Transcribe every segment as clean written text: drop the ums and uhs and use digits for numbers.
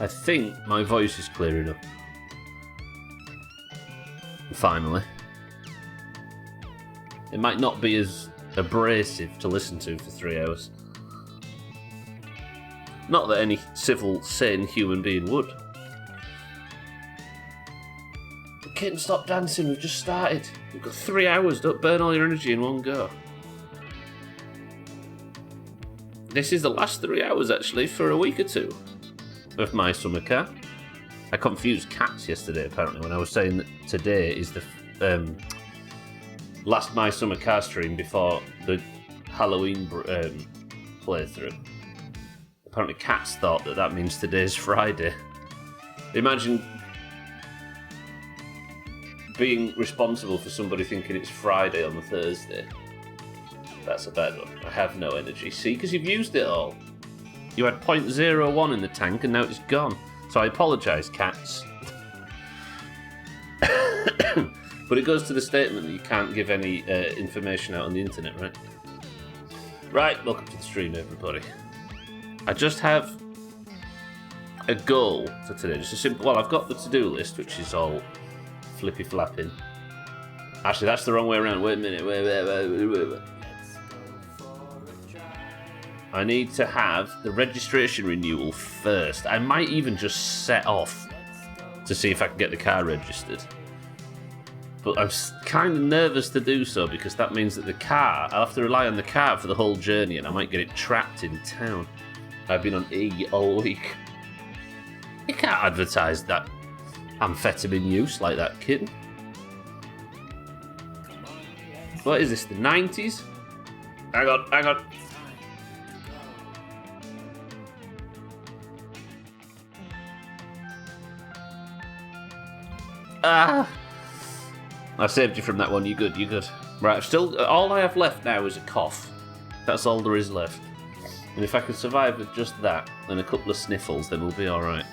I think my voice is clearing up. Finally. It might not be as abrasive to listen to for 3 hours. Not that any civil, sane human being would. Kitten, stop dancing, we've just started. We've got 3 hours, don't burn all your energy in one go. This is the last 3 hours, actually, for a week or two of My Summer Car. I confused cats yesterday, apparently, when I was saying that today is the last My Summer Car stream before the Halloween playthrough. Apparently cats thought that that means today's Friday. Imagine being responsible for somebody thinking it's Friday on a Thursday. That's a bad one. I have no energy. See, because you've used it all. You had 0.01 in the tank and now it's gone. So I apologise, cats. But it goes to the statement that you can't give any information out on the internet, right? Right, welcome to the stream, everybody. I just have a goal for today. Just a simple. Well, I've got the to-do list, which is all flippy flapping. Actually, that's the wrong way around. Wait a minute. Wait. I need to have the registration renewal first. I might even just set off to see if I can get the car registered. But I'm kind of nervous to do so because that means that the car, I'll have to rely on the car for the whole journey and I might get it trapped in town. I've been on E all week. You can't advertise that amphetamine use like that, kid. What is this, the 90s? Hang on. I saved you from that one, you good. Right, all I have left now is a cough. That's all there is left. And if I can survive with just that, and a couple of sniffles, then we'll be alright.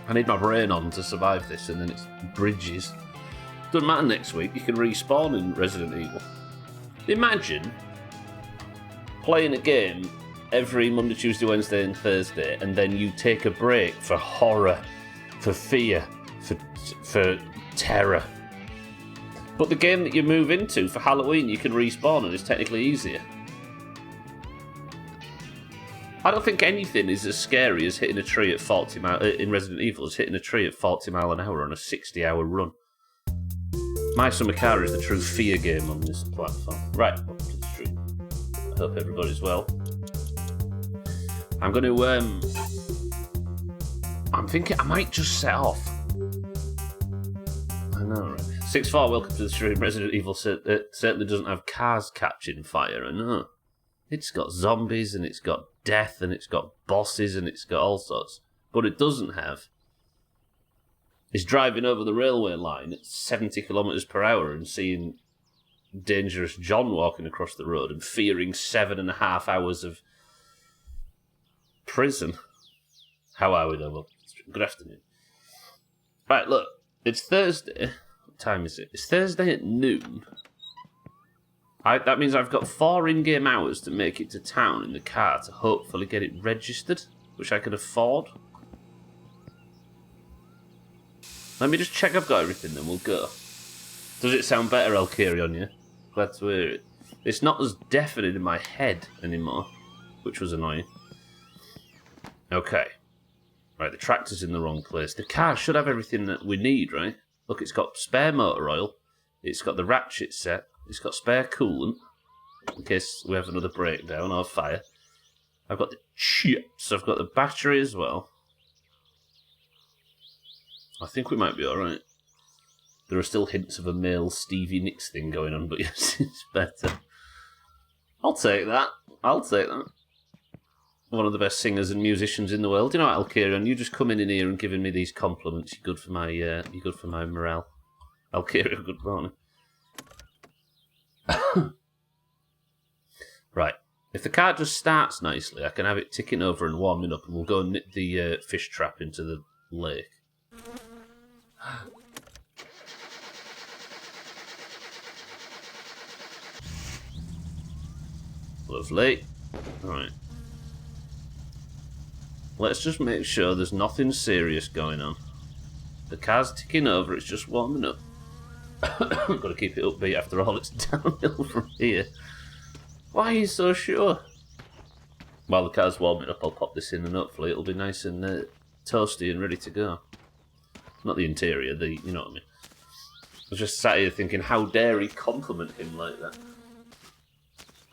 I need my brain on to survive this, and then it's bridges. Doesn't matter next week, you can respawn in Resident Evil. Imagine playing a game every Monday, Tuesday, Wednesday, and Thursday, and then you take a break for horror, for fear, for terror. But the game that you move into for Halloween, you can respawn, and it's technically easier. I don't think anything is as scary as hitting a tree at 40 in Resident Evil as hitting a tree at 40 mile an hour on a 60-hour run. My Summer Car is the true fear game on this platform. Right, welcome to the stream. I hope everybody's well. I'm going to, I'm thinking I might just set off. I know, right? 6-4, welcome to the stream. Resident Evil certainly doesn't have cars catching fire, I know. It's got zombies, and it's got death, and it's got bosses, and it's got all sorts. But it doesn't have is driving over the railway line at 70 kilometres per hour and seeing Dangerous John walking across the road and fearing 7.5 hours of prison. How are we, though? Well, good afternoon. Right, look, it's Thursday. What time is it? It's Thursday at noon. That means I've got 4 in-game hours to make it to town in the car to hopefully get it registered, which I can afford. Let me just check I've got everything, then we'll go. Does it sound better, Alkirion, yeah? Glad to hear it. It's not as deafening in my head anymore, which was annoying. Okay. Right, the tractor's in the wrong place. The car should have everything that we need, right? Look, it's got spare motor oil. It's got the ratchet set. It's got spare coolant, in case we have another breakdown or fire. I've got the chips. I've got the battery as well. I think we might be alright. There are still hints of a male Stevie Nicks thing going on, but yes, it's better. I'll take that. One of the best singers and musicians in the world. You know what, Alkirion, you just coming in here and giving me these compliments. You're good for my morale. Alkirion, good morning. Right. If the car just starts nicely, I can have it ticking over and warming up, and we'll go and nip the fish trap into the lake. Lovely. Alright. Let's just make sure there's nothing serious going on. The car's ticking over, it's just warming up. Got to keep it upbeat after all, it's downhill from here. Why are you so sure? While the car's warming up, I'll pop this in and hopefully it'll be nice and toasty and ready to go. Not the interior, you know what I mean. I was just sat here thinking, how dare he compliment him like that?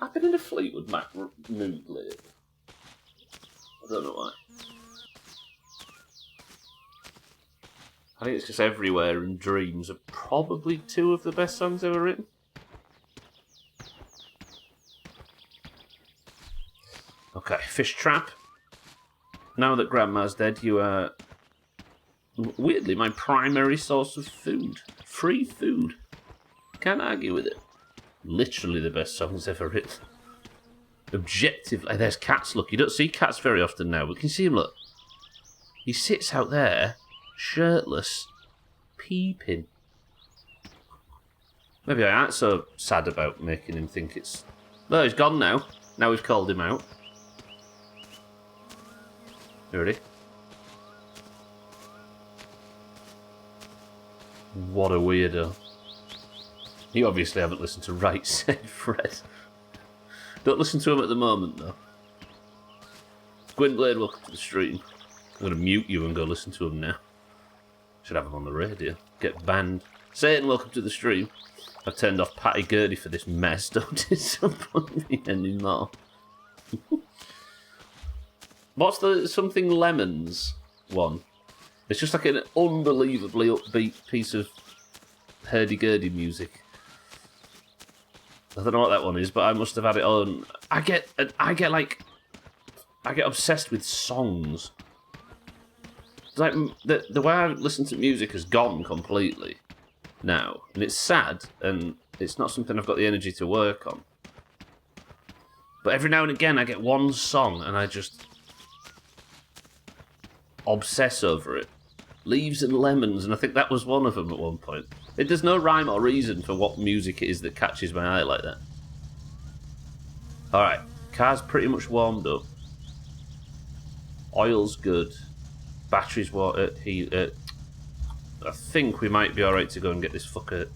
I've been in a Fleetwood Mac mood lately. I don't know why. I think it's just Everywhere and Dreams are probably two of the best songs ever written. Okay, fish trap. Now that Grandma's dead, you are, weirdly, my primary source of food. Free food. Can't argue with it. Literally the best songs ever written. Objectively, there's Cats, look. You don't see Cats very often now, but can you see him, look? He sits out there, shirtless, peeping. Maybe I aren't so sad about making him think it's... No, he's gone now. Now we've called him out. You ready? What a weirdo. You obviously haven't listened to Right Said Fred. Don't listen to him at the moment, though. Gwynblade, welcome to the stream. I'm going to mute you and go listen to him now. Should have him on the radio. Get banned. Satan, welcome to the stream. I've turned off Patty Gurdy for this mess. Don't disappoint me anymore. What's the Something Lemons one? It's just like an unbelievably upbeat piece of hurdy-gurdy music. I don't know what that one is, but I must have had it on. I get obsessed with songs. It's like the way I listen to music has gone completely now, and it's sad, and it's not something I've got the energy to work on. But every now and again, I get one song, and I just obsess over it. Leaves and Lemons, and I think that was one of them at one point. There's no rhyme or reason for what music it is that catches my eye like that. Alright, car's pretty much warmed up. Oil's good. Battery's water. I think we might be alright to go and get this fucker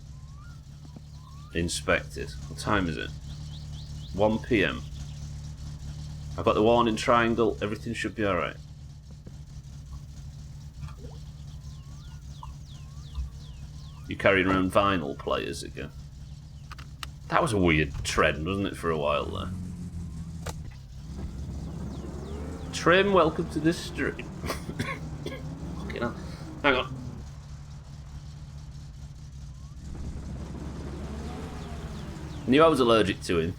inspected. What time is it? 1 PM. I've got the warning triangle. Everything should be alright. You carrying around vinyl players again? That was a weird trend, wasn't it, for a while there? Trim, welcome to this stream. Fucking hell. Hang on. Knew I was allergic to him.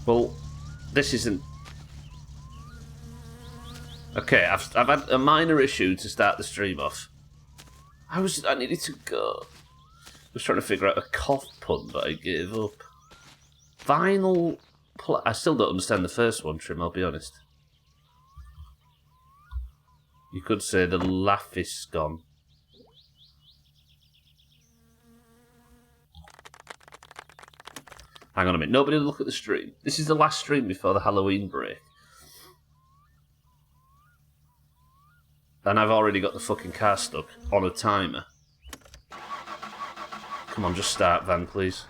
Well, this isn't... Okay, I've had a minor issue to start the stream off. I needed to go. I was trying to figure out a cough pun, but I gave up. Vinyl... I still don't understand the first one, Trim, I'll be honest. You could say the laugh is gone. Hang on a minute, nobody look at the stream. This is the last stream before the Halloween break. And I've already got the fucking car stuck on a timer. Come on, just start, van, please.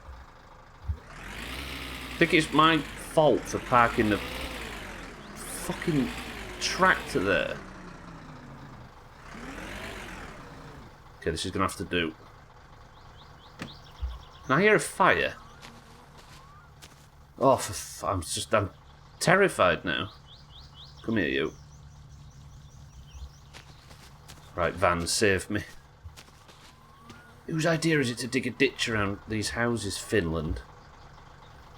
I think it's my fault for parking the fucking tractor there. Okay, this is going to have to do. Can I hear a fire? Oh, I'm terrified now. Come here, you. Right, van, save me. Whose idea is it to dig a ditch around these houses, Finland?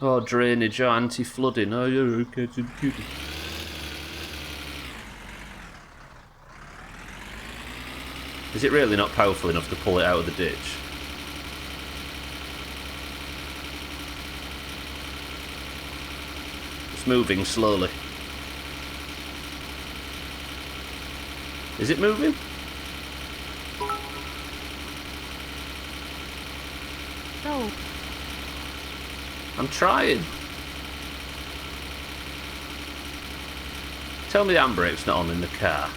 Oh, drainage, oh, anti-flooding. Oh, yeah, okay. Is it really not powerful enough to pull it out of the ditch? It's moving slowly. Is it moving? No. I'm trying. Tell me the handbrake's not on in the car.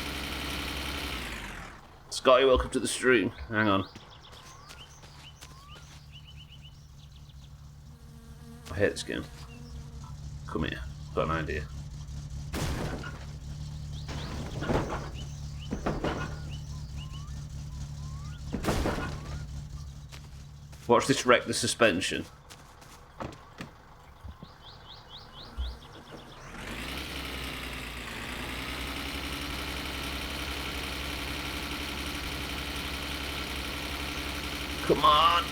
Scotty, welcome to the stream. Hang on. I hate this game. Come here. Got an idea. Watch this wreck the suspension. Come on!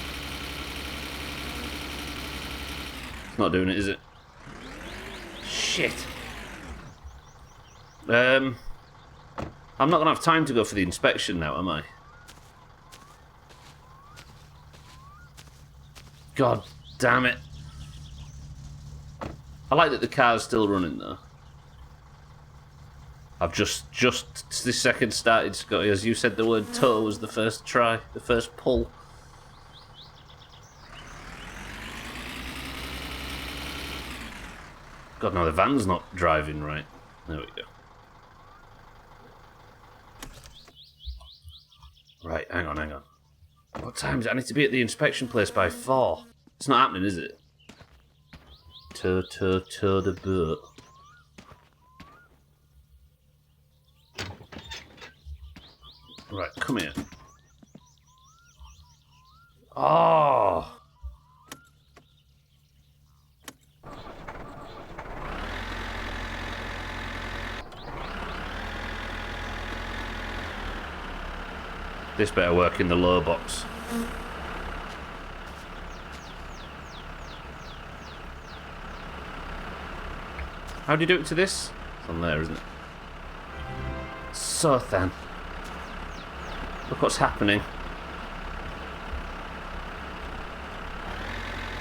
It's not doing it, is it? Shit. I'm not gonna have time to go for the inspection now, am I? God damn it. I like that the car's still running though. I've just this second started, Scotty, as you said the word tow was the first try, the first pull. God, no, the van's not driving right. There we go. Right, hang on. What time is it? I need to be at the inspection place by 4. It's not happening, is it? Tow the boat. Right, come here. Oh! This better work in the low box. How do you do it to this? It's on there, isn't it? So thin. Look what's happening.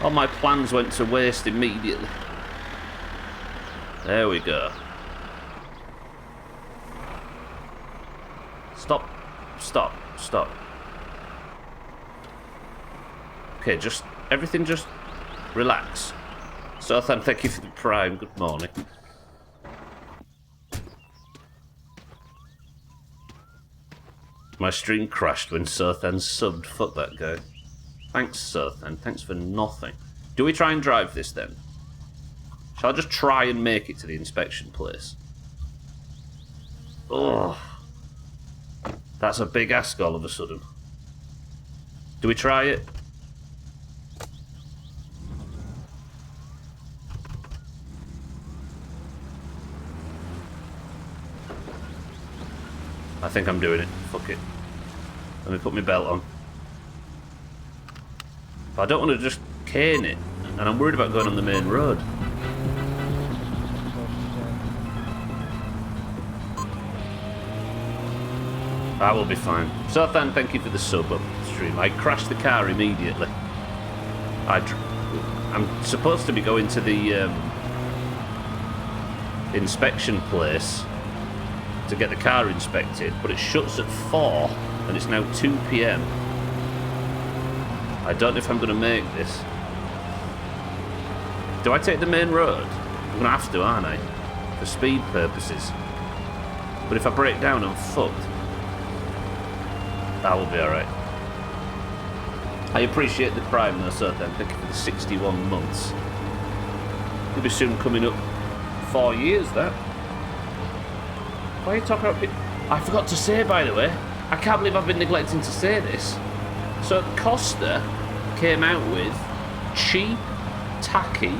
All my plans went to waste immediately. There we go. Stop. Okay, everything just relax. Sothan, thank you for the prime. Good morning. My stream crashed when Sothan subbed. Fuck that guy. Thanks, Sothan. Thanks for nothing. Do we try and drive this then? Shall I just try and make it to the inspection place? Oh. That's a big ask all of a sudden. Do we try it? I think I'm doing it. Fuck it. Let me put my belt on. But I don't want to just cane it, and I'm worried about going on the main road. I will be fine. Sothan, thank you for the sub on the stream. I crashed the car immediately. I'm supposed to be going to the inspection place to get the car inspected, but it shuts at 4 and it's now 2 PM. I don't know if I'm going to make this. Do I take the main road? I'm going to have to, aren't I? For speed purposes. But if I break down, I'm fucked. That will be alright. I appreciate the prime though, so then thank you for the 61 months. It'll be soon coming up 4 years, that. Why are you talking about... I forgot to say, by the way, I can't believe I've been neglecting to say this. So Costa came out with cheap, tacky,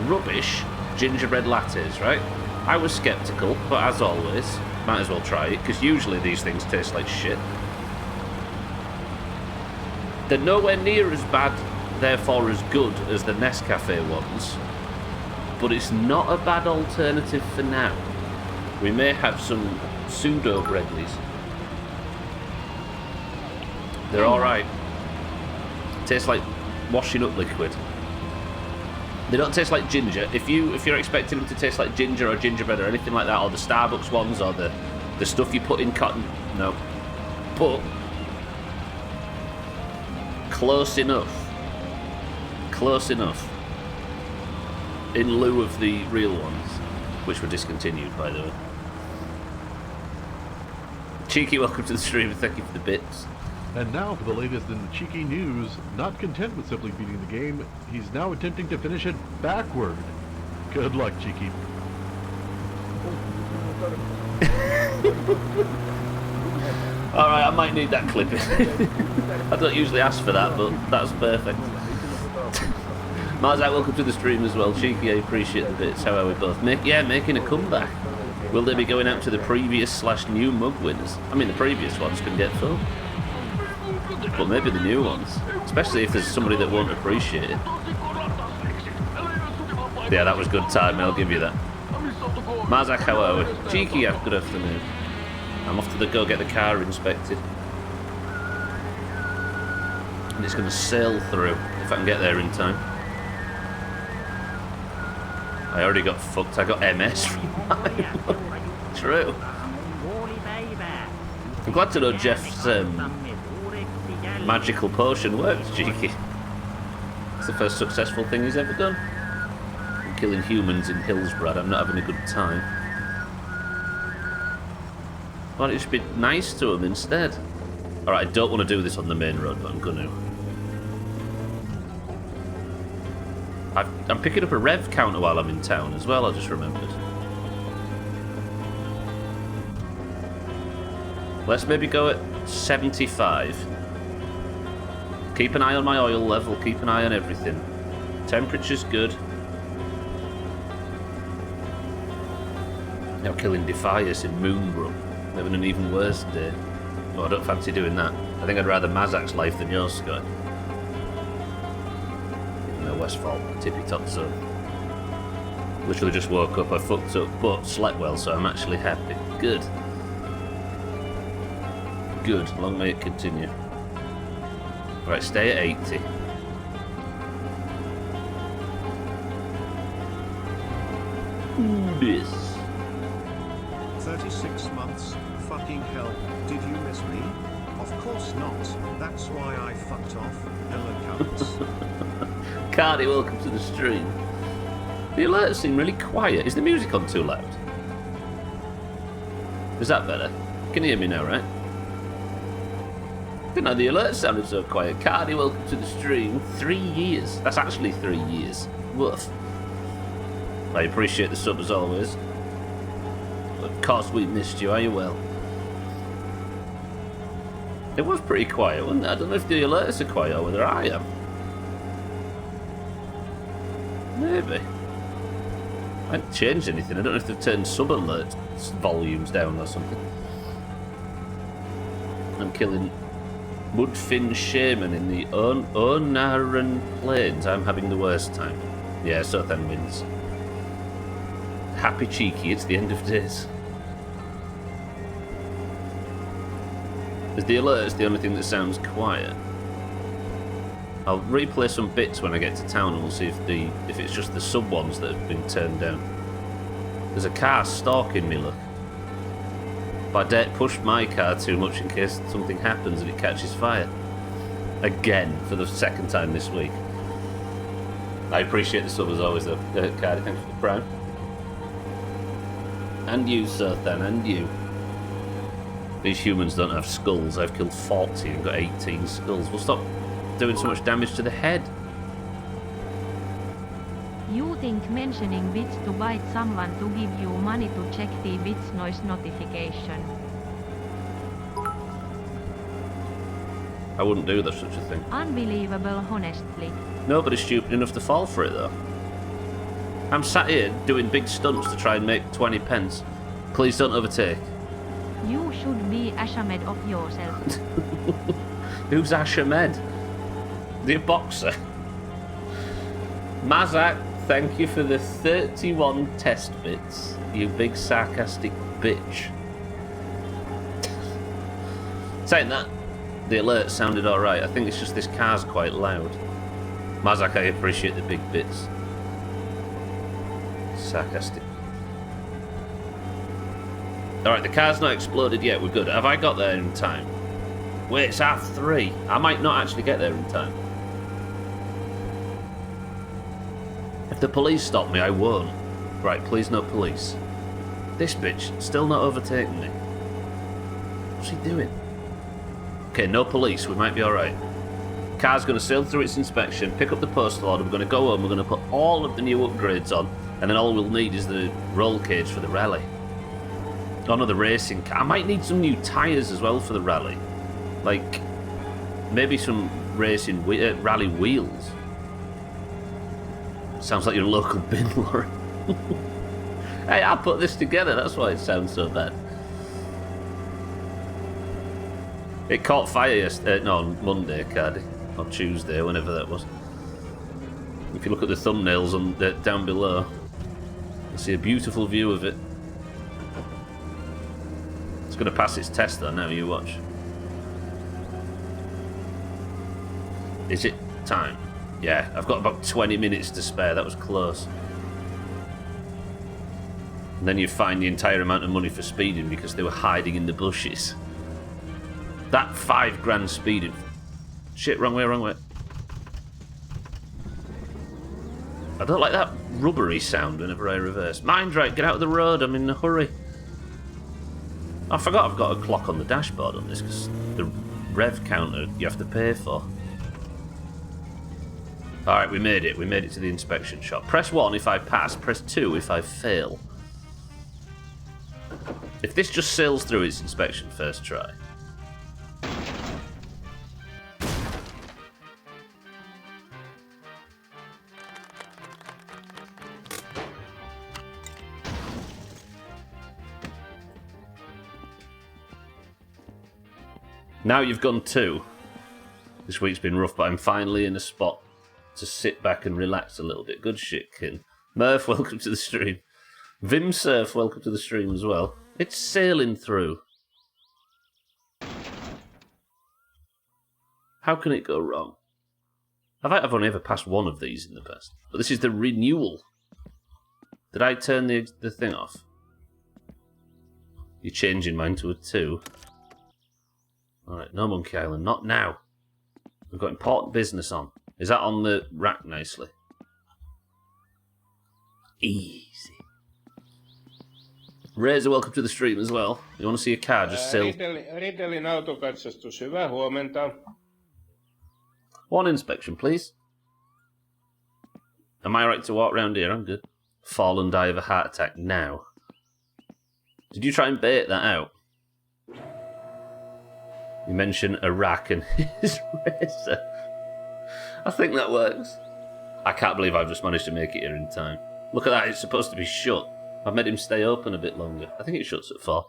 rubbish gingerbread lattes, right? I was sceptical, but as always, might as well try it, because usually these things taste like shit. They're nowhere near as bad, therefore as good, as the Nescafe ones, but it's not a bad alternative for now. We may have some pseudo Gregleys. They're alright. Taste like washing up liquid. They don't taste like ginger. If you're expecting them to taste like ginger or gingerbread or anything like that, or the Starbucks ones, or the stuff you put in cotton, no. But close enough. Close enough. In lieu of the real ones, which were discontinued, by the way. Cheeky, welcome to the stream, and thank you for the bits. And now for the latest in the Cheeky news. Not content with simply beating the game, he's now attempting to finish it backward. Good luck, Cheeky. Alright, I might need that clip. I don't usually ask for that, but that's perfect. Marzak, welcome to the stream as well. Cheeky, I appreciate the bits. How are we both? Making a comeback. Will they be going out to the previous/new mug winners? I mean, the previous ones can get full. But maybe the new ones. Especially if there's somebody that won't appreciate it. Yeah, that was good time, I'll give you that. Marzak, how are we? Cheeky, good afternoon. I'm off to go get the car inspected. And it's going to sail through, if I can get there in time. I already got fucked. I got MS from mine. True. I'm glad to know Jeff's magical potion works, Cheeky. It's the first successful thing he's ever done. I'm killing humans in Hillsbrad. I'm not having a good time. Why don't you just be nice to him instead? Alright, I don't want to do this on the main road, but I'm gonna. I'm picking up a rev counter while I'm in town as well, I just remembered. Let's maybe go at 75. Keep an eye on my oil level, keep an eye on everything. Temperature's good. Now killing Defias in Moonbrook. Having an even worse day. Oh, I don't fancy doing that. I think I'd rather Mazak's life than yours, Scott. No, Westfall, tippy top zone. Literally just woke up, I fucked up, but slept well, so I'm actually happy. Good. Good, long may it continue. Right, stay at 80. This. 36 months, fucking hell, did you miss me? Of course not, that's why I fucked off, hello cunts. Cardi, welcome to the stream. The alerts seem really quiet. Is the music on too loud? Is that better? You can hear me now, right? Didn't know the alert sounded so quiet. Cardi, welcome to the stream. 3 years. That's actually 3 years. Woof. I appreciate the sub as always. Of course we missed you. Are you well? It was pretty quiet, wasn't it? I don't know if the alerts are quiet or whether I am. Maybe. I haven't changed anything. I don't know if they've turned sub alert volumes down or something. I'm killing Mudfin Shaman in the Onaran Plains. I'm having the worst time. Yeah, Southend wins. Happy Cheeky, it's the end of days. Is the alerts the only thing that sounds quiet? I'll replay some bits when I get to town and we'll see if it's just the sub ones that have been turned down. There's a car stalking me, look. But I dare push my car too much in case something happens and it catches fire. Again, for the second time this week. I appreciate the sub as always though. Cardi, thanks for the prime. And you, Sothan, and you. These humans don't have skulls. I've killed 40 and got 18 skulls. We'll stop doing so much damage to the head. You think mentioning bits to bite someone to give you money to check the bits noise notification? I wouldn't do such a thing. Unbelievable, honestly. Nobody's stupid enough to fall for it though. I'm sat here doing big stunts to try and make 20 pence. Please don't overtake. You should be ashamed of yourself. Who's Ashamed? The boxer. Mazak, Thank you for the 31 test bits, you big sarcastic bitch. Saying that, the alert sounded alright. I think it's just this car's quite loud. Mazak, I appreciate the big bits. Sarcastic. Alright, the car's not exploded yet, we're good. Have I got there in time? Wait, it's 3:30. I might not actually get there in time. If the police stop me, I won't. Right, please no police. This bitch, still not overtaking me. What's he doing? Okay, no police, we might be alright. Car's going to sail through its inspection, pick up the postal order, we're going to go home, we're going to put all of the new upgrades on, and then all we'll need is the roll cage for the rally. Oh no, the racing car. I might need some new tyres as well for the rally. Like, maybe some racing rally wheels. Sounds like your local bin lorry. Hey, I put this together, that's why it sounds so bad. It caught fire yesterday, no, on Monday, Cardi. Or Tuesday, whenever that was. If you look at the thumbnails on down below, you'll see a beautiful view of it. It's going to pass its test though, now you watch. Is it time? Yeah, I've got about 20 minutes to spare, that was close. And then you find the entire amount of money for speeding because they were hiding in the bushes. That £5 speeding. Shit, wrong way, wrong way. I don't like that rubbery sound whenever I reverse. Mind right, get out of the road, I'm in a hurry. I forgot I've got a clock on the dashboard on this because the rev counter you have to pay for. Alright, we made it to the inspection shop. Press 1 if I pass, press 2 if I fail. If this just sails through its inspection first try. Now you've gone 2. This week's been rough, but I'm finally in a spot to sit back and relax a little bit. Good shit, Kin. Murph, welcome to the stream. Vim Surf, welcome to the stream as well. It's sailing through. How can it go wrong? I've only ever passed one of these in the past. But this is the renewal. Did I turn the thing off? You're changing mine to a 2. Alright, no Monkey Island. Not now. We've got important business on. Is that on the rack nicely? Easy. Razor, welcome to the stream as well. You want to see a car just sail? Ridelin autokatsastus, hyvää huomenta. One inspection, please. Am I right to walk round here? I'm good. Fall and die of a heart attack now. Did you try and bait that out? You mentioned a rack and his razor. I think that works. I can't believe I've just managed to make it here in time. Look at that, it's supposed to be shut. I've made him stay open a bit longer. I think it shuts at 4.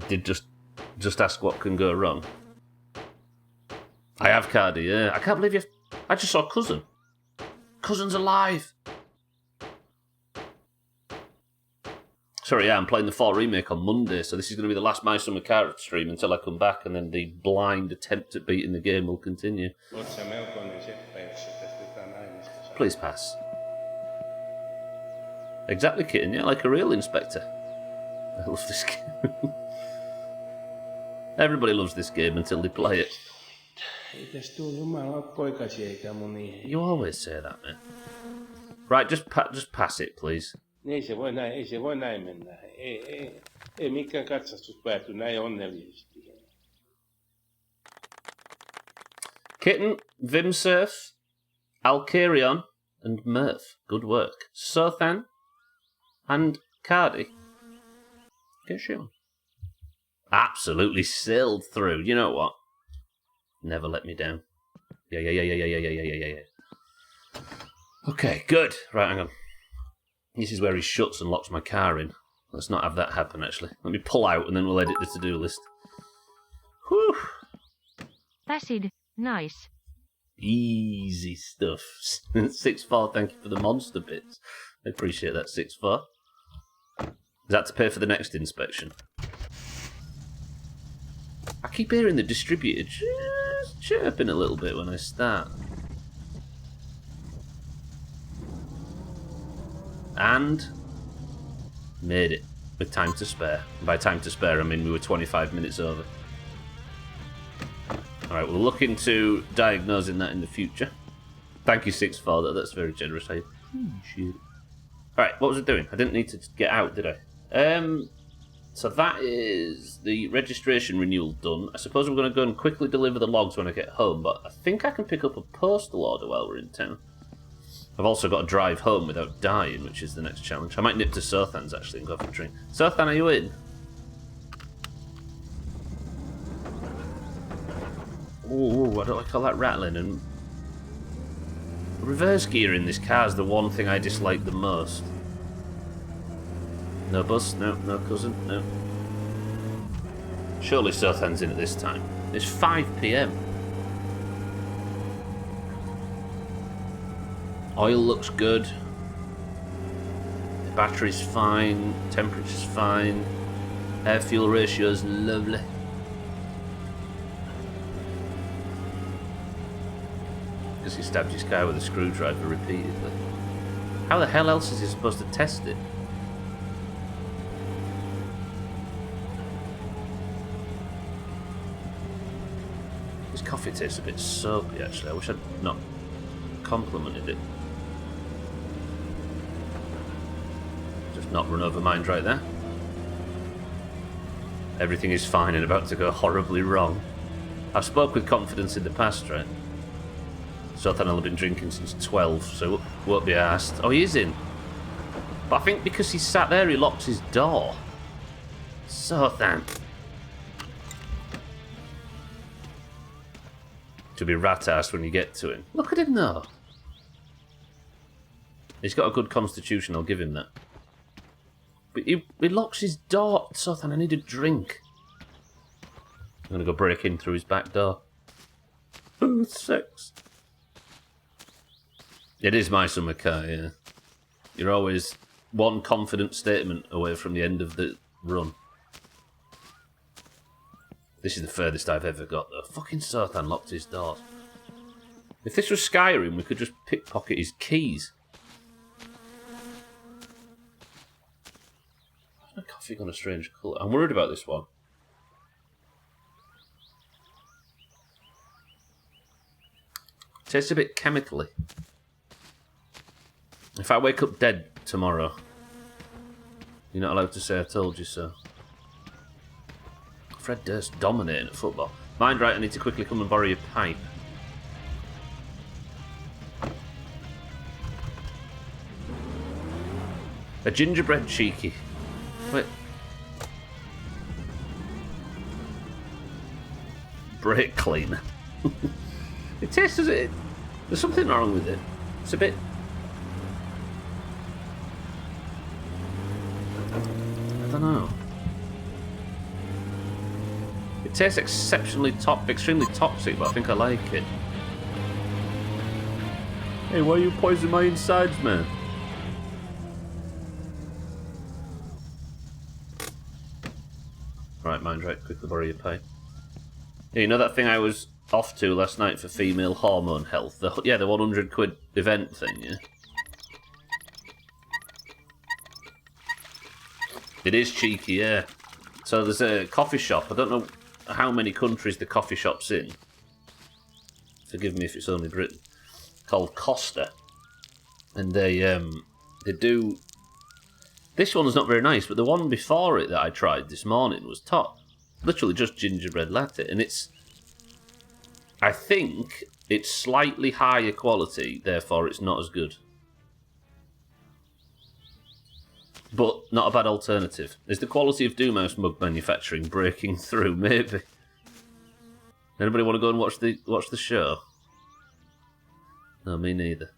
Did just ask what can go wrong. I have Cardi, yeah. I can't believe you. I just saw Cousin. Cousin's alive. Sorry, yeah, I'm playing the 4 remake on Monday, so this is going to be the last My Summer Car stream until I come back, and then the blind attempt at beating the game will continue. Please pass. Exactly, kitten, yeah, like a real inspector. I love this game. Everybody loves this game until they play it. You always say that, man. Right, just pass it, please. Ei se voi näin mennä. Ei mikään katsastus pääty näin onnellisesti. Kitten, Vimsurf, Alkarion, and Murph. Good work. Sothan and Cardi. Get shown. Absolutely sailed through. You know what? Never let me down. Yeah. Okay, good. Right, hang on. This is where he shuts and locks my car in. Let's not have that happen, actually. Let me pull out and then we'll edit the to-do list. Whew. Acid, nice. Easy. Easy stuff. 6-4, thank you for the monster bits. I appreciate that, 6-4. Is that to pay for the next inspection? I keep hearing the distributor just chirping a little bit when I start. And made it with time to spare. And by time to spare, I mean we were 25 minutes over. Alright, we'll look into diagnosing that in the future. Thank you, 6-4, that's very generous. I appreciate it. Alright, what was I doing? I didn't need to get out, did I? So that is the registration renewal done. I suppose I'm going to go and quickly deliver the logs when I get home, but I think I can pick up a postal order while we're in town. I've also got to drive home without dying, which is the next challenge. I might nip to Sothan's actually and go for a drink. Sothan, are you in? Ooh, I don't like all that rattling, and reverse gear in this car is the one thing I dislike the most. No bus, no cousin, no. Surely Sothan's in at this time. It's 5 PM. Oil looks good. The battery's fine. Temperature's fine. Air fuel ratio's lovely. Because he stabbed his car with a screwdriver repeatedly. How the hell else is he supposed to test it? This coffee tastes a bit soapy actually. I wish I'd not complimented it. Just not run over mine right there. Everything is fine and about to go horribly wrong. I've spoke with confidence in the past, right? Sothan will have been drinking since 12, so won't be asked. Oh, he is in. But I think because he's sat there, he locks his door. Sothan. To be rat-assed when you get to him. Look at him though. He's got a good constitution, I'll give him that. But he locks his door. Sothan, I need a drink. I'm going to go break in through his back door. Oh, 6. It is my summer car, yeah. You're always one confident statement away from the end of the run. This is the furthest I've ever got, though. Fucking Sothan locked his doors. If this was Skyrim, we could just pickpocket his keys. Why's my coffee gone a strange colour? I'm worried about this one. Tastes a bit chemically. If I wake up dead tomorrow, you're not allowed to say I told you so. Fred Durst dominating at football. Mind right, I need to quickly come and borrow your pipe. A gingerbread cheeky. Wait. Brake cleaner. It tastes as it. There's something wrong with it. It's a bit. I don't know. It tastes extremely toxic, but I think I like it. Hey, why are you poisoning my insides, man? Right, mind right, quickly borrow your pipe. Yeah, you know that thing I was off to last night for female hormone health? The 100 quid event thing, yeah? It is cheeky, yeah. So there's a coffee shop. I don't know how many countries the coffee shop's in. Forgive me if it's only Britain. Called Costa. And they do... This one's not very nice, but the one before it that I tried this morning was top. Literally just gingerbread latte. And it's... I think it's slightly higher quality, therefore it's not as good. But not a bad alternative. Is the quality of Doomhaus mug manufacturing breaking through? Maybe. Anybody want to go and watch the show? No, me neither.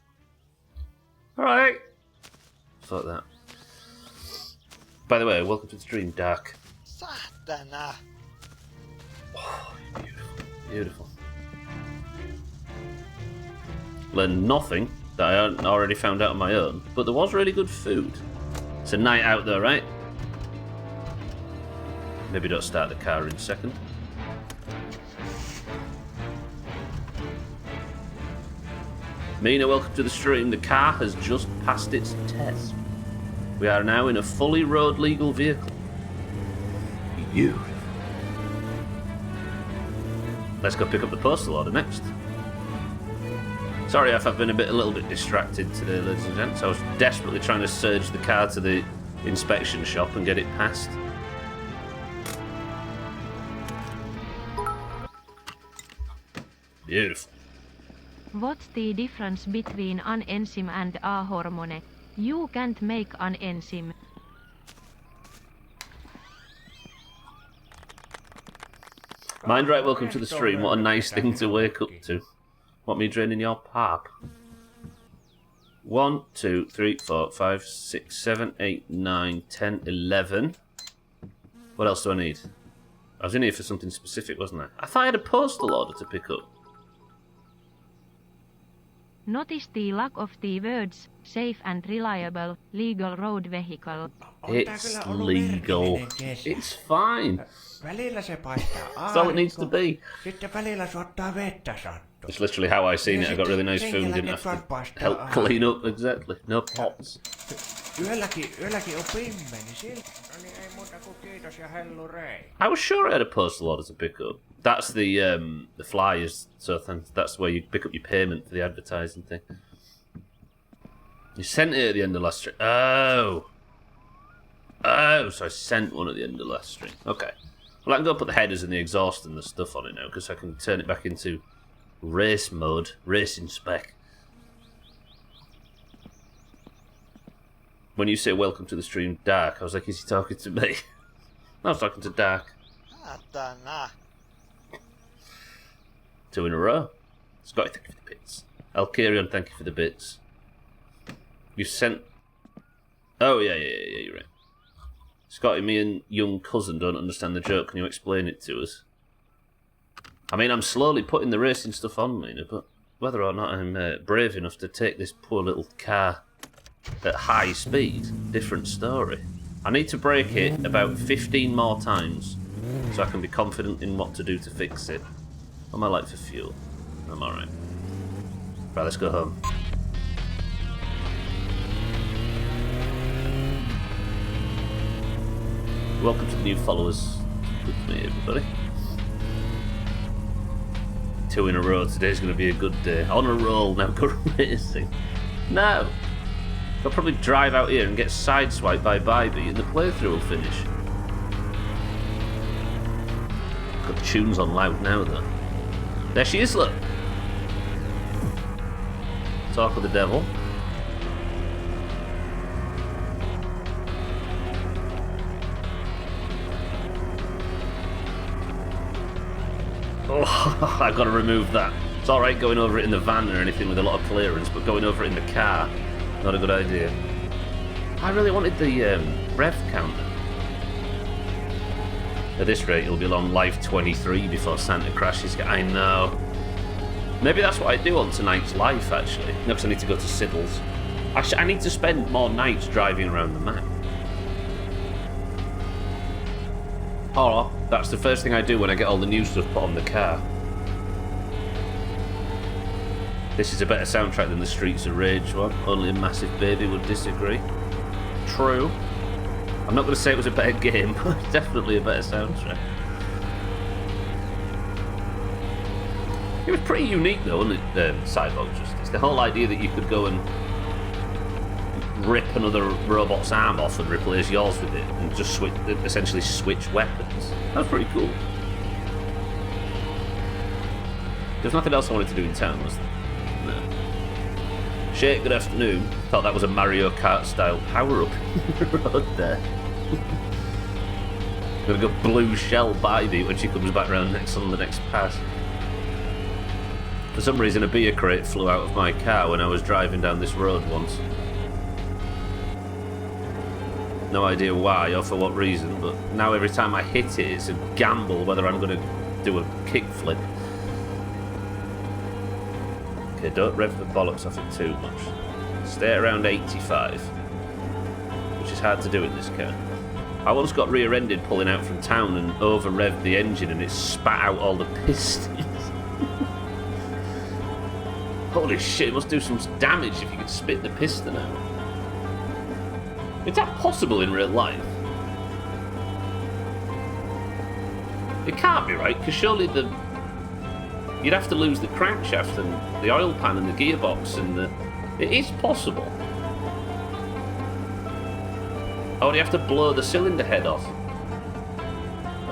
Alright. Fuck that. By the way, welcome to the stream, Dark. Satana. Oh, beautiful. Beautiful. Learned nothing that I hadn't already found out on my own, but there was really good food. It's a night out though, right? Maybe don't start the car in a second. Mina, welcome to the stream. The car has just passed its test. We are now in a fully road legal vehicle. Beautiful. Let's go pick up the postal order next. Sorry if I've been a little bit distracted today, ladies and gents. I was desperately trying to surge the car to the inspection shop and get it passed. Beautiful. What's the difference between an enzyme and a hormone? You can't make an enzyme. Mind right, welcome to the stream. What a nice thing to wake up to. Want me draining your pap? 1, 2, 3, 4, 5, 6, 7, 8, 9, 10, 11. What else do I need? I was in here for something specific, wasn't I? I thought I had a postal order to pick up. Notice the lack of the words safe and reliable, legal road vehicle. It's legal. It's fine. Välillä se paistaa That's all it needs to be. Sitten välillä suottaa vettä sattuu. It's literally how I seen it. I got really nice food, didn't have to help clean up. Exactly. No pots. Yölläkin on pimmeni silti. No niin ei muuta kuin kiitos ja hellurei. I was sure I had a postal order to pick up. That's the flyers, so that's where you pick up your payment for the advertising thing. You sent it at the end of last stream. Oh, so I sent one at the end of last stream. Okay. Well, I can go put the headers and the exhaust and the stuff on it now, because I can turn it back into race mode, racing spec. When you say welcome to the stream, Dark, I was like, is he talking to me? I was talking to Dark. Two in a row. Scotty, thank you for the bits. Alkarion, thank you for the bits. You sent... Oh, yeah, you're right. Scotty, me and young cousin don't understand the joke. Can you explain it to us? I mean, I'm slowly putting the racing stuff on me, but whether or not I'm brave enough to take this poor little car at high speed, different story. I need to break it about 15 more times so I can be confident in what to do to fix it. What am I like for fuel? I'm alright. Right, let's go home. Welcome to the new followers. Good to meet everybody. 2 in a row. Today's going to be a good day. On a roll now. Go racing. No. I'll probably drive out here and get sideswiped by Bybee and the playthrough will finish. Got tunes on loud now though. There she is, look. Talk with the devil. Oh, I've got to remove that. It's alright going over it in the van or anything with a lot of clearance, but going over it in the car, not a good idea. I really wanted the rev counter. At this rate, it'll be on life 23 before Santa crashes. I know. Maybe that's what I do on tonight's life, actually. No, because I need to go to Siddle's. Actually, I need to spend more nights driving around the map. Or, that's the first thing I do when I get all the new stuff put on the car. This is a better soundtrack than the Streets of Rage one. Only a massive baby would disagree. True. I'm not going to say it was a better game, but it's definitely a better soundtrack. It was pretty unique though, wasn't it, Cyborg Justice? The whole idea that you could go and rip another robot's arm off and replace yours with it and just switch, essentially switch weapons. That was pretty cool. There's nothing else I wanted to do in town, was there? No. Shake, good afternoon. Thought that was a Mario Kart style power-up in the road there. Gonna go blue shell Bybee when she comes back round next on the next pass. For some reason a beer crate flew out of my car when I was driving down this road once. No idea why or for what reason, but now every time I hit it, it's a gamble whether I'm going to do a kickflip. Okay, Okay, don't rev the bollocks off it too much. Stay at around 85, which is hard to do in this car. I once got rear-ended pulling out from town and over-revved the engine and it spat out all the pistons. Holy shit, it must do some damage if you could spit the piston out. Is that possible in real life? It can't be, right? Because surely you'd have to lose the crankshaft and the oil pan and the gearbox and the... It is possible. Oh, do you have to blow the cylinder head off?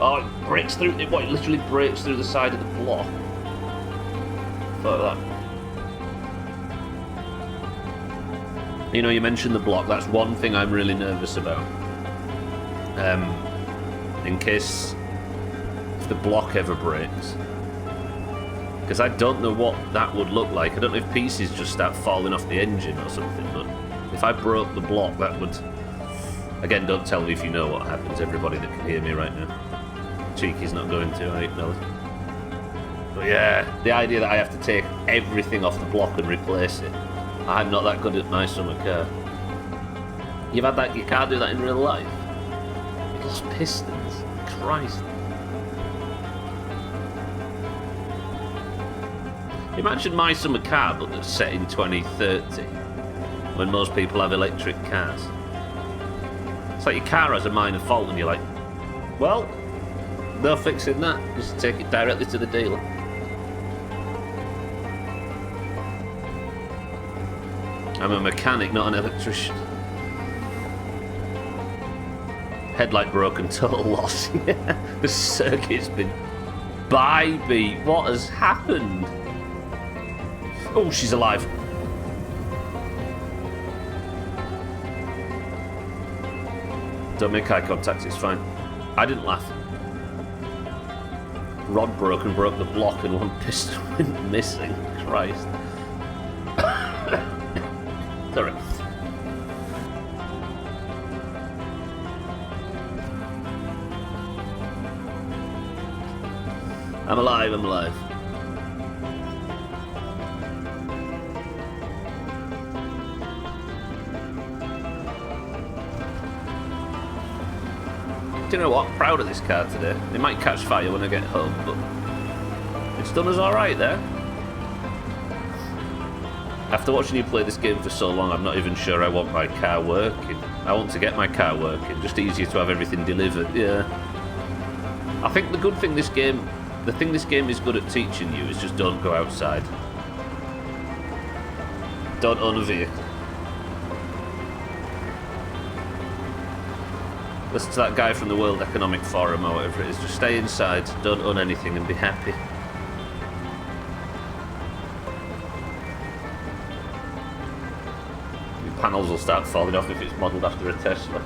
Oh, it breaks through... It literally breaks through the side of the block. Like that. You know, you mentioned the block. That's one thing I'm really nervous about. In case if the block ever breaks. Because I don't know what that would look like. I don't know if pieces just start falling off the engine or something, but if I broke the block, that would... Again, don't tell me if you know what happens, everybody that can hear me right now. Cheeky's not going to, I acknowledge. But yeah, the idea that I have to take everything off the block and replace it. I'm not that good at my summer car. You've had that, you can't do that in real life. You've lost pistons. Christ. Imagine my summer car, but that's set in 2030, when most people have electric cars. It's like your car has a minor fault and you're like, well, no fixing that. Just take it directly to the dealer. I'm a mechanic, not an electrician. Headlight broken, total loss. The circuit's been... Baby, what has happened? Oh, she's alive. Don't make eye contact, it's fine. I didn't laugh. Rod broke the block and one piston went missing. Christ. Sorry. I'm alive, I'm alive. Do you know what? I'm proud of this car today. It might catch fire when I get home, but it's done us alright there. After watching you play this game for so long, I'm not even sure I want my car working. I want to get my car working, just easier to have everything delivered, yeah. I think the good thing this game, the thing this game is good at teaching you is just don't go outside. Don't own a vehicle. Listen to that guy from the World Economic Forum or whatever it is, just stay inside, don't own anything and be happy. Panels will start falling off if it's modelled after a Tesla.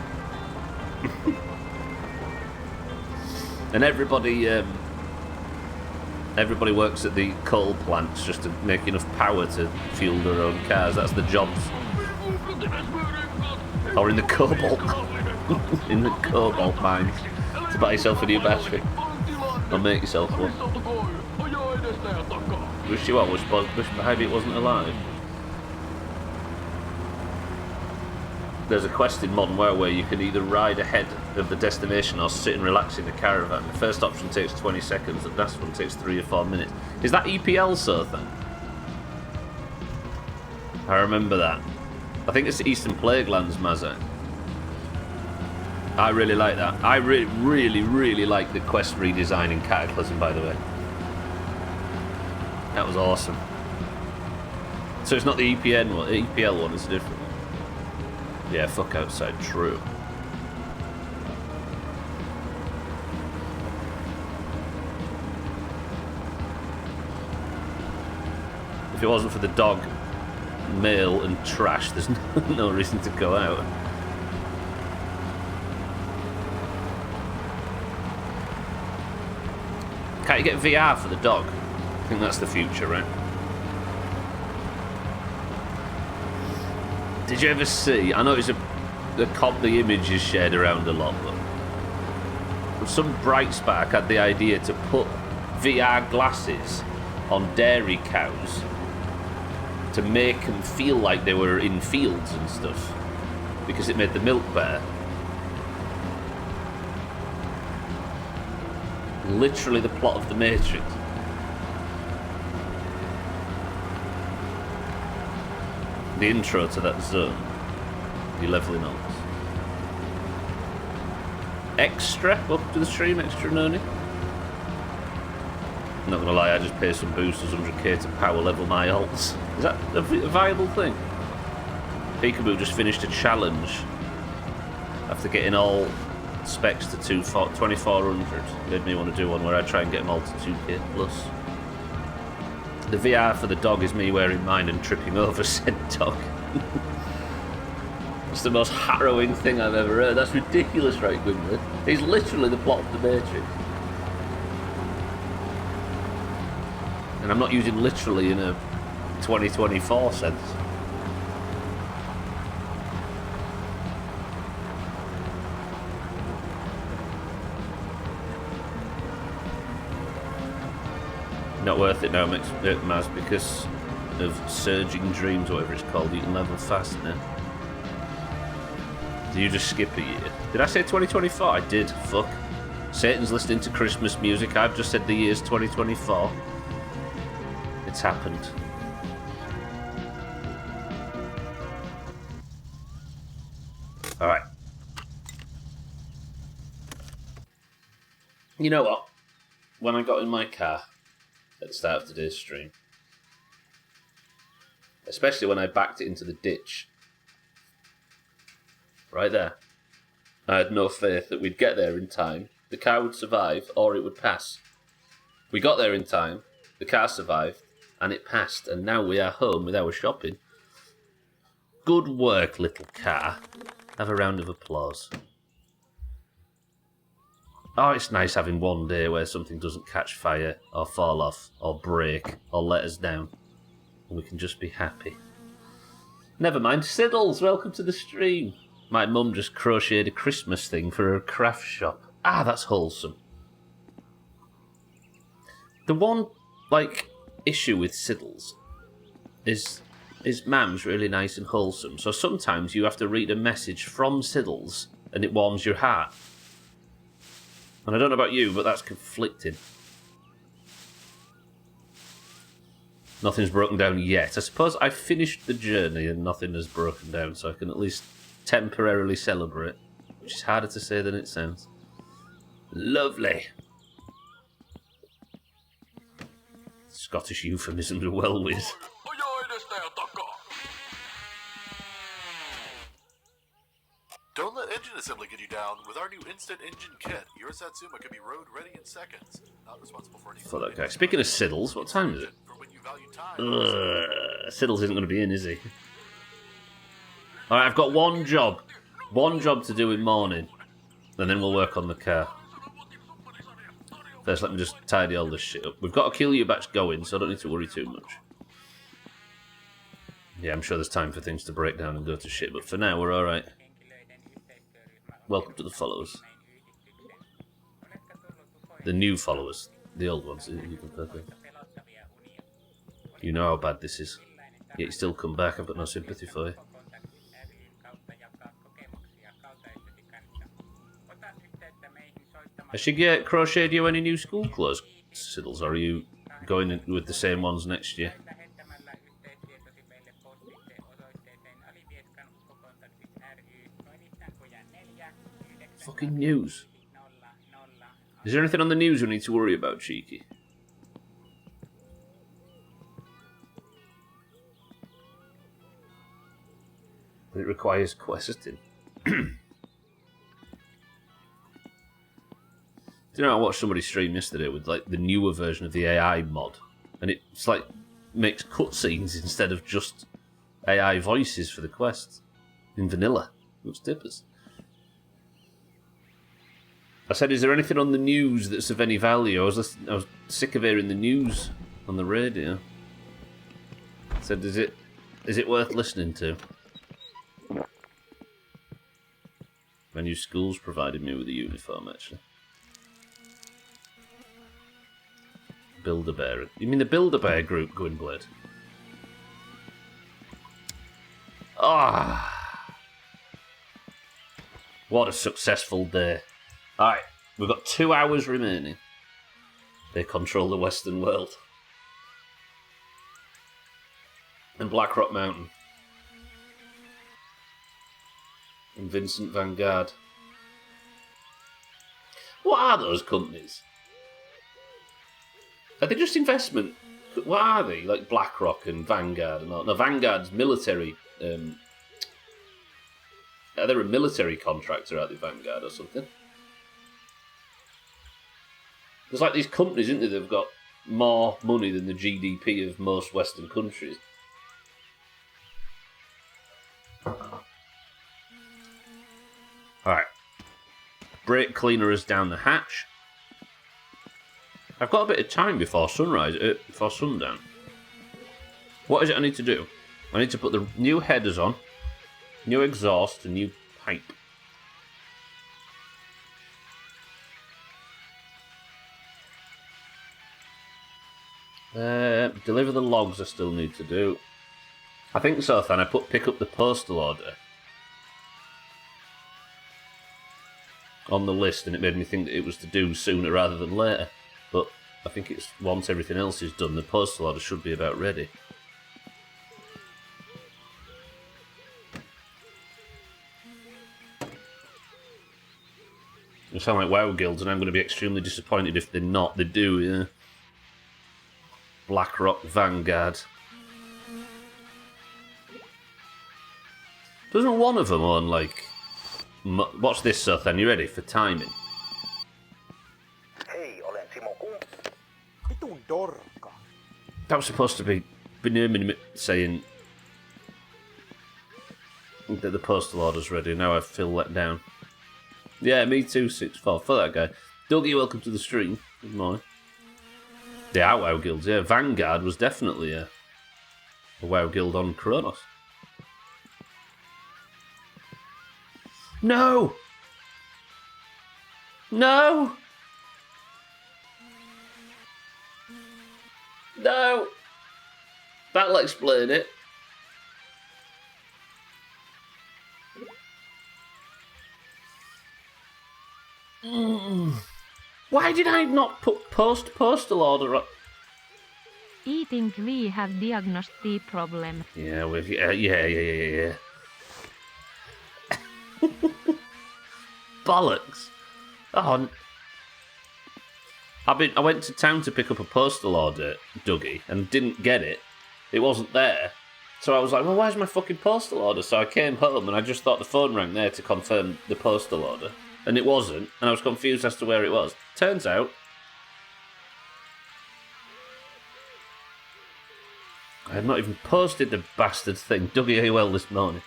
And everybody works at the coal plants just to make enough power to fuel their own cars. That's the jobs. Or in the cobalt in the cobalt mines to buy yourself a new battery or make yourself one. Wish you what? Wish behind it wasn't alive. There's a quest in Modern Warfare where you can either ride ahead of the destination or sit and relax in the caravan. The first option takes 20 seconds, the last one takes 3 or 4 minutes. Is that EPL so then? I remember that. I think it's the Eastern Plaguelands, Mazza. I really like that. I really like the quest redesign in Cataclysm, by the way. That was awesome. So it's not the EPL one, it's different. Yeah, fuck outside, true. If it wasn't for the dog, mail and trash, there's no reason to go out. Can't you get VR for the dog? I think that's the future, right? Did you ever see? I know it's the image is shared around a lot, but some bright spark had the idea to put VR glasses on dairy cows to make them feel like they were in fields and stuff, because it made the milk better. Literally the plot of the Matrix. The intro to that zone. You're leveling up. Extra? Welcome to the stream, Extra Noni. Not gonna lie, I just pay some boosters 100k to power level my alts. Is that a viable thing? Peekaboo just finished a challenge after getting all specs to 2400. Made me want to do one where I try and get them all to 2k plus. The VR for the dog is me wearing mine and tripping over said dog. It's the most harrowing thing I've ever heard. That's ridiculous, right, Gwynwood? He's literally the plot of the Matrix. And I'm not using literally in a 2024 sense. Not worth it now, Maz, because of surging dreams, whatever it's called. You can level fast now. Do you just skip a year? Did I say 2024? I did. Fuck. Satan's listening to Christmas music. I've just said the year's 2024. It's happened. Alright. You know what? When I got in my car at the start of today's stream, especially when I backed it into the ditch, right there, I had no faith that we'd get there in time, the car would survive, or it would pass. We got there in time, the car survived, and it passed, and now we are home with our shopping. Good work, little car. Have a round of applause. Oh, it's nice having one day where something doesn't catch fire, or fall off, or break, or let us down. And we can just be happy. Never mind, Siddles, welcome to the stream. My mum just crocheted a Christmas thing for her craft shop. Ah, that's wholesome. The one, issue with Siddles is Mam's really nice and wholesome, so sometimes you have to read a message from Siddles, and it warms your heart. And I don't know about you, but that's conflicting. Nothing's broken down yet. I suppose I've finished the journey and nothing has broken down, so I can at least temporarily celebrate, which is harder to say than it sounds. Lovely. Scottish euphemisms are well with. Don't let engine assembly get you down. With our new instant engine kit, your Satsuma can be road ready in seconds. Not responsible for any. For that guy. Speaking of Siddles, what time is it? Siddles isn't going to be in, is he? Alright, I've got one job. One job to do in morning. And then we'll work on the car. First, let me just tidy all this shit up. We've got a kill you batch going, so I don't need to worry too much. Yeah, I'm sure there's time for things to break down and go to shit, but for now, we're alright. Welcome to the followers. The new followers. The old ones, you can perfect. You know how bad this is. Yet you still come back, I've got no sympathy for you. Has she crocheted you any new school clothes, Siddles, or are you going in with the same ones next year? Fucking news. Is there anything on the news we need to worry about, Cheeky? It requires questing. Do you know, I watched somebody stream yesterday with the newer version of the AI mod, and it's makes cutscenes instead of just AI voices for the quests in vanilla. Looks dippers. I said, is there anything on the news that's of any value? I was sick of hearing the news on the radio. I said, is it worth listening to? My new school's provided me with a uniform, actually. Build-A-Bear. You mean the Build-A-Bear group, Gwynblade? Ah. What a successful day. Alright, we've got 2 hours remaining. They control the Western world. And Blackrock Mountain. And Vincent Vanguard. What are those companies? Are they just investment? What are they? Like BlackRock and Vanguard and all? No, Vanguard's military. Are they a military contractor out the Vanguard or something? There's like these companies, isn't there? They've got more money than the GDP of most Western countries. Alright. Brake cleaner is down the hatch. I've got a bit of time before sunrise, before sundown. What is it I need to do? I need to put the new headers on, new exhaust, and new pipe. Deliver the logs I still need to do. I think so, then I pick up the postal order on the list, and it made me think that it was to do sooner rather than later. But I think it's once everything else is done, the postal order should be about ready. They sound like WoW guilds, and I'm going to be extremely disappointed if they're not. They do, yeah. BlackRock Vanguard. Doesn't one of them own, like... Watch this, Sothan. You ready for timing? That was supposed to be Benjamin saying that the postal order's ready. Now I feel let down. Yeah, me too, 6-4. For that guy. Dougie, welcome to the stream. Good morning. The WoW guilds, yeah. Vanguard was definitely a WoW guild on Kronos. No! No! No! That'll explain it. Why did I not put postal order up? I think we have diagnosed the problem. Yeah, yeah. Bollocks. Oh, I went to town to pick up a postal order, Dougie, and didn't get it. It wasn't there. So I was like, well, where's my fucking postal order? So I came home and I just thought the phone rang there to confirm the postal order. And it wasn't, and I was confused as to where it was. Turns out, I had not even posted the bastard thing. Dougie AOL this morning.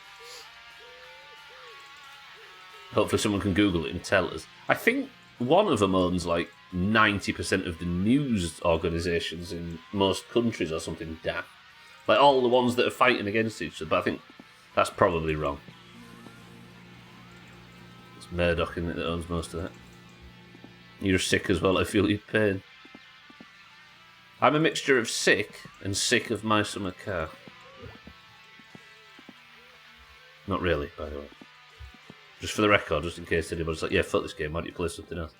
Hopefully someone can Google it and tell us. I think one of them owns like 90% of the news organisations in most countries or something daft. Like all the ones that are fighting against each other, but I think that's probably wrong. It's Murdoch, isn't it, that owns most of that. You're sick as well, I feel your pain. I'm a mixture of sick and sick of my summer car. Not really, by the way. Just for the record, just in case anybody's like, yeah, fuck this game, why don't you play something else?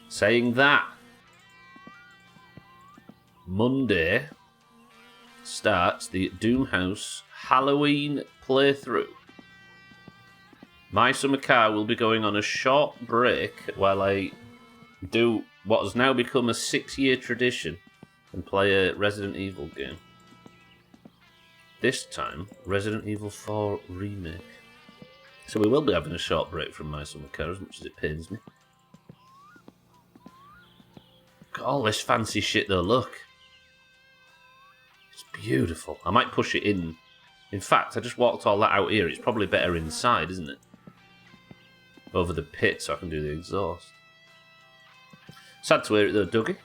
Saying that, Monday starts the Doomhaus Halloween playthrough. My summer car will be going on a short break while I do what has now become a 6-year tradition and play a Resident Evil game. This time, Resident Evil 4 Remake. So we will be having a short break from my summer car, as much as it pains me. Got all this fancy shit though, look. It's beautiful. I might push it in. In fact, I just walked all that out here. It's probably better inside, isn't it? Over the pit so I can do the exhaust. Sad to hear it though, Dougie.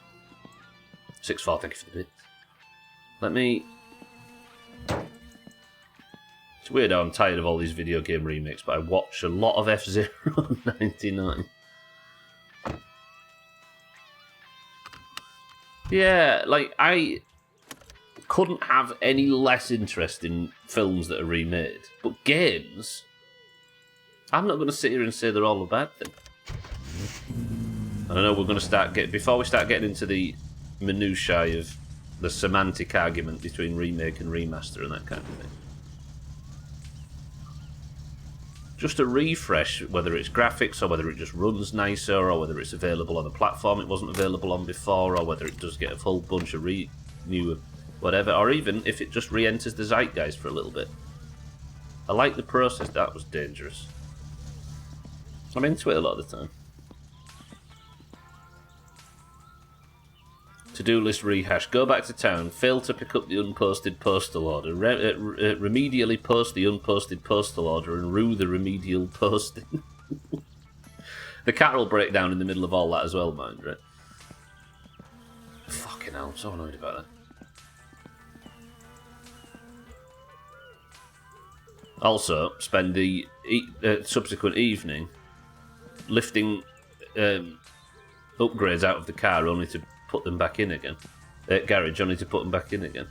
6-4, thank you for the bit. Let me... It's weird how I'm tired of all these video game remakes, but I watch a lot of F-Zero 99. Yeah, like, couldn't have any less interest in films that are remade. But games, I'm not going to sit here and say they're all a bad thing. I know we're going to before we start getting into the minutiae of the semantic argument between remake and remaster and that kind of thing. Just a refresh, whether it's graphics or whether it just runs nicer or whether it's available on a platform it wasn't available on before or whether it does get a whole bunch of new whatever, or even if it just re-enters the zeitgeist for a little bit. I like the process. That was dangerous. I'm into it a lot of the time. To-do list rehash. Go back to town. Fail to pick up the unposted postal order. Remedially post the unposted postal order and rue the remedial posting. The cat will break down in the middle of all that as well, mind, right? Fucking hell, I'm so annoyed about that. Also, spend the subsequent evening lifting upgrades out of the car only to put them back in again. Garage, only to put them back in again.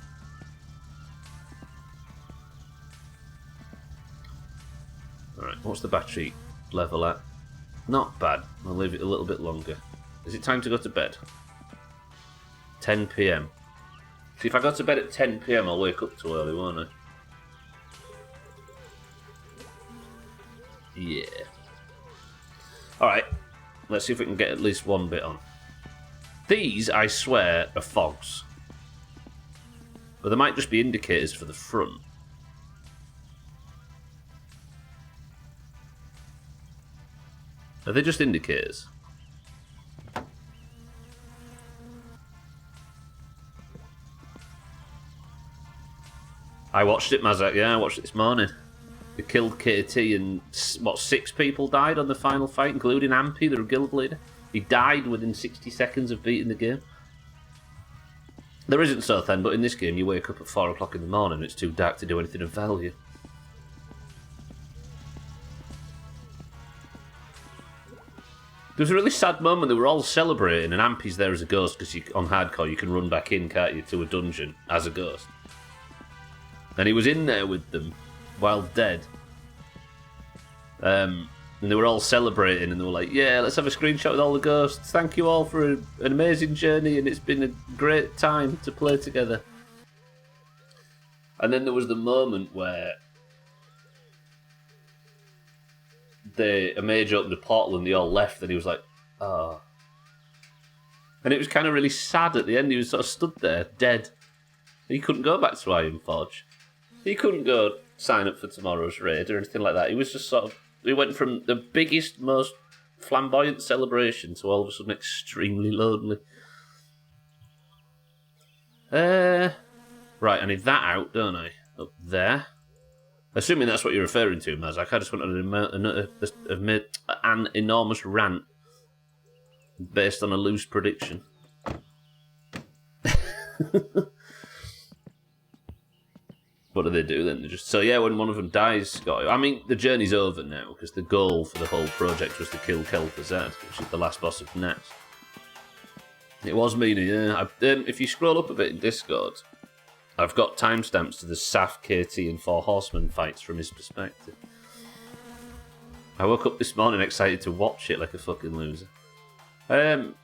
Alright, what's the battery level at? Not bad. I'll leave it a little bit longer. Is it time to go to bed? 10 PM. See, if I go to bed at 10 PM, I'll wake up too early, won't I? Yeah. Alright, let's see if we can get at least one bit on. These, I swear, are fogs. But they might just be indicators for the front. Are they just indicators? I watched it, Mazak, yeah, I watched it this morning. They killed KT and, 6 people died on the final fight, including Ampy, the guild leader. He died within 60 seconds of beating the game. There isn't so then, but in this game you wake up at 4 o'clock in the morning and it's too dark to do anything of value. There was a really sad moment. They were all celebrating and Ampy's there as a ghost because on hardcore you can run back in, can't you, to a dungeon as a ghost. And he was in there with them while dead. And they were all celebrating and they were like, yeah, let's have a screenshot with all the ghosts. Thank you all for an amazing journey and it's been a great time to play together. And then there was the moment where a mage opened a portal and they all left and he was like, oh. And it was kind of really sad at the end. He was sort of stood there, dead. He couldn't go back to Ironforge. He couldn't go sign up for tomorrow's raid or anything like that. He was just sort of... We went from the biggest, most flamboyant celebration to all of a sudden extremely lonely. Right, I need that out, don't I? Up there. Assuming that's what you're referring to, Mazak. I just wanted an enormous rant based on a loose prediction. What do they do then? They just when one of them dies, Scott. I mean, the journey's over now because the goal for the whole project was to kill Kel'Thuzad, which is the last boss of Nats. It was Mina, yeah. If you scroll up a bit in Discord, I've got timestamps to the Saf, KT, and 4 Horsemen fights from his perspective. I woke up this morning excited to watch it like a fucking loser. They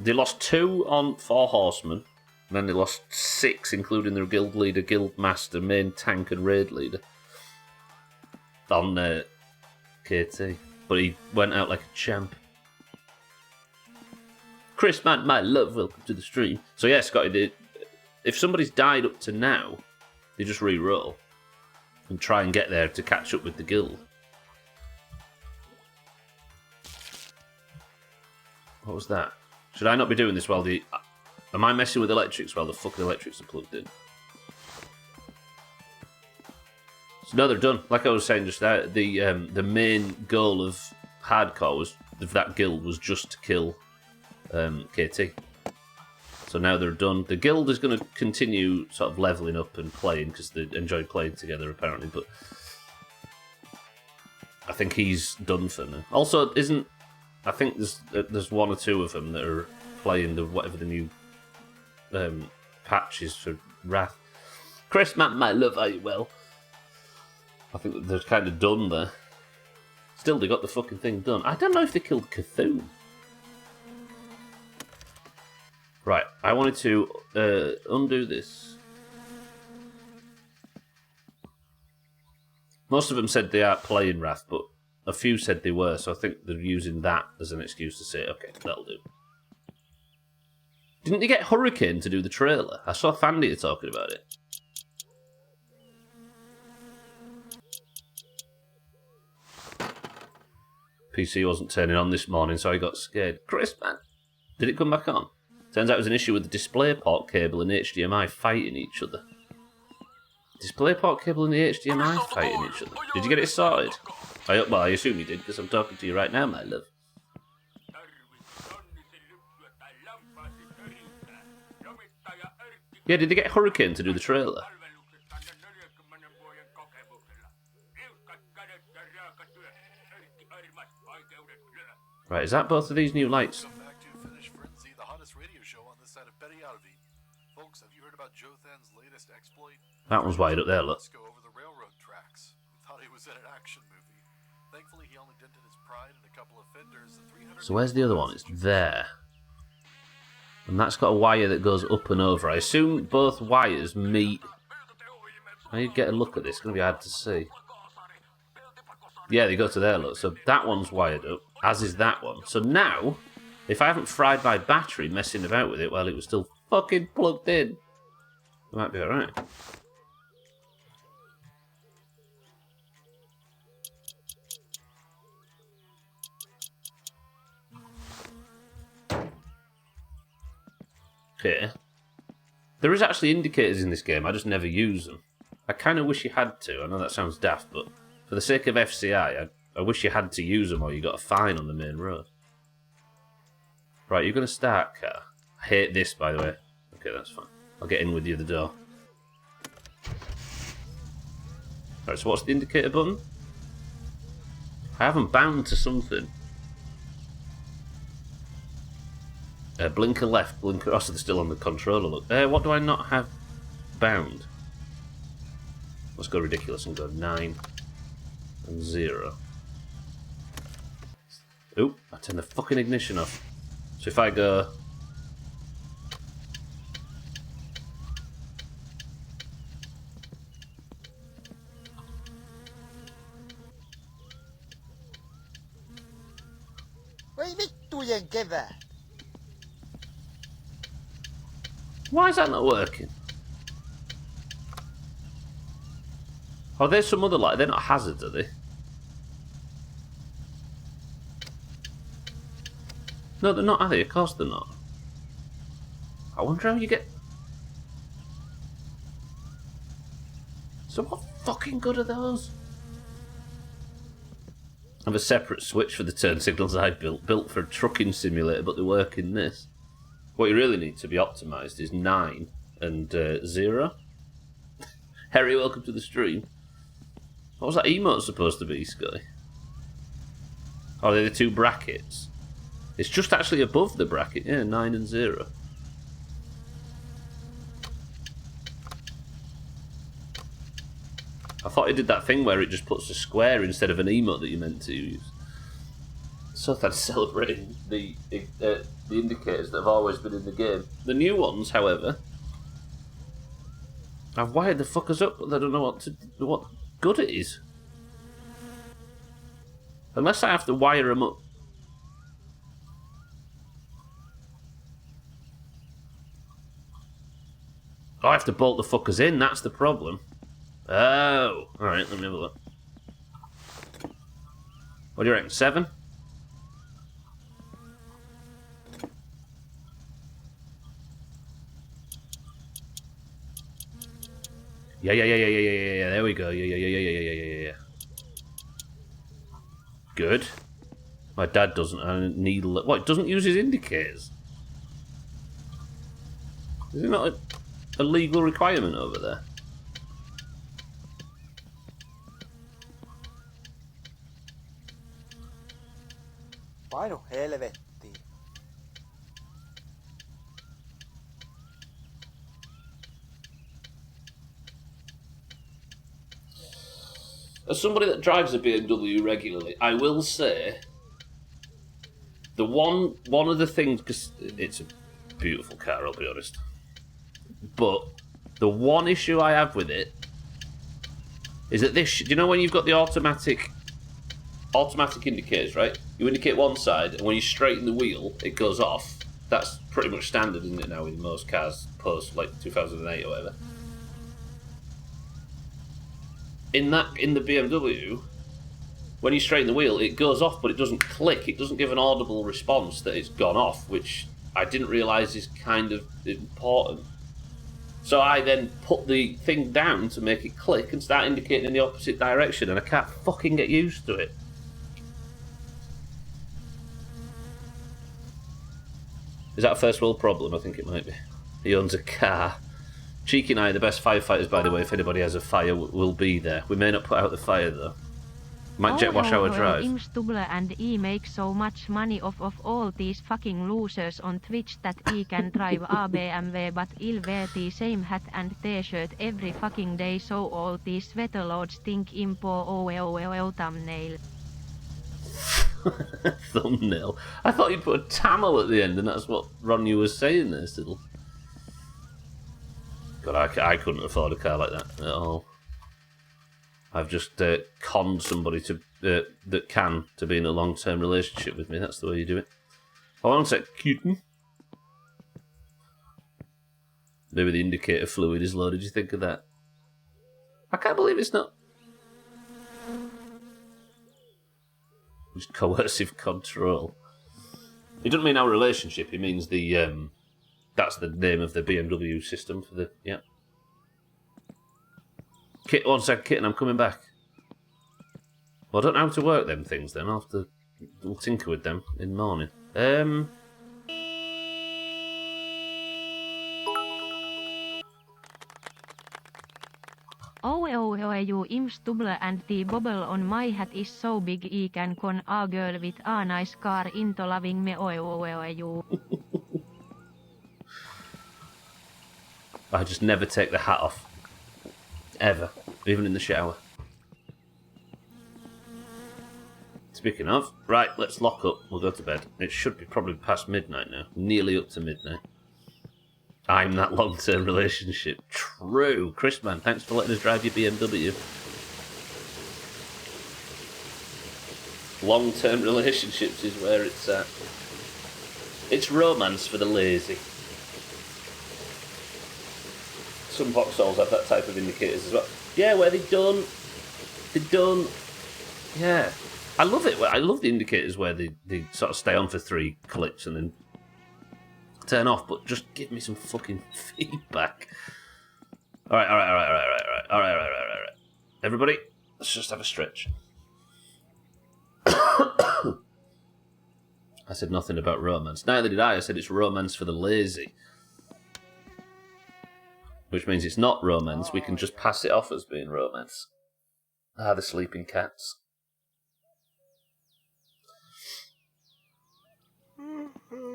lost 2 on 4 Horsemen. And then they lost 6, including their guild leader, guild master, main tank, and raid leader. On KT. But he went out like a champ. Chris, man, my love, welcome to the stream. So yeah, Scotty, if somebody's died up to now, they just re-roll. And try and get there to catch up with the guild. What was that? Should I not be doing this while the... Am I messing with electrics while the fucking electrics are plugged in? So no, they're done. Like I was saying just now, the main goal of hardcore of that guild was just to kill KT. So now they're done. The guild is going to continue sort of leveling up and playing because they enjoy playing together apparently. But I think he's done for now. Also, I think there's 1 or 2 of them that are playing whatever the new patches for Wrath. Chris, Matt, my love, are you well? I think they're kind of done there. Still, they got the fucking thing done. I don't know if they killed Cthulhu. Right, I wanted to undo this. Most of them said they aren't playing Wrath, but a few said they were, so I think they're using that as an excuse to say, okay, that'll do. Didn't they get Hurricane to do the trailer? I saw Thandia talking about it. PC wasn't turning on this morning, so I got scared. Chris, man, did it come back on? Turns out it was an issue with the DisplayPort cable and HDMI fighting each other. DisplayPort cable and the HDMI fighting each other. Did you get it sorted? Well, I assume you did, because I'm talking to you right now, my love. Yeah, did they get Hurricane to do the trailer? Right, is that both of these new lights? Welcome back to Finish Frenzy, the hottest radio show on this side of Betty Alvey. Folks, have you heard about Jothan's latest exploit? That one's wide up there, look. Let's go over the railroad tracks. We thought he was in an action movie. Thankfully, he only dented his pride and a couple of fenders. So where's the other one? It's there. And that's got a wire that goes up and over. I assume both wires meet. I need to get a look at this. It's going to be hard to see. Yeah, they go to there, look. So that one's wired up, as is that one. So now, if I haven't fried my battery messing about with it while it was still fucking plugged in, it might be alright. Okay. There is actually indicators in this game, I just never use them. I kind of wish you had to. I know that sounds daft, but for the sake of FCI, I wish you had to use them or you got a fine on the main road. Right, you're going to start, car. I hate this, by the way. Okay, that's fine. I'll get in with you the door. Right, so what's the indicator button? I haven't bound to something. Blinker left, blinker... Oh, so they're still on the controller, look. What do I not have bound? Let's go ridiculous and go 9 and 0. Oop, I turned the fucking ignition off. So if I go... Why is that not working? Oh, there's some other light. They're not hazards, are they? No, they're not, are they? Of course they're not. I wonder how you get... So what fucking good are those? I have a separate switch for the turn signals I built for a trucking simulator, but they work in this. What you really need to be optimised is 9 and 0. Harry, welcome to the stream. What was that emote supposed to be, Sky? Oh, they're the two brackets. It's just actually above the bracket, yeah, 9 and 0. I thought it did that thing where it just puts a square instead of an emote that you meant to use. So that's celebrating the indicators that have always been in the game. The new ones, however, I've wired the fuckers up, but I don't know what good it is. Unless I have to wire them up. Oh, I have to bolt the fuckers in, that's the problem. Oh, alright, let me have a look. What do you reckon, 7? Yeah, there we go. Yeah. Good. My dad doesn't own a needle. What, it doesn't use his indicators? Is it not a legal requirement over there? Painu helvettiin. as somebody that drives a BMW regularly, I will say the one of the things, because it's a beautiful car, I'll be honest, but the one issue I have with it is that this, do you know when you've got the automatic indicators, right? You indicate one side, and when you straighten the wheel, it goes off. That's pretty much standard, isn't it, now, in most cars post, like, 2008 or whatever. In the BMW, when you straighten the wheel, it goes off, but it doesn't click. It doesn't give an audible response that it's gone off, which I didn't realise is kind of important. So I then put the thing down to make it click and start indicating in the opposite direction, and I can't fucking get used to it. Is that a first world problem? I think it might be. He owns a car. Cheeky and I are the best firefighters, by the way. If anybody has a fire, we'll be there. We may not put out the fire, though. Might jet wash our drive. Stubble and E make so much money off of all these fucking losers on Twitch that E can drive a BMW, but he'll wear the same hat and t-shirt every fucking day, so all these sweaterlords think impo thumbnail. Thumbnail? I thought you'd put a Tamil at the end, and that's what Ronnie was saying there, still. God, I couldn't afford a car like that at all. I've just conned somebody to that can to be in a long-term relationship with me. That's the way you do it. Hold on a sec, cutie. Maybe the indicator fluid is low. Did you think of that? I can't believe it's not. Just coercive control. It doesn't mean our relationship. It means the that's the name of the BMW system for the Kit, one sec, Kitten, I'm coming back. Well, I don't know how to work them things then. We'll tinker with them in the morning. You imstubble and the bubble on my hat is so big I can con a girl with a nice car into loving me you. I just never take the hat off. Ever. Even in the shower. Speaking of, right, let's lock up. We'll go to bed. It should be probably past midnight now. Nearly up to midnight. I'm that long-term relationship. True. Chris, man, thanks for letting us drive your BMW. Long-term relationships is where it's at. It's romance for the lazy. Some Vauxhalls have that type of indicators as well. Yeah, where they don't, yeah. I love it. I love the indicators where they sort of stay on for 3 clicks and then turn off, but just give me some fucking feedback. All right. Everybody, let's just have a stretch. I said nothing about romance. Neither did I. I said it's romance for the lazy. Which means it's not romance. We can just pass it off as being romance. Ah, the sleeping cats.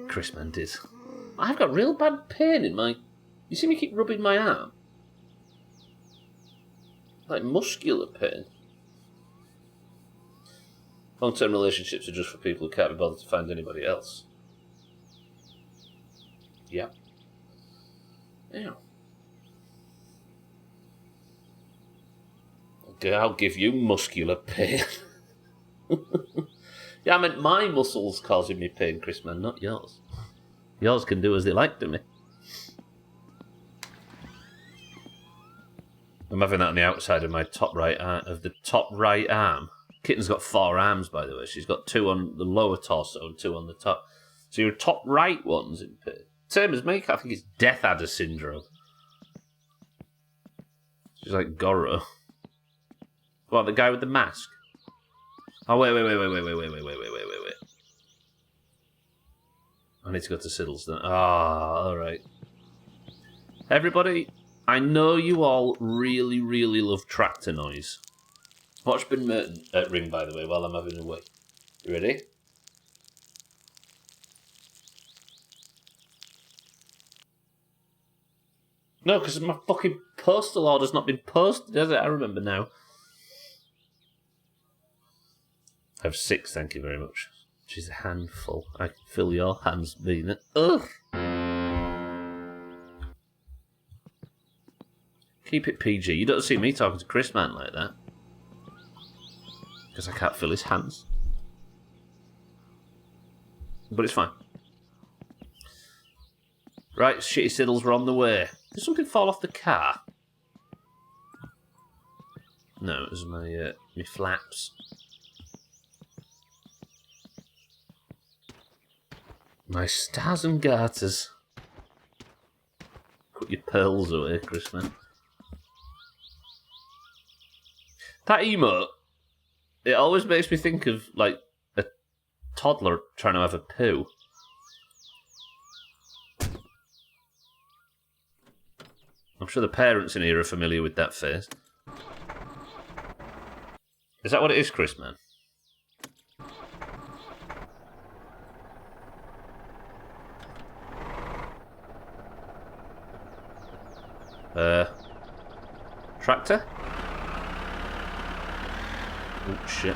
Chris man did. I've got real bad pain in my... You see me keep rubbing my arm? Like muscular pain. Long-term relationships are just for people who can't be bothered to find anybody else. Yeah. Yeah. Okay, I'll give you muscular pain. Yeah, I meant my muscles causing me pain, Chris man, not yours. Yours can do as they like to me. I'm having that on the outside of my top right arm, of the top right arm. Kitten's got 4 arms, by the way. She's got 2 on the lower torso and 2 on the top. So your top right one's in pain. Same as me. I think it's Death Adder syndrome. She's like Goro. What, the guy with the mask? Oh, wait. I need to go to Siddleston. Alright. Everybody, I know you all really, really love tractor noise. Watch Ben Merton ring, by the way, while I'm having a wee. You ready? No, because my fucking postal order's not been posted, has it? I remember now. I have 6, thank you very much. Which is a handful. I can feel your hands being it. Ugh! Keep it PG. You don't see me talking to Chris Man like that. Because I can't feel his hands. But it's fine. Right, shitty siddles, we're on the way. Did something fall off the car? No, it was my flaps. My stars and garters. Put your pearls away, Chris Man. That emote, it always makes me think of, like, a toddler trying to have a poo. I'm sure the parents in here are familiar with that face. Is that what it is, Chris Man? Tractor? Oh shit.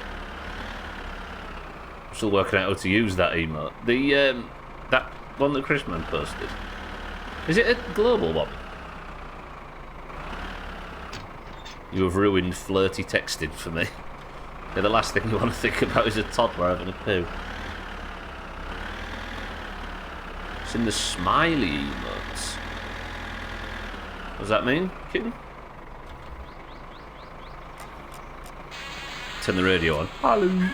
I'm still working out how to use that emote. The that one that Chris Man posted. Is it a global one? You have ruined flirty texting for me. Yeah, the last thing you want to think about is a toddler having a poo. It's in the smiley emotes. What does that mean, kitten? Turn the radio on. Hello.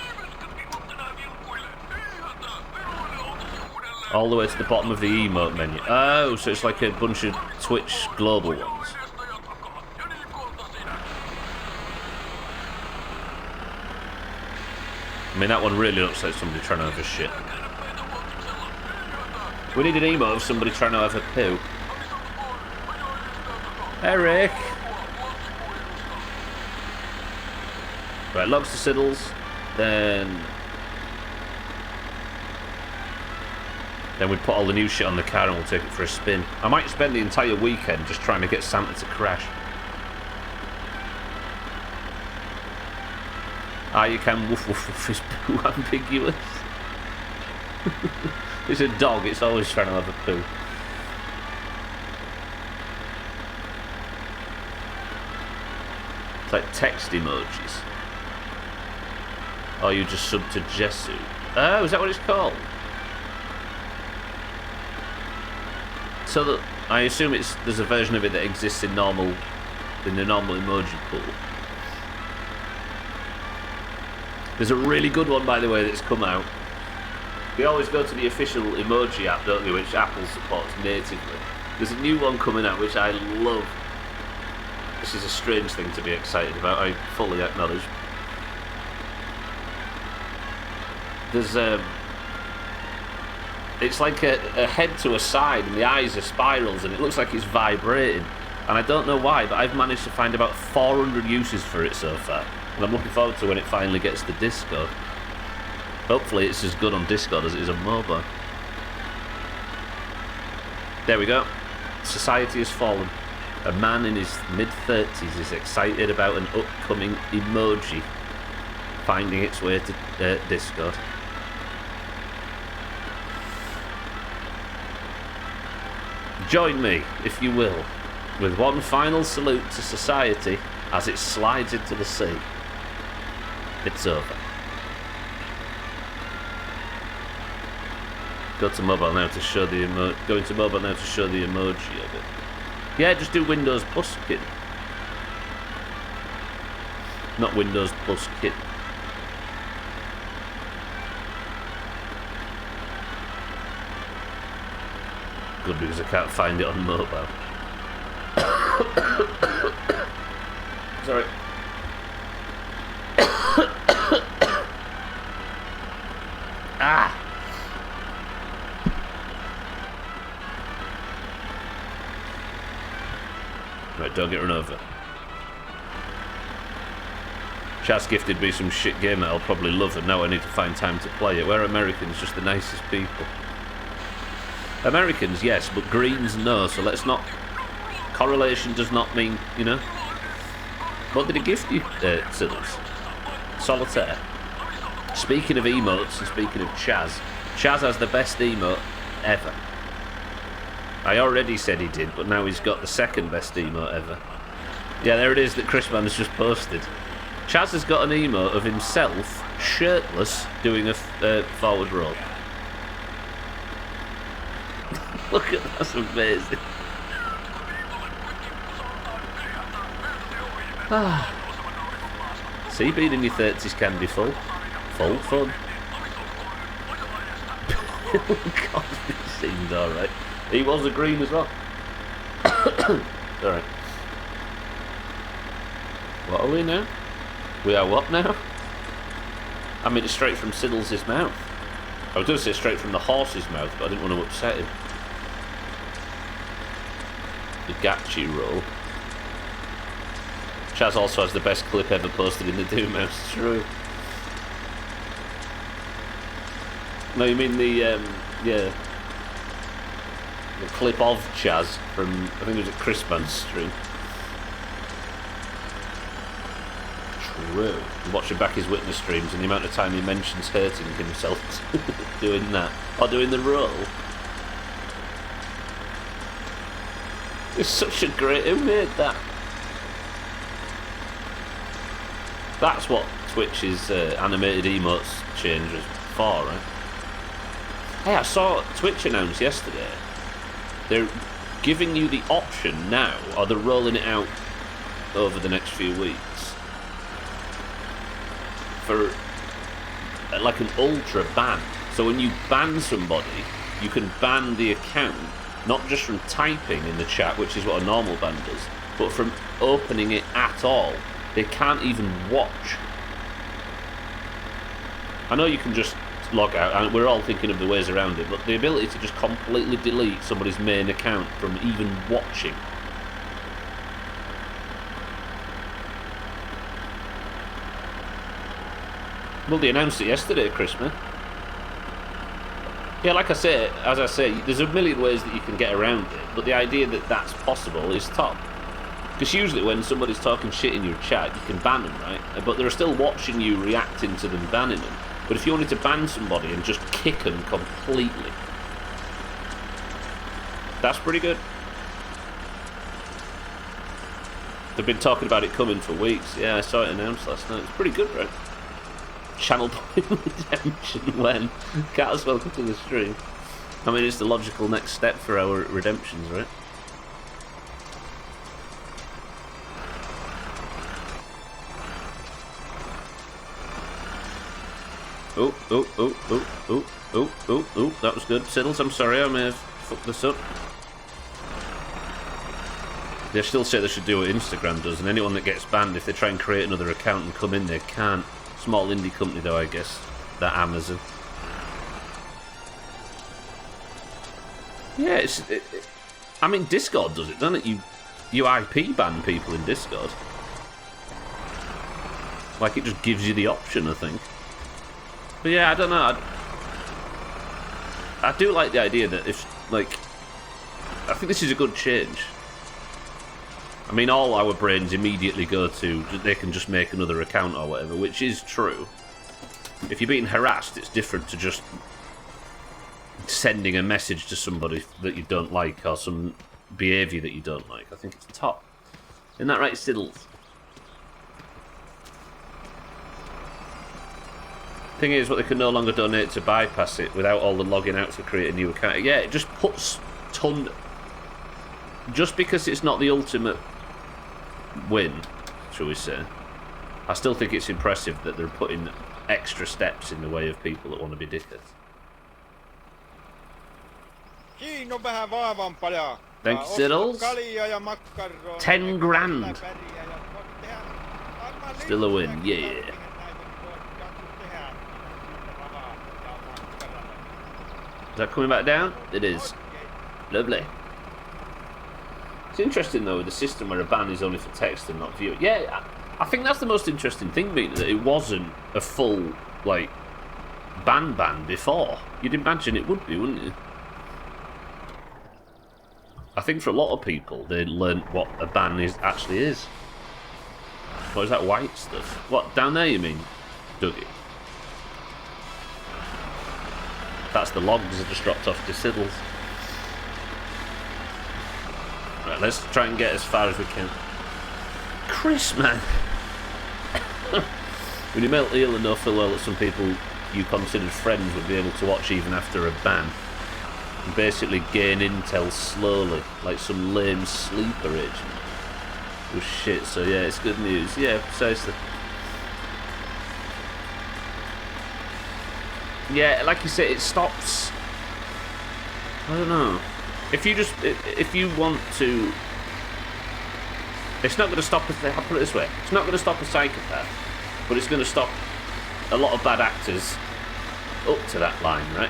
All the way to the bottom of the emote menu. Oh, so it's like a bunch of Twitch global ones. I mean, that one really looks like somebody trying to have a shit. We need an emote of somebody trying to have a poo. Eric! Right, locks the siddles, then we put all the new shit on the car and we'll take it for a spin. I might spend the entire weekend just trying to get Santa to crash. You can woof woof woof is poo ambiguous. It's a dog, it's always trying to have a poo. It's like text emojis. Or you just sub to Jesu. Oh, is that what it's called? So that I assume there's a version of it that exists in the normal emoji pool. There's a really good one, by the way, that's come out. We always go to the official emoji app, don't we, which Apple supports natively. There's a new one coming out which I love. This is a strange thing to be excited about, I fully acknowledge. There's it's like a head to a side and the eyes are spirals and it looks like it's vibrating. And I don't know why, but I've managed to find about 400 uses for it so far. And I'm looking forward to when it finally gets to Discord. Hopefully it's as good on Discord as it is on mobile. There we go. Society has fallen. A man in his mid-30s is excited about an upcoming emoji finding its way to Discord. Join me, if you will, with one final salute to society as it slides into the sea. It's over. Go to mobile now to show the go into mobile now to show the emoji of it. Yeah, just do Windows plus kit. Not Windows plus kit. Good, because I can't find it on mobile. Sorry. Ah! Right, don't get run over. Chat's gifted me some shit game that I'll probably love, and now I need to find time to play it. We're Americans, just the nicest people. Americans, yes, but Greens, no, so let's not... Correlation does not mean, you know... What did he gift you, Siddles? Solitaire. Speaking of emotes and speaking of Chaz, Chaz has the best emote ever. I already said he did, but now he's got the second best emote ever. Yeah, there it is that Chrisman has just posted. Chaz has got an emote of himself, shirtless, doing a forward roll. Look at that, that's amazing. See, being in your 30s can be full fun. God, he seemed alright. He was a green as well. Sorry. What are we now? We are what now? I mean, it's straight from Siddles' mouth. I was going to say straight from the horse's mouth, but I didn't want to upset him. The Gachi roll. Chaz also has the best clip ever posted in the Doomhaus. True. No, you mean the yeah, the clip of Chaz from, I think it was at Chrisman's stream. True. I'm watching back his witness streams and the amount of time he mentions hurting himself doing that or doing the roll. It's such a great. Who made that? That's what Twitch's animated emotes change was for, right? Hey, I saw Twitch announce yesterday. They're giving you the option now, or they're rolling it out over the next few weeks, for like an ultra ban. So when you ban somebody, you can ban the account, not just from typing in the chat, which is what a normal ban does, but from opening it at all. They can't even watch. I know you can just log out, and we're all thinking of the ways around it, but the ability to just completely delete somebody's main account from even watching. Well, they announced it yesterday, Christmas. Yeah, like I say, as I say, there's a million ways that you can get around it, but the idea that that's possible is top. Because usually when somebody's talking shit in your chat, you can ban them, right? But they're still watching you reacting to them banning them. But if you wanted to ban somebody and just kick them completely, that's pretty good. They've been talking about it coming for weeks. Yeah, I saw it announced last night. It's pretty good, right? Channel point redemption when? Cat, welcome to the stream. I mean, it's the logical next step for our redemptions, right? Oh, that was good. Siddles, I'm sorry, I may have fucked this up. They still say they should do what Instagram does, and anyone that gets banned, if they try and create another account and come in, they can't. Small indie company though, I guess. That Amazon. Yeah, I mean, Discord does it, doesn't it? You IP ban people in Discord. Like, it just gives you the option, I think. But yeah, I don't know. I do like the idea that if, like, I think this is a good change. I mean, all our brains immediately go to, they can just make another account or whatever, which is true. If you're being harassed, it's different to just sending a message to somebody that you don't like or some behaviour that you don't like. I think it's top. Isn't that right, Siddles? Thing is, what they can no longer donate to bypass it without all the logging out to create a new account. Yeah, it just puts ton. Just because it's not the ultimate win, shall we say, I still think it's impressive that they're putting extra steps in the way of people that want to be dickheads. Thanks, Siddles. 10 grand. Still a win, yeah. Is that coming back down? It is. Lovely. It's interesting though with the system where a ban is only for text and not view. Yeah, I think that's the most interesting thing, being that it wasn't a full, like, ban before. You'd imagine it would be, wouldn't you? I think for a lot of people, they learnt what a ban actually is. What is that white stuff? What, down there you mean, Dougie? That's the logs that just dropped off the siddles. Right, let's try and get as far as we can. Chris, man! When you mentally ill enough, full well that some people you considered friends would be able to watch even after a ban, and basically gain intel slowly, like some lame sleeper agent. Oh shit, so yeah, it's good news. Yeah, precisely. Yeah, like you said, it stops. I don't know. If you want to, it's not going to stop. I'll put it this way: it's not going to stop a psychopath, but it's going to stop a lot of bad actors up to that line, right?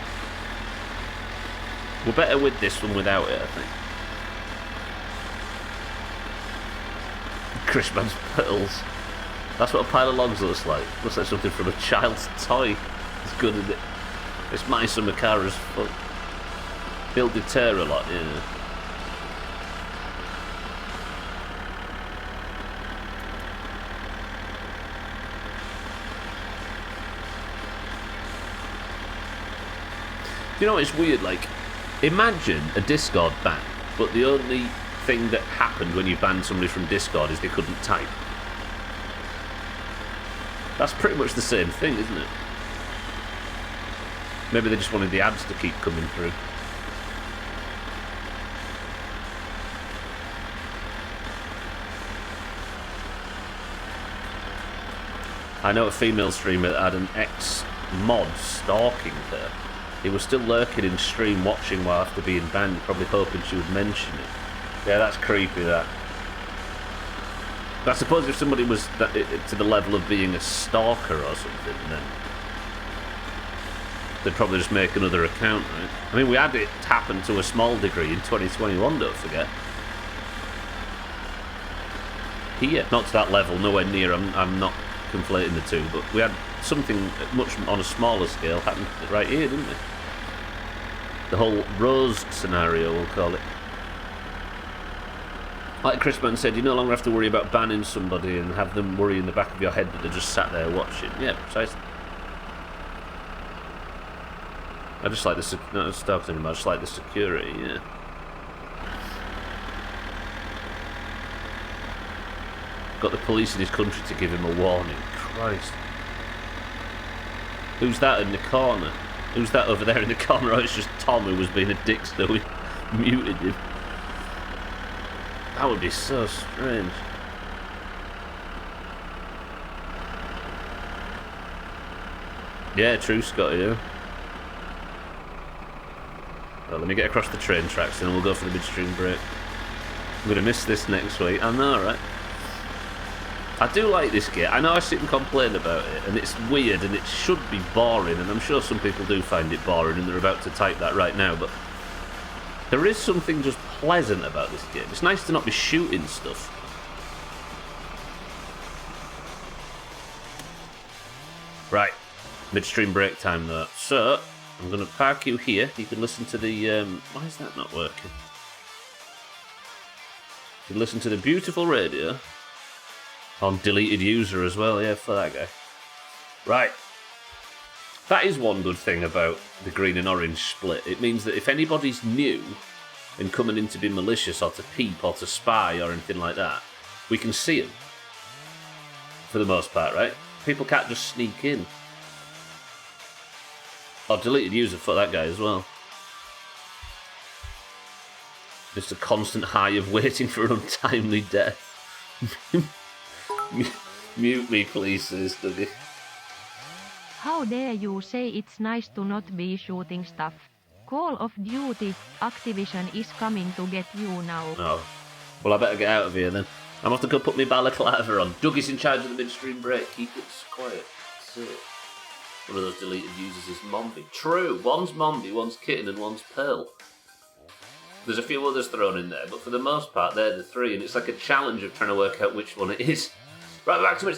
We're better with this than without it, I think. Christmas pearls. That's what a pile of logs looks like. Looks like something from a child's toy. It's good, isn't it? It's my summer car as fuck. It'll deter a lot, yeah. You know, it's weird, like, imagine a Discord ban, but the only thing that happened when you banned somebody from Discord is they couldn't type. That's pretty much the same thing, isn't it? Maybe they just wanted the ads to keep coming through. I know a female streamer that had an ex-mod stalking her. He was still lurking in stream watching while after being banned, probably hoping she would mention it. Yeah, that's creepy, that. But I suppose if somebody was to the level of being a stalker or something, then they'd probably just make another account, right? I mean, we had it happen to a small degree in 2021, don't forget. Here, not to that level, nowhere near, I'm not conflating the two, but we had something much on a smaller scale happen right here, didn't we? The whole Rose scenario, we'll call it. Like Chrisman said, you no longer have to worry about banning somebody and have them worry in the back of your head that they're just sat there watching. Yeah, precisely. I just like the not talking about, I just like the security, yeah. Got the police in his country to give him a warning. Christ. Who's that in the corner? Who's that over there in the corner? Oh, it's just Tom who was being a dick, so we muted him. That would be so strange. Yeah, true, Scotty, yeah. Well, let me get across the train tracks and then we'll go for the midstream break. I'm going to miss this next week. I know, right? I do like this game. I know I sit and complain about it, and it's weird, and it should be boring, and I'm sure some people do find it boring, and they're about to type that right now, but there is something just pleasant about this game. It's nice to not be shooting stuff. Right, midstream break time though. So, I'm going to park you here. You can listen to the... why is that not working? You can listen to the beautiful radio. On deleted user as well, yeah, for that guy. Right. That is one good thing about the green and orange split. It means that if anybody's new and coming in to be malicious or to peep or to spy or anything like that, we can see them. For the most part, right? People can't just sneak in. Or deleted user for that guy as well. Just a constant high of waiting for an untimely death. Mute me, please, says Dougie. How dare you say it's nice to not be shooting stuff? Call of Duty, Activision is coming to get you now. Oh. Well, I better get out of here then. I'm off to go put my balaclava on. Dougie's in charge of the midstream break. Keep it quiet. That's it. One of those deleted users is Mombi. True, one's Mombi, one's Kitten, and one's Pearl. There's a few others thrown in there, but for the most part, they're the three, and it's like a challenge of trying to work out which one it is. Right, back to it.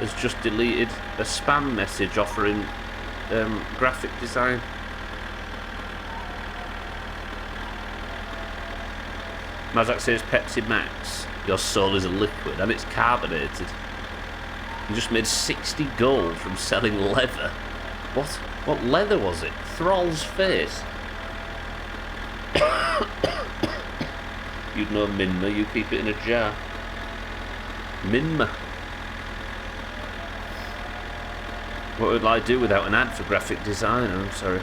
has just deleted a spam message offering graphic design. Mazak says Pepsi Max, your soul is a liquid and it's carbonated. You just made 60 gold from selling leather. What? What leather was it? Thrall's face. You'd know Minma, you keep it in a jar. Minma. What would I do without an ad for graphic designer? I'm sorry.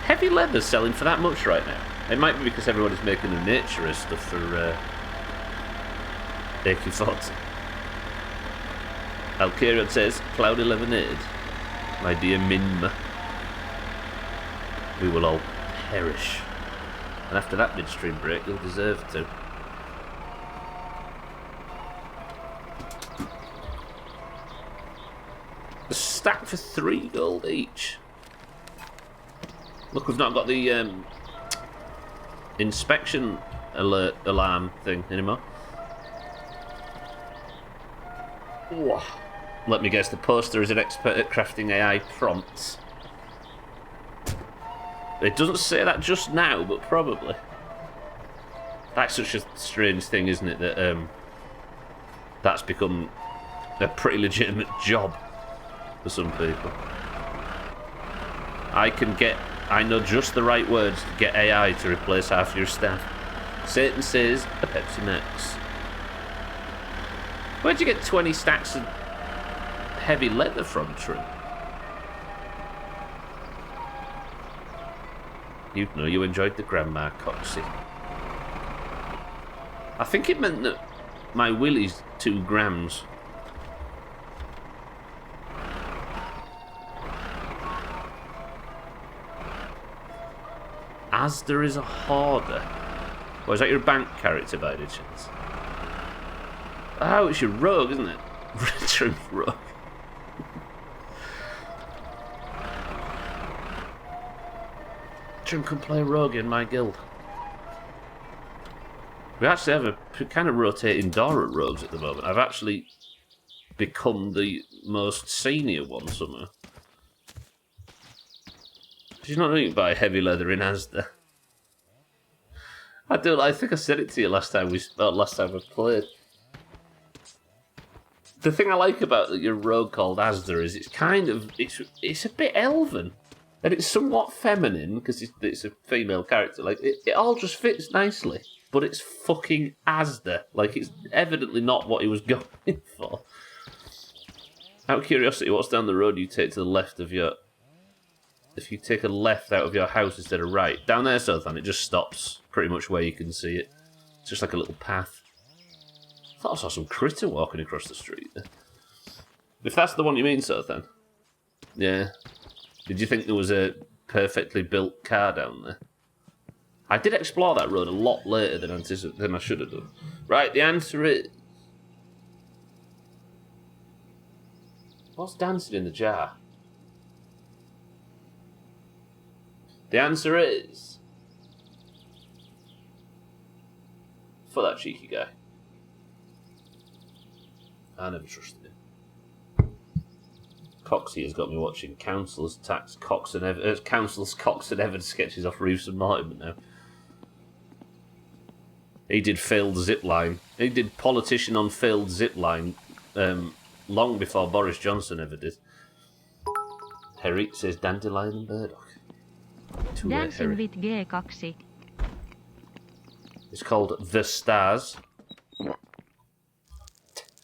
Heavy leather's selling for that much right now. It might be because everybody's making the naturist stuff for AK-40. Alkarion says, Cloudy Lemonade. My dear Minma. We will all perish. And after that midstream break, you'll deserve to. A stack for 3 gold each. Look, we've not got the inspection alert alarm thing anymore. Ooh. Let me guess, the poster is an expert at crafting AI prompts. It doesn't say that just now, but probably. That's such a strange thing, isn't it, that that's become a pretty legitimate job for some people. I know just the right words to get AI to replace half your staff. Satan says a Pepsi Max. Where'd you get 20 stacks of heavy leather from, Trim? You'd know you enjoyed the Grandma Coxie. I think it meant that my willy's 2 grams. Asda is a hoarder. Or is that your bank character by any chance? Oh, it's your rogue, isn't it? Trim rogue. Trim can play rogue in my guild. We actually have a kind of rotating door at rogues at the moment. I've actually become the most senior one somehow. She's not doing it by heavy leather in Asda. I think I said it to you last time I played. The thing I like about your rogue called Asda is it's a bit elven. And it's somewhat feminine, because it's a female character. Like, it all just fits nicely. But it's fucking Asda. Like, it's evidently not what he was going for. Out of curiosity, what's down the road you take to the left of your... If you take a left out of your house instead of right. Down there, Sothan, it just stops pretty much where you can see it. It's just like a little path. I thought I saw some critter walking across the street there. If that's the one you mean, Sothan. Yeah. Did you think there was a perfectly built car down there? I did explore that road a lot later than I should have done. Right, the answer is... What's dancing in the jar? The answer is... For that cheeky guy. I never trusted him. Coxie has got me watching Councillors Tax Cox and Councillors Cox and Evans sketches off Reeves and Mortimer now. He did failed zipline. He did politician on failed zipline long before Boris Johnson ever did. Herrick says Dandelion and Burdock. Too late, Dancing Herrick. with G2. It's called The Stars.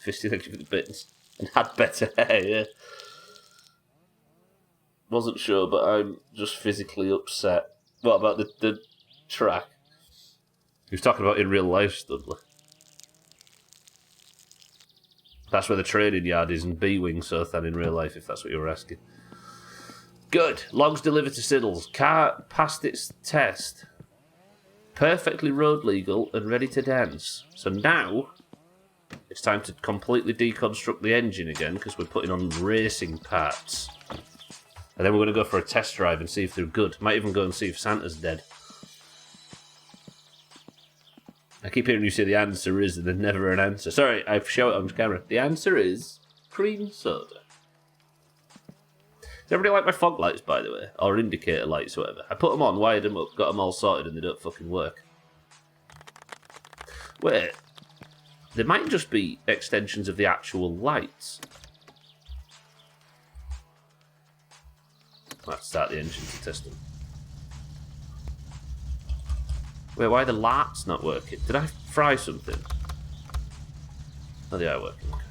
Fisty, thank you for the bits. And had better hair, yeah. Wasn't sure, but I'm just physically upset. What about the track? He was talking about in real life, Studley. That's where the training yard is in B-Wing, Sothan, in real life, if that's what you were asking. Good. Logs delivered to Siddles. Car passed its test. Perfectly road legal and ready to dance. So now, it's time to completely deconstruct the engine again, because we're putting on racing parts. And then we're going to go for a test drive and see if they're good. Might even go and see if Santa's dead. I keep hearing you say the answer is, and there's never an answer. Sorry, I've shown it on camera. The answer is cream soda. Does everybody like my fog lights, by the way? Or indicator lights, or whatever? I put them on, wired them up, got them all sorted, and they don't fucking work. Wait. They might just be extensions of the actual lights. I'll have to start the engine to test them. Wait, why are the lights not working? Did I fry something? Oh, they are working. Okay.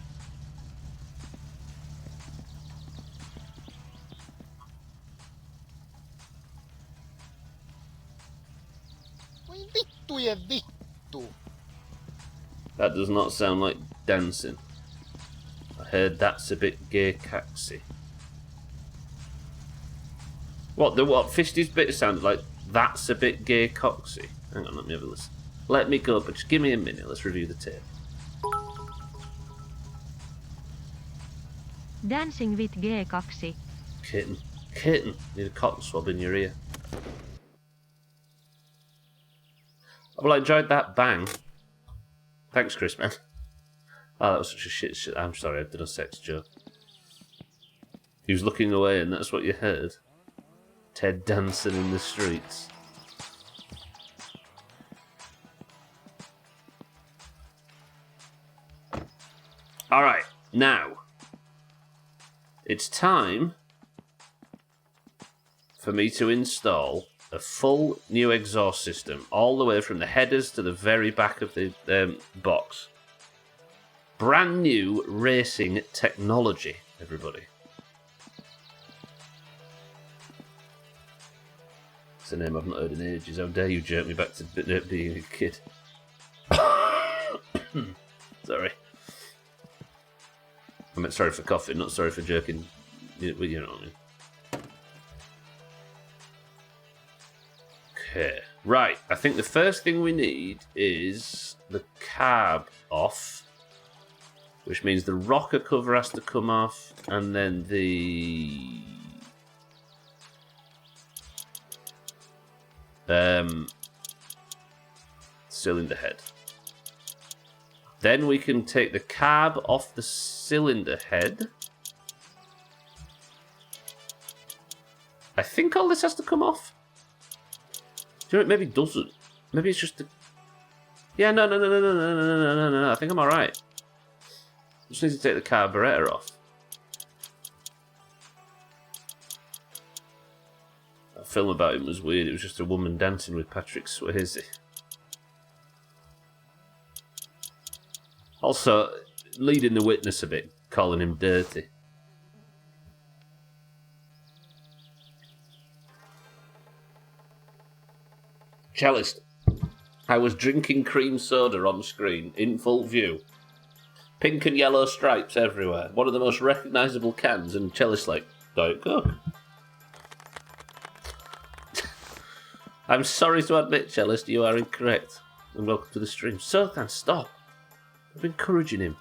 That does not sound like dancing. I heard that's a bit gay caxy. What Fisty's bit sounded like? That's a bit gay coxy. Hang on, let me have a listen. Let me go, but just give me a minute. Let's review the tape. Dancing with gay kaksi. Kitten, need a cotton swab in your ear. Well, I enjoyed that bang. Thanks, Chris, man. Oh, that was such a shit. I'm sorry, I did a sex joke. He was looking away, and that's what you heard. Ted dancing in the streets. Alright, now. It's time for me to install a full new exhaust system, all the way from the headers to the very back of the box. Brand new racing technology, everybody. It's a name I've not heard in ages. How dare you jerk me back to being a kid. Sorry. I meant sorry for coughing, not sorry for jerking. You know what I mean. Okay. Right, I think the first thing we need is the carb off, which means the rocker cover has to come off, and then the cylinder head. Then we can take the carb off the cylinder head. I think all this has to come off. Do you know what? Maybe it doesn't. Maybe it's just a... Yeah, no. I think I'm alright. Just need to take the carburetor off. That film about him was weird. It was just a woman dancing with Patrick Swayze. Also, leading the witness a bit, calling him dirty. Cellist. I was drinking cream soda on screen, in full view. Pink and yellow stripes everywhere. One of the most recognisable cans, and Cellist like, Diet Coke. I'm sorry to admit, Cellist, you are incorrect. And welcome to the stream. Sothan, stop. I'm encouraging him.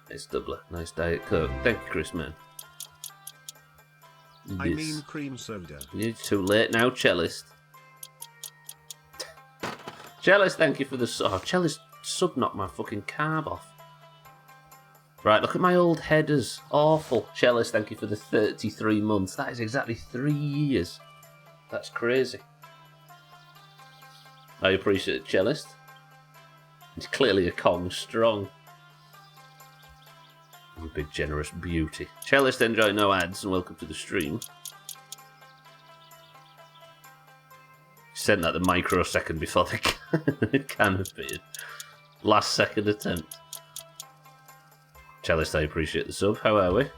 It's Doubler. Nice Diet Coke. Thank you, Chris, man. I mean cream soda. You're too late now, Cellist. Cellist, thank you for the... Oh, Cellist sub-knocked my fucking carb off. Right, look at my old headers. Awful. Cellist, thank you for the 33 months. That is exactly 3 years. That's crazy. I appreciate it, Cellist. He's clearly a Kong strong. You big generous beauty. Cellist, enjoy no ads and welcome to the stream. Sent that the microsecond before the can appeared. Last second attempt. Cellist, I appreciate the sub. How are we?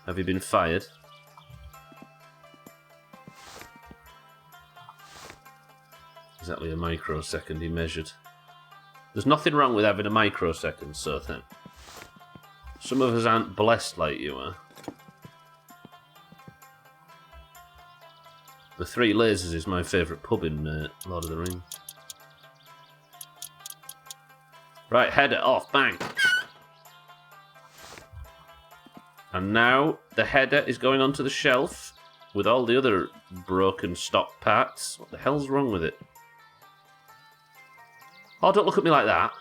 Have you been fired? Exactly a microsecond he measured. There's nothing wrong with having a microsecond, so then. Some of us aren't blessed like you are. The Three Lasers is my favourite pub in Lord of the Rings. Right, header off, bang! And now the header is going onto the shelf with all the other broken stock parts. What the hell's wrong with it? Oh, don't look at me like that.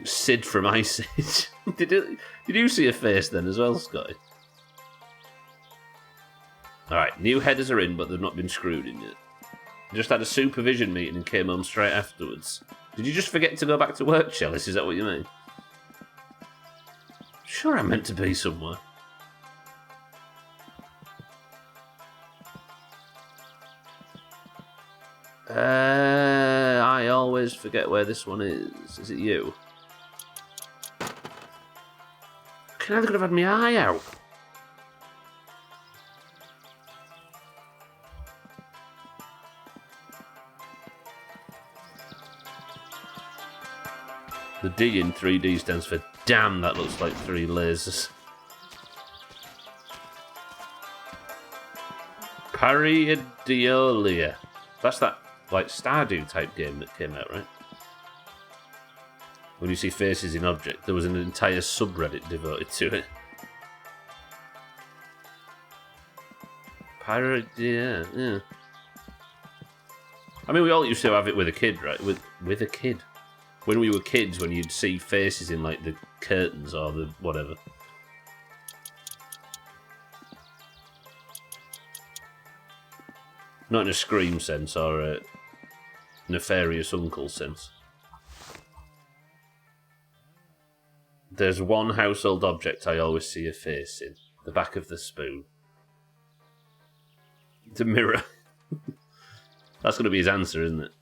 Sid from Ice Age. Did you see a face then as well, Scotty? Alright, new headers are in, but they've not been screwed in yet. Just had a supervision meeting and came home straight afterwards. Did you just forget to go back to work, Chalice? Is that what you mean? Sure, I'm meant to be somewhere. I always forget where this one is. Is it you? I could have had my eye out. The D in 3D stands for damn, that looks like 3 lasers. Pareidolia. That's that, like, Stardew type game that came out, right? When you see faces in object, there was an entire subreddit devoted to it. Pareidolia, yeah. I mean, we all used to have it with a kid, right? With a kid. When we were kids, when you'd see faces in, like, the curtains or the whatever. Not in a Scream sense or a nefarious uncle sense. There's one household object I always see a face in. The back of the spoon. The mirror. That's going to be his answer, isn't it?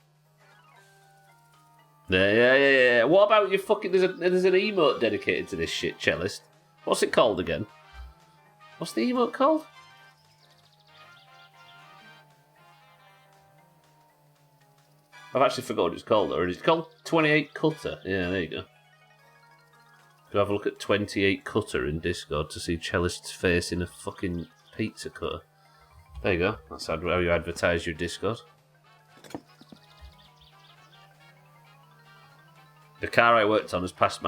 Yeah. What about your fucking... There's an emote dedicated to this shit, Cellist. What's it called again? What's the emote called? I've actually forgot what it's called already. It's called 28 Cutter. Yeah, there you go. Go have a look at 28 Cutter in Discord to see Cellist's face in a fucking pizza cutter. There you go. That's how you advertise your Discord. The car I worked on has passed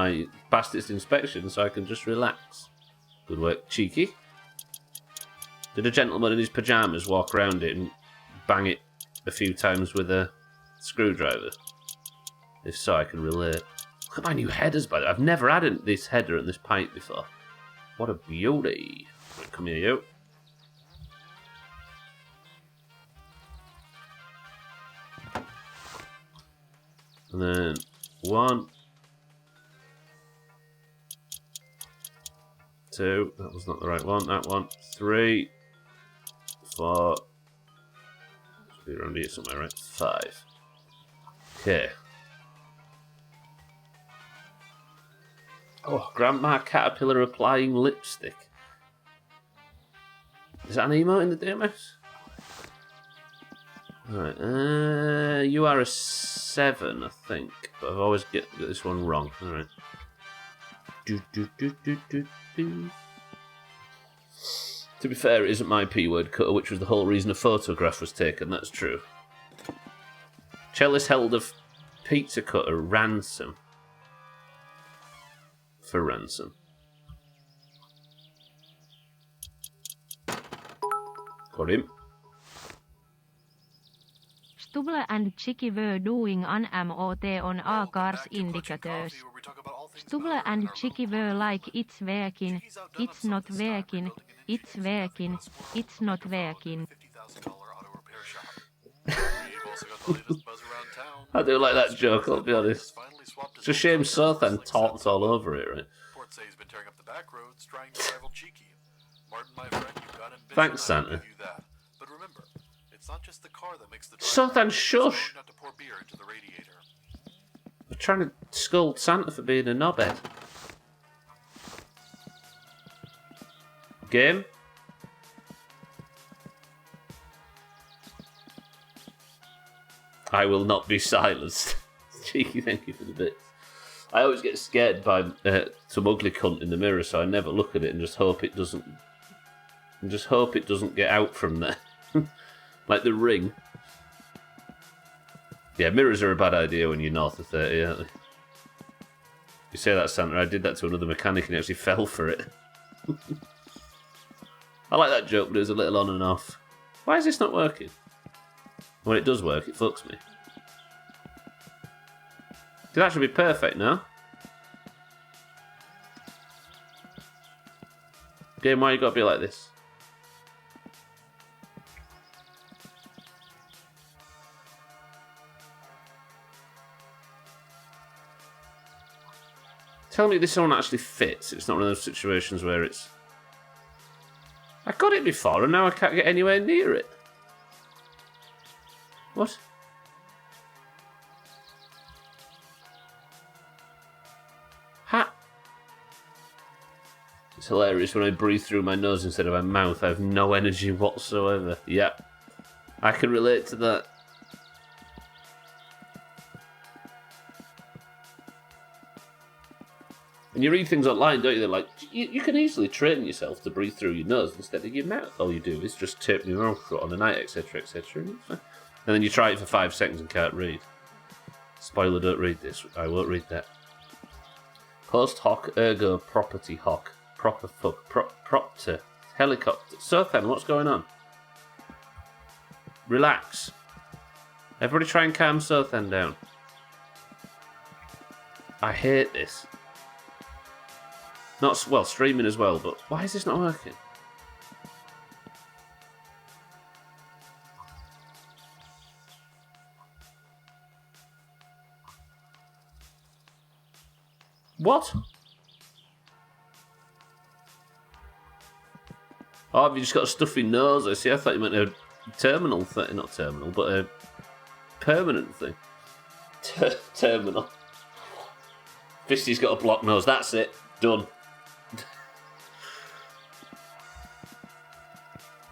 its inspection, so I can just relax. Good work, cheeky. Did a gentleman in his pyjamas walk around it and bang it a few times with a screwdriver? If so, I can relate. Look at my new headers, by the way. I've never had this header and this pipe before. What a beauty. Right, come here, you. And then 1, 2, that was not the right one, that one, 3, 4, should be around here somewhere, right? 5. Okay. Oh, Grandma Caterpillar applying lipstick. Is that an emote in the Doomhaus? Right, you are a 7, I think, but I've always get this one wrong. Alright. To be fair, it isn't my P-word cutter, which was the whole reason a photograph was taken, that's true. Cellist held a pizza cutter ransom. For ransom. Got him. Stubble and Chicky were doing an MOT on our car's indicators. Stubble and Chicky were like, it's working, it's not working, it's working, it's not working. I do like that joke, I'll be honest. It's a shame Sothan talked all over it, right? Thanks, Santa. Sothan, shush! We're trying to scold Santa for being a knobhead. Game? I will not be silenced. Cheeky, thank you for the bits. I always get scared by some ugly cunt in the mirror, so I never look at it and just hope it doesn't. And just hope it doesn't get out from there, like the Ring. Yeah, mirrors are a bad idea when you're north of 30, aren't they? You say that, Santa. I did that to another mechanic and he actually fell for it. I like that joke, but it was a little on and off. Why is this not working? When it does work, it fucks me. That should be perfect now. Game, why you gotta be like this? Tell me this one actually fits. It's not one of those situations where it's... I got it before and now I can't get anywhere near it. What? Ha! It's hilarious when I breathe through my nose instead of my mouth. I have no energy whatsoever. Yep. I can relate to that. And you read things online, don't you? They're like, you can easily train yourself to breathe through your nose instead of your mouth. All you do is just tape your mouth shut on the night, etc., etc. And then you try it for 5 seconds and can't read. Spoiler, don't read this. I won't read that. Post hoc ergo property hoc. Proper fuck. Propter. Helicopter. Sothan, what's going on? Relax. Everybody try and calm Sothan down. I hate this. Not, well, streaming as well, but why is this not working? What? Oh, have you just got a stuffy nose? I see, I thought you meant a terminal thing. Not terminal, but a permanent thing. Terminal. Fisty's got a blocked nose, that's it. Done.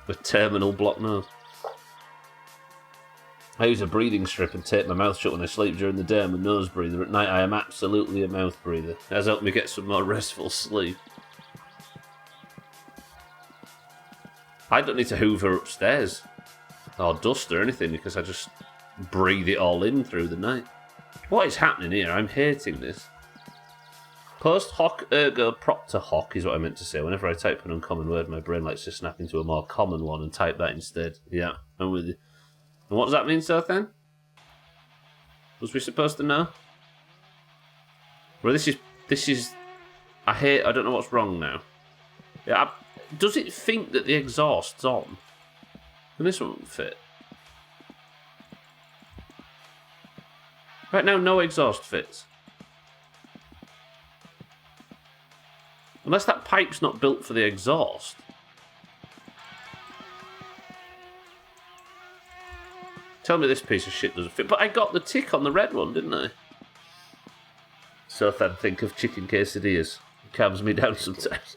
With terminal block nose. I use a breathing strip and tape my mouth shut when I sleep. During the day I'm a nose breather. At night I am absolutely a mouth breather. It has helped me get some more restful sleep. I don't need to hoover upstairs or dust or anything because I just breathe it all in through the night. What is happening here? I'm hating this. Post hoc ergo propter hoc is what I meant to say. Whenever I type an uncommon word, my brain likes to snap into a more common one and type that instead. Yeah, I'm with you. And what does that mean, Sothan? Was we supposed to know? Well, this is... I don't know what's wrong now. Yeah, does it think that the exhaust's on? And this won't fit. Right now, no exhaust fits. Unless that pipe's not built for the exhaust. Tell me this piece of shit doesn't fit. But I got the tick on the red one, didn't I? So if I think of chicken quesadillas. It calms me down sometimes.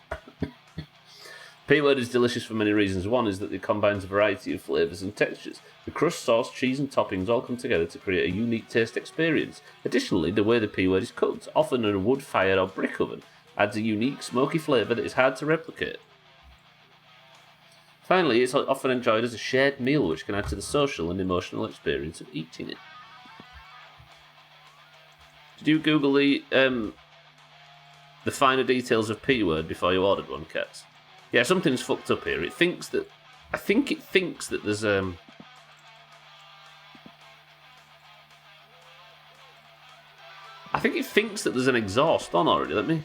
P-word is delicious for many reasons. One is that it combines a variety of flavours and textures. The crust, sauce, cheese and toppings all come together to create a unique taste experience. Additionally, the way the P-word is cooked, often in a wood fire or brick oven, adds a unique smoky flavour that is hard to replicate. Finally, it's often enjoyed as a shared meal which can add to the social and emotional experience of eating it. Did you Google the finer details of P-word before you ordered one, Cats? Yeah, something's fucked up here. It thinks that... I think it thinks that there's I think it thinks that there's an exhaust on already. Let me...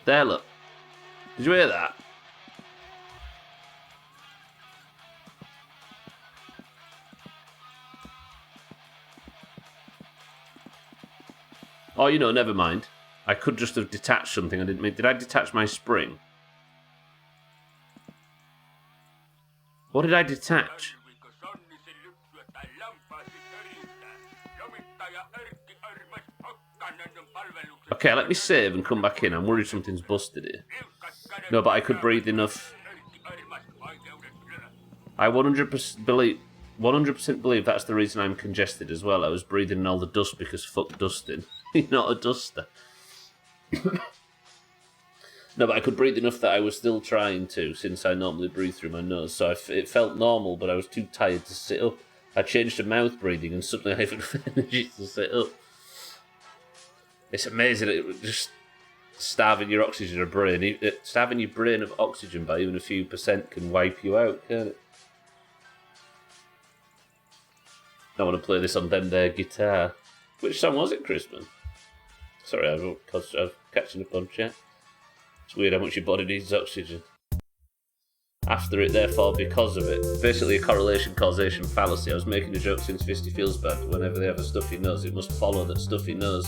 There, look. Did you hear that? Oh, you know, never mind. I could just have detached something I didn't mean. Did I detach my spring? What did I detach? Okay, let me save and come back in. I'm worried something's busted here. No, but I could breathe enough. I 100% believe that's the reason I'm congested as well. I was breathing in all the dust because fuck dusting. You're not a duster. No, but I could breathe enough that I was still trying to, since I normally breathe through my nose. So it felt normal, but I was too tired to sit up. I changed to mouth breathing, and suddenly I have enough energy to sit up. It's amazing. It just starving your oxygen of brain, starving your brain of oxygen by even a few % can wipe you out, can't it? I want to play this on them there guitar. Which song was it, Crispin? Sorry, I'm catching up on chat. It's weird how much your body needs oxygen. After it, therefore, because of it. Basically a correlation-causation fallacy. I was making a joke since Fisty feels bad. Whenever they have a stuffy nose, it must follow that stuffy nose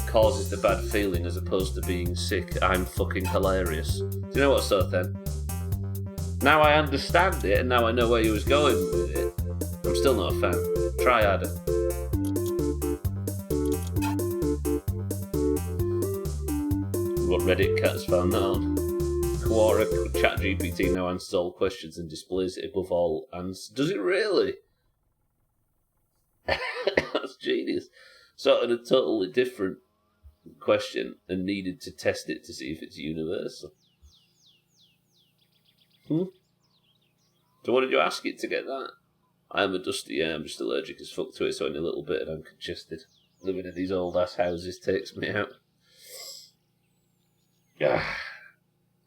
causes the bad feeling as opposed to being sick. I'm fucking hilarious. Do you know what, Sothen? Now I understand it, and now I know where you was going with it. I'm still not a fan. Try harder. What Reddit cats found that on. Quora ChatGPT now answers all questions and displays it above all answers. Does it really? That's genius. So, on a totally different question and needed to test it to see if it's universal. So what did you ask it to get that? I am a dusty, I'm just allergic as fuck to it, so in a little bit and I'm congested. Living in these old ass houses takes me out.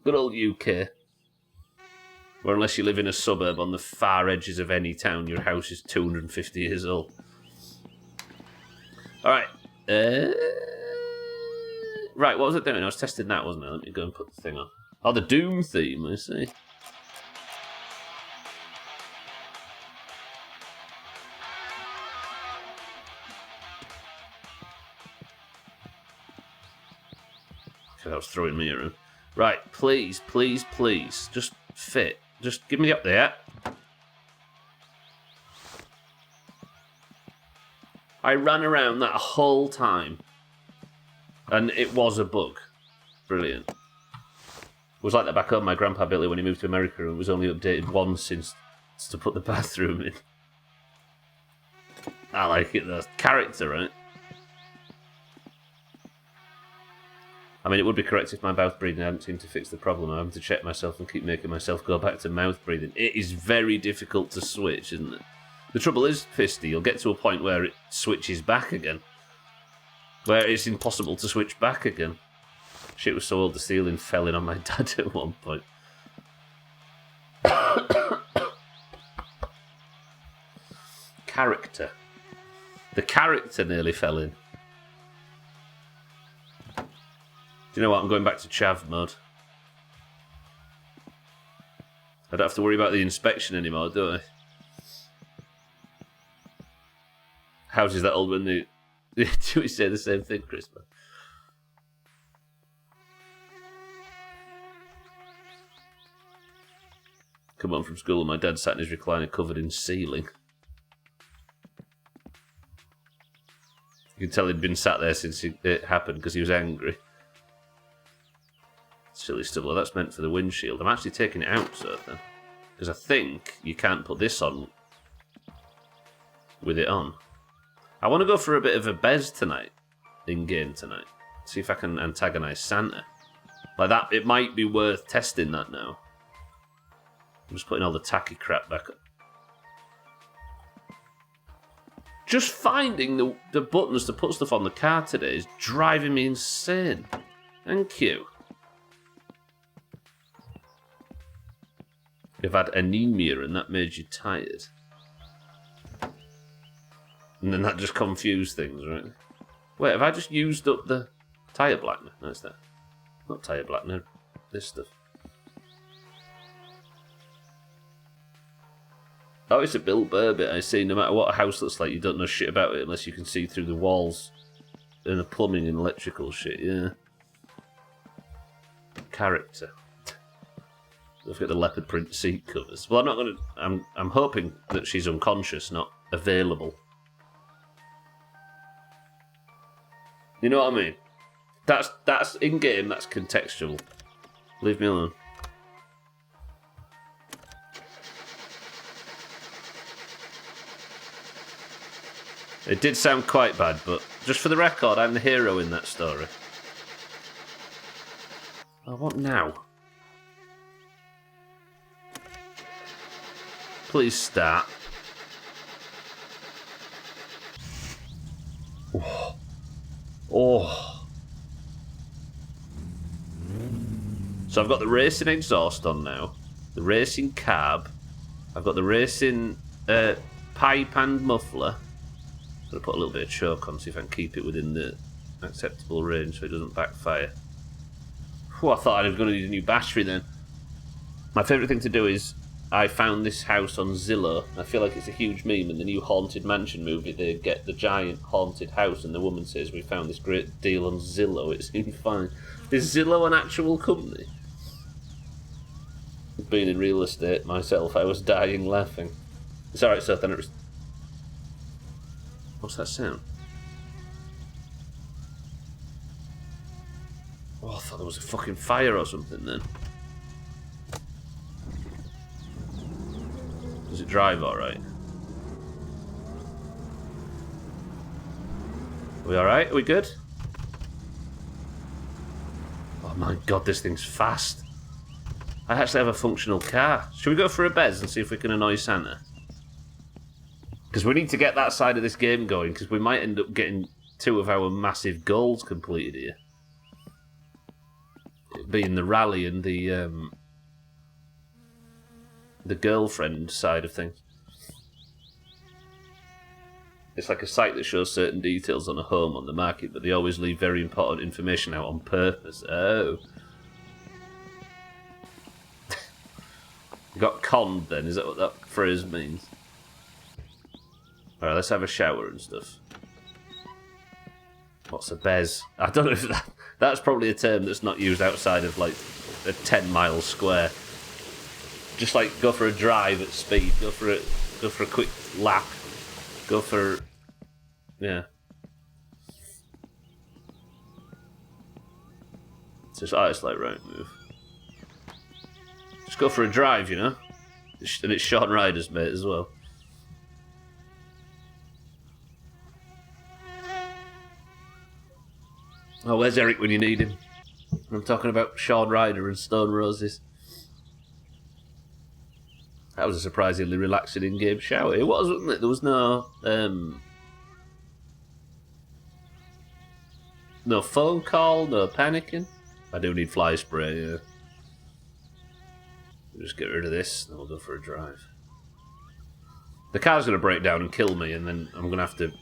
Good old UK. Where unless you live in a suburb on the far edges of any town, your house is 250 years old. Alright. Right, what was it doing? I was testing that, wasn't I? Let me go and put the thing on. Oh, the Doom theme, I see. That was throwing me around. Right, please, please, please. Just fit. Just give me the up there. I ran around that whole time. And it was a bug. Brilliant. It was like that back home, my grandpa Billy, when he moved to America, and it was only updated once since to put the bathroom in. I like it though. Character, right? I mean, it would be correct if my mouth breathing hadn't seemed to fix the problem. I'm having to check myself and keep making myself go back to mouth breathing. It is very difficult to switch, isn't it? The trouble is, Fisty, you'll get to a point where it switches back again. Where it's impossible to switch back again. Shit was so old the ceiling fell in on my dad at one point. Character. The character nearly fell in. Do you know what? I'm going back to chav mode. I don't have to worry about the inspection anymore, do I? Houses that old when they... Do we say the same thing, Crispin? Come home from school and my dad sat in his recliner covered in ceiling. You can tell he'd been sat there since it happened because he was angry. Silly stuff. Well, that's meant for the windshield. I'm actually taking it out, so then. Because I think you can't put this on with it on. I want to go for a bit of a bez tonight. In-game tonight. See if I can antagonise Santa. Like that, it might be worth testing that now. I'm just putting all the tacky crap back up. Just finding the buttons to put stuff on the car today is driving me insane. Thank you. You've had anemia and that made you tired. And then that just confused things, right? Wait, have I just used up the tyre blackener? No, it's that. Not tyre blackener, this stuff. Oh, it's a Bill Burr bit, I see. No matter what a house looks like, you don't know shit about it unless you can see through the walls and the plumbing and electrical shit, yeah. Character. Don't forget the leopard print seat covers. Well, I'm not going to... I'm hoping that she's unconscious, not available. You know what I mean? That's in-game, that's contextual. Leave me alone. It did sound quite bad, but just for the record, I'm the hero in that story. Oh, what now? Please start. Oh. Oh. So I've got the racing exhaust on now. The racing carb. I've got the racing pipe and muffler. I'm going to put a little bit of choke on, see if I can keep it within the acceptable range so it doesn't backfire. Oh, I thought I was going to need a new battery then. My favourite thing to do is, I found this house on Zillow. I feel like it's a huge meme. In the new Haunted Mansion movie, they get the giant haunted house and the woman says, we found this great deal on Zillow. It seemed fine. Is Zillow an actual company? Being in real estate myself, I was dying laughing. It's alright, Seth, then it was... What's that sound? Oh, I thought there was a fucking fire or something then. Does it drive alright? Are we alright? Are we good? Oh my god, this thing's fast. I actually have a functional car. Should we go for a bez and see if we can annoy Santa? Because we need to get that side of this game going, because we might end up getting 2 of our massive goals completed here. It being the rally and the girlfriend side of things. It's like a site that shows certain details on a home on the market, but they always leave very important information out on purpose. Oh. Got conned then, is that what that phrase means? Alright, let's have a shower and stuff. What's a bez? I don't know if that's probably a term that's not used outside of like a 10-mile square. Just like go for a drive at speed, go for a quick lap, go for, yeah. It's like right move. Just go for a drive, you know, and it's Sean Ryder's mate as well. Oh, where's Eric when you need him? I'm talking about Sean Ryder and Stone Roses. That was a surprisingly relaxing in-game shower. It was, wasn't it? There was no no phone call, no panicking. I do need fly spray, yeah. We'll just get rid of this, then we'll go for a drive. The car's going to break down and kill me, and then I'm going to have to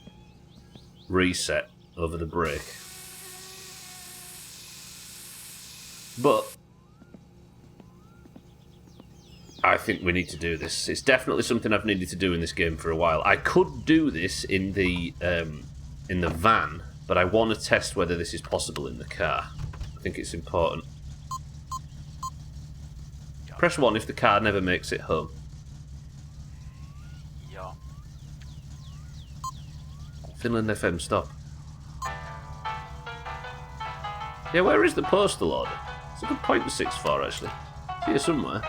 reset over the break. But I think we need to do this. It's definitely something I've needed to do in this game for a while. I could do this in the van, but I want to test whether this is possible in the car. I think it's important. Press 1 if the car never makes it home. Ja. Finland FM, stop. Yeah, where is the postal order? It's a good point to 6-4 actually. It's here somewhere.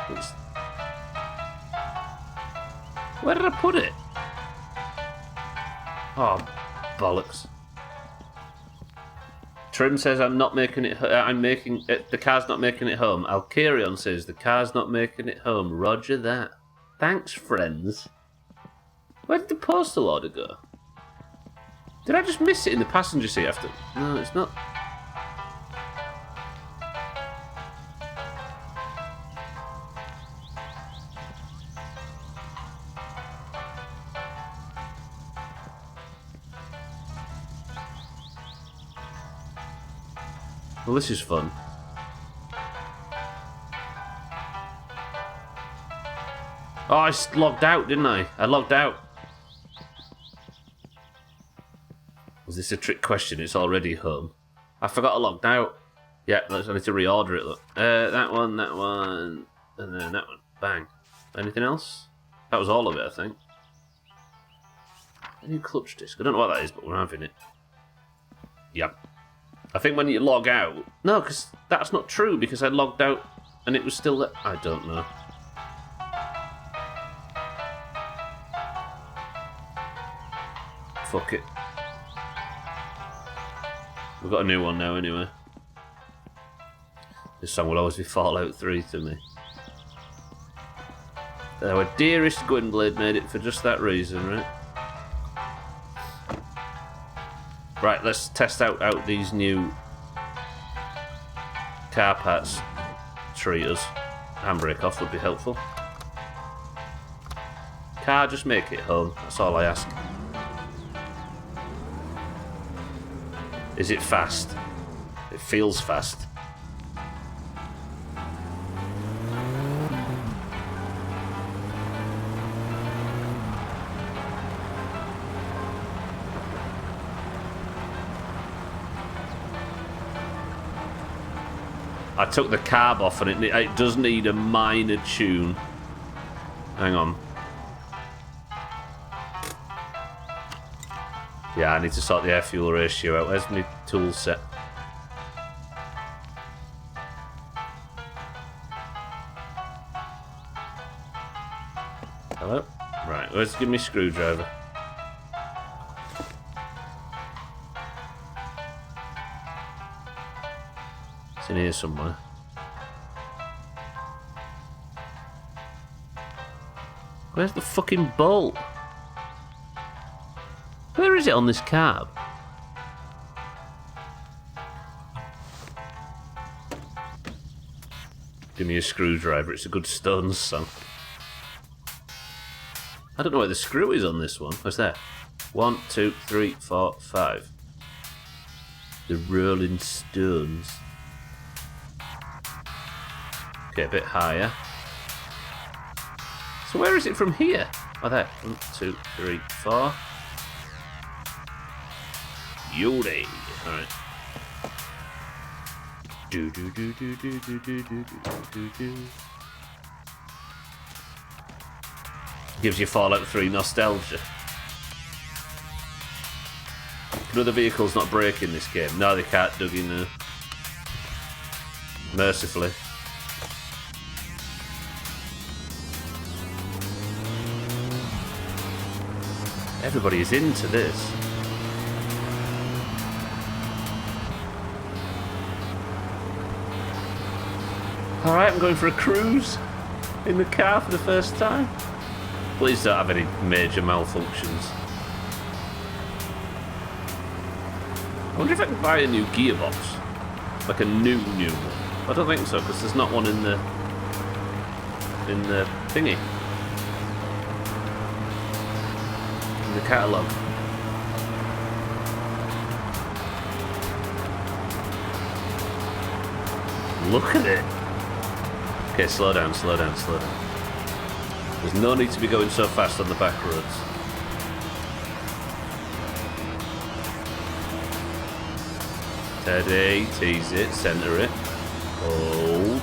Where did I put it? Oh, bollocks. Trim says I'm not making it. I'm making it. The car's not making it home. Alkarion says the car's not making it home. Roger that. Thanks, friends. Where did the postal order go? Did I just miss it in the passenger seat after? No, it's not. Well, this is fun. Oh, I logged out, didn't I? I logged out. Was this a trick question? It's already home. I forgot I logged out. Yeah, I need to reorder it, look. That one, and then that one. Bang. Anything else? That was all of it, I think. A new clutch disc. I don't know what that is, but we're having it. Yep. I think when you log out... No, because that's not true, because I logged out and it was still there. I don't know. Fuck it. We've got a new one now, anyway. This song will always be Fallout 3 to me. Our dearest Gwynblade made it for just that reason, right? Right, let's test out these new car parts treaters. Handbrake off would be helpful. Car, just make it home. That's all I ask. Is it fast? It feels fast. I took the carb off and it does need a minor tune. Hang on. Yeah, I need to sort the air-fuel ratio out. Where's my tool set? Hello? Right, let's give me a screwdriver. It's in here somewhere. Where's the fucking bolt? Where is it on this carb? Give me a screwdriver, it's a good stone's son. I don't know where the screw is on this one. What's that? 1, 2, 3, 4, 5. The Rolling Stones. Okay, a bit higher. So where is it from here? Oh, there. 1, 2, 3, 4. Yodie. Alright. Do do do do do do do do do do. Gives you Fallout 3 nostalgia. Can other vehicles not brake in this game? No, they can't, Dougie, no. Mercifully. Everybody is into this. Alright, I'm going for a cruise in the car for the first time. Please don't have any major malfunctions. I wonder if I can buy a new gearbox. Like a new one. I don't think so, because there's not one in the thingy. In the catalogue. Look at it. Okay, slow down, slow down, slow down. There's no need to be going so fast on the back roads. Steady, tease it, centre it. Hold.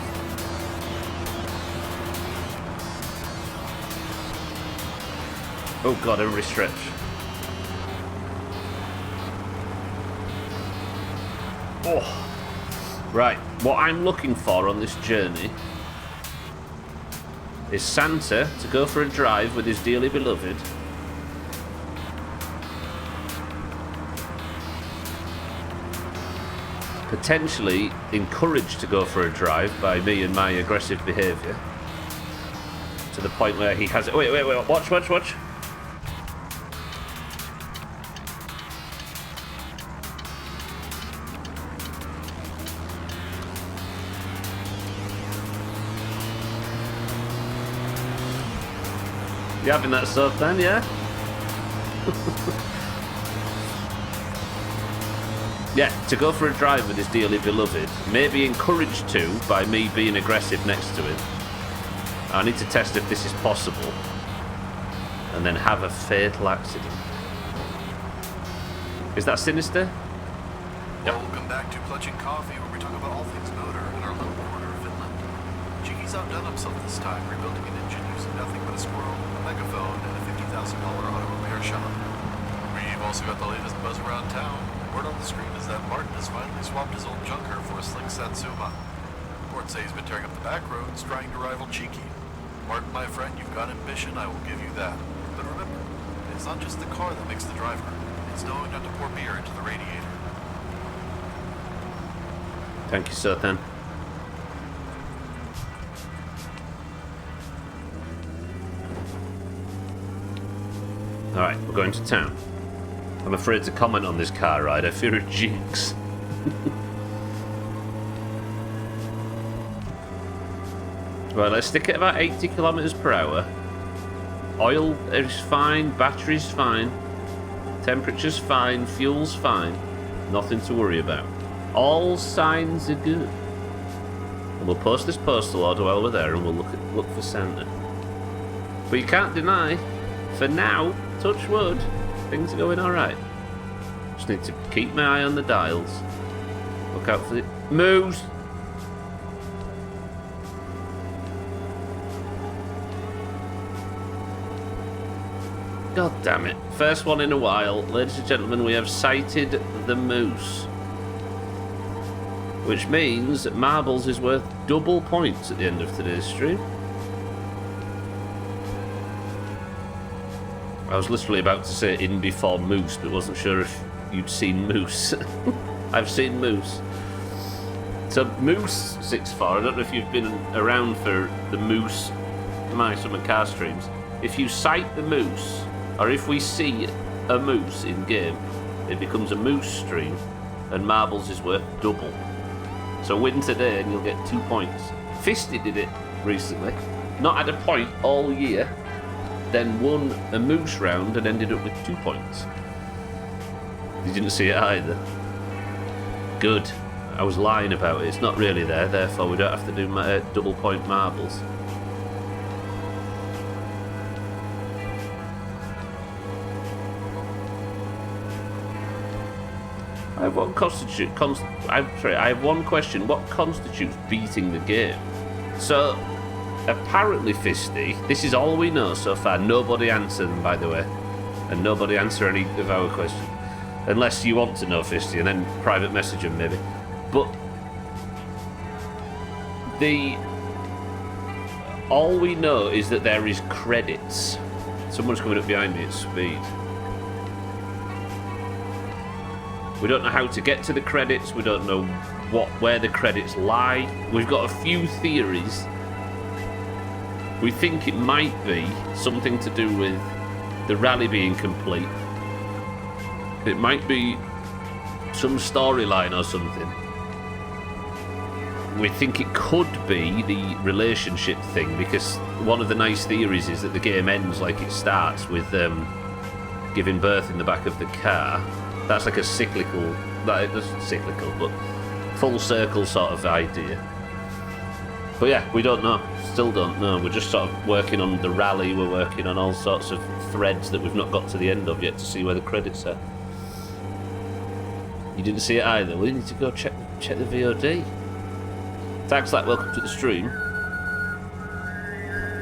Oh god, every stretch. Oh. Right, what I'm looking for on this journey is Santa to go for a drive with his dearly beloved. Potentially encouraged to go for a drive by me and my aggressive behaviour. To the point where he has... Wait, watch. You having that stuff then, yeah? Yeah, to go for a drive with his dearly beloved, maybe encouraged to by me being aggressive next to him. I need to test if this is possible, and then have a fatal accident. Is that sinister? Yep. Welcome back to Clutching Coffee, where we talk about all things motor in our little corner of Finland. Cheeky's outdone himself this time, rebuilding an engine using nothing but a squirrel, a megaphone, and a $50,000 auto repair shop. We've also got the latest buzz around town. Word on the screen is that Martin has finally swapped his old junker for a slick Satsuma. Reports say he's been tearing up the back roads, trying to rival Cheeky. Martin, my friend, you've got ambition, I will give you that. But remember, it's not just the car that makes the driver. It's knowing not to pour beer into the radiator. Thank you, sir, then. Alright, we're going to town. I'm afraid to comment on this car ride, I fear a jinx. Right, let's stick at about 80 kilometers per hour. Oil is fine, battery's fine, temperature's fine, fuel's fine. Nothing to worry about. All signs are good. And we'll post this postal order while we're there and we'll look for Santa. But you can't deny, for now, touch wood, things are going alright. Just need to keep my eye on the dials. Look out for the... Moves! God damn it. First one in a while. Ladies and gentlemen, we have sighted the moose. Which means that Marbles is worth double points at the end of today's stream. I was literally about to say in before moose, but wasn't sure if you'd seen moose. I've seen moose. So Moose 64, I don't know if you've been around for the Moose My Summer Car streams. If you sight the moose, or if we see a moose in game, it becomes a moose stream, and Marbles is worth double. So win today and you'll get 2 points. Fisty did it recently. Not had a point all year, then won a moose round and ended up with 2 points. You didn't see it either. Good. I was lying about it. It's not really there, therefore we don't have to do double point marbles. I have one question. What constitutes beating the game? So, apparently, Fisty, this is all we know so far. Nobody answered them, by the way, and nobody answer any of our questions, unless you want to know, Fisty, and then private message them maybe. But all we know is that there is credits. Someone's coming up behind me at speed. We don't know how to get to the credits. We don't know where the credits lie. We've got a few theories. We think it might be something to do with the rally being complete. It might be some storyline or something. We think it could be the relationship thing, because one of the nice theories is that the game ends like it starts, with giving birth in the back of the car. That's like a cyclical, but full circle sort of idea. But yeah, we don't know. Still don't know. We're just sort of working on the rally. We're working on all sorts of threads that we've not got to the end of yet to see where the credits are. You didn't see it either. We need to go check the VOD. Thanks, like, welcome to the stream.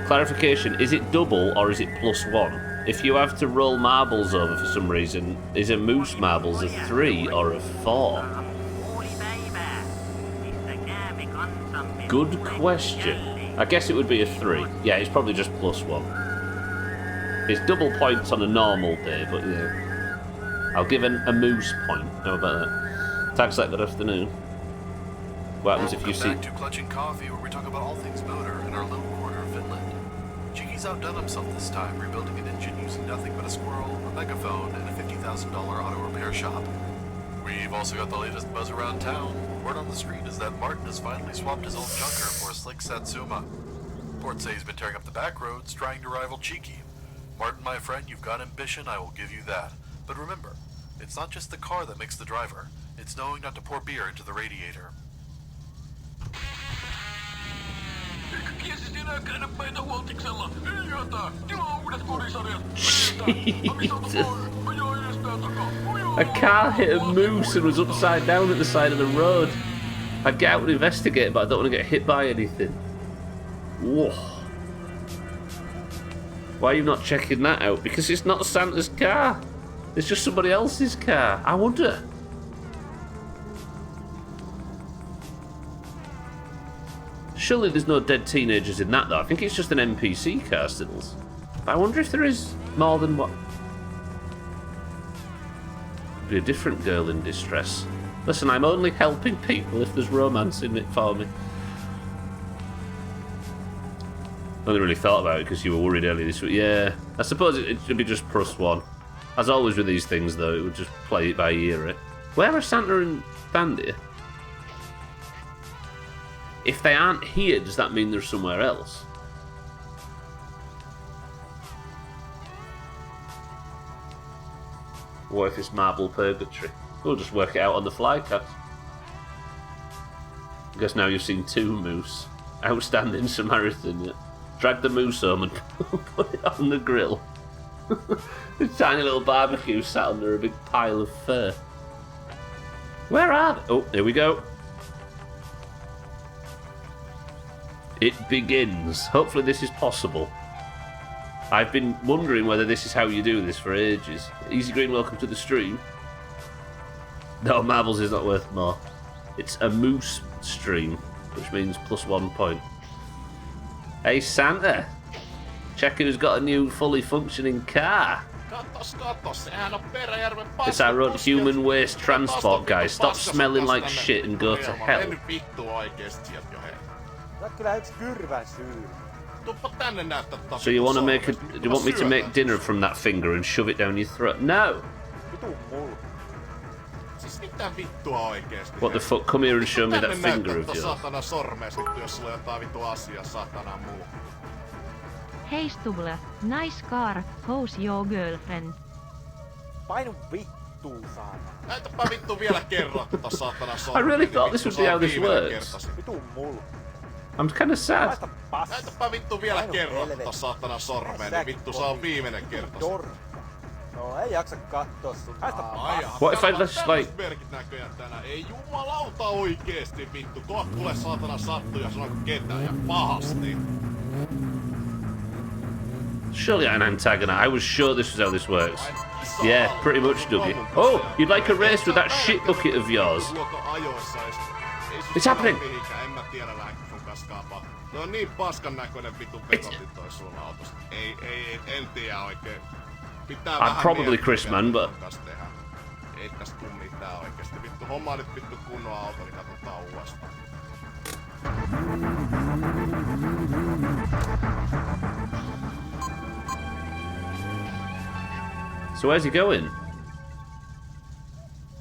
Clarification, is it double or is it +1? If you have to roll marbles over for some reason, is a moose marbles a 3 or a 4? Good question. I guess it would be a 3. Yeah, it's probably just +1. It's double points on a normal day, but yeah. I'll give a moose point. How about that? Thanks, like, good afternoon. What happens if you see... Back to Clutching Coffee, where we talk about all things motor in our little corner of Finland. Cheeky's outdone himself this time, rebuilding an engine using nothing but a squirrel, a megaphone, and a $50,000 auto repair shop. We've also got the latest buzz around town. Word on the street is that Martin has finally swapped his old junker for a slick Satsuma. Reports say he's been tearing up the back roads, trying to rival Cheeky. Martin, my friend, you've got ambition, I will give you that. But remember, it's not just the car that makes the driver. It's knowing not to pour beer into the radiator. A car hit a moose and was upside down at the side of the road. I'd get out and investigate, but I don't want to get hit by anything. Whoa. Why are you not checking that out? Because it's not Santa's car. It's just somebody else's car. I wonder. Surely there's no dead teenagers in that, though. I think it's just an NPC car, Stiddles. But I wonder if there is more than what... Be a different girl in distress. Listen, I'm only helping people if there's romance in it for me. I only really thought about it because you were worried earlier this week. Yeah, I suppose it should be just +1. As always with these things, though, it would just play it by ear, right? Where are Santa and Bandy? If they aren't here, does that mean they're somewhere else? What if it's Marble Purgatory? We'll just work it out on the flycast. I guess now you've seen 2 moose. Outstanding Samaritan, yeah. Drag the moose home and put it on the grill. A tiny little barbecue sat under a big pile of fur. Where are they? Oh, here we go. It begins. Hopefully this is possible. I've been wondering whether this is how you do this for ages. Easy Green, welcome to the stream. No, marbles is not worth more. It's a moose stream, which means +1 point. Hey Santa, checking who's got a new fully functioning car. It's our own human waste transport guy. Stop smelling like shit and go to hell. So you want to make a? Do you want me to make dinner from that finger and shove it down your throat? No. What the fuck? Come here and show me that finger of yours. Hey Stubler, nice car. How's your girlfriend? Painu vittuun, saatana. Näytäpä vittu vielä kerran saatana sormen. I really thought this would be how this works. Vitun mulla. I'm kind of sad. Näytäpä vittu vielä kerran saatana sormen, niin vittu se on viimeinen kerta. No ei jaksa kattoo sun. What if I just like... Merkit näköjään tänään. Ei jumalauta oikeesti vittu. Kokkulle saatana sattuu ja sanoo ketään ja pahasti. Surely an antagonist. I was sure this was how this works. Yeah, pretty much, Dougie. Oh, you'd like a race with that shit bucket of yours? It's happening! En mä tiedä lähdekö sun kaskaapaa. No on niin paskan näköinen vittu petotti toi sun autosta. En tiedä oikein. I'm probably Chris Man, but... Ei tästä tuu mitään oikeesti. Vittu hommaa nyt vittu kunnon auto, niin katsotaan uudestaan. So where's he going?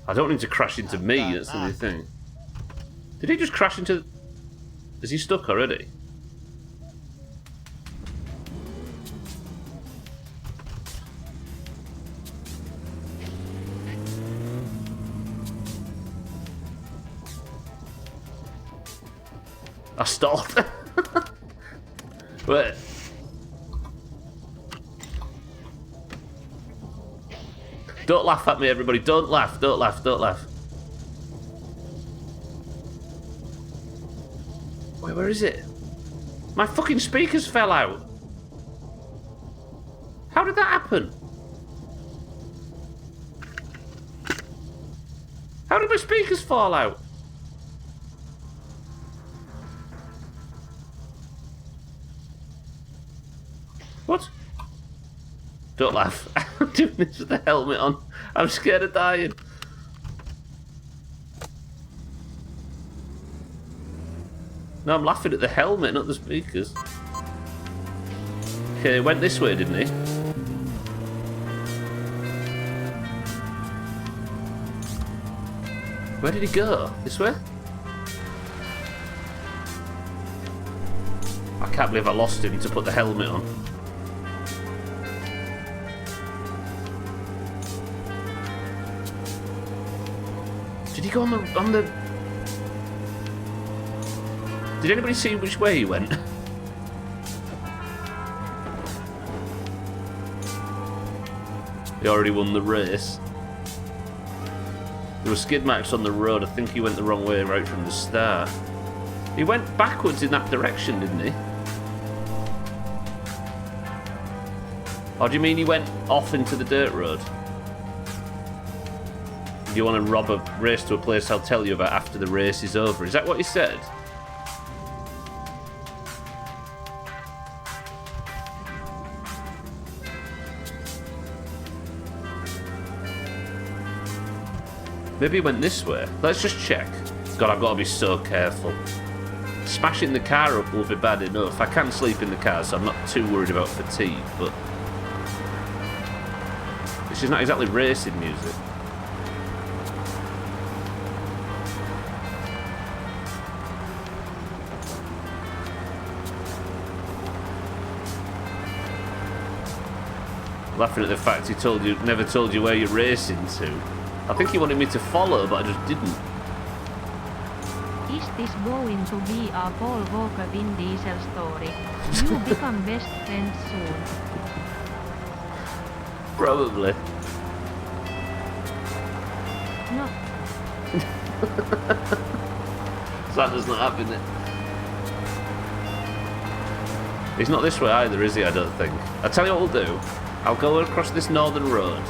I don't need to crash into me, that's the only thing. Did he just crash into... Is he stuck already? I stalled. Wait. Don't laugh at me, everybody. Don't laugh. Don't laugh. Don't laugh. Wait, where is it? My fucking speakers fell out. How did that happen? How did my speakers fall out? What? Don't laugh. I'm doing this with the helmet on. I'm scared of dying. No, I'm laughing at the helmet, not the speakers. Okay, he went this way, didn't he? Where did he go? This way? I can't believe I lost him to put the helmet on. Did he go on the... Did anybody see which way he went? He already won the race. There were skid marks on the road. I think he went the wrong way right from the start. He went backwards in that direction, didn't he? Or do you mean he went off into the dirt road? You want to rob a race to a place I'll tell you about after the race is over. Is that what he said? Maybe he went this way. Let's just check. God, I've got to be so careful. Smashing the car up will be bad enough. I can sleep in the car, so I'm not too worried about fatigue, but... This is not exactly racing music. Laughing at the fact he never told you where you're racing to. I think he wanted me to follow, but I just didn't. Is this going to be a Paul Walker Vin Diesel story? You become best friends soon. Probably. No. Santa's not having it. He's not this way either, is he? I don't think. I'll tell you what we'll do. I'll go across this northern road.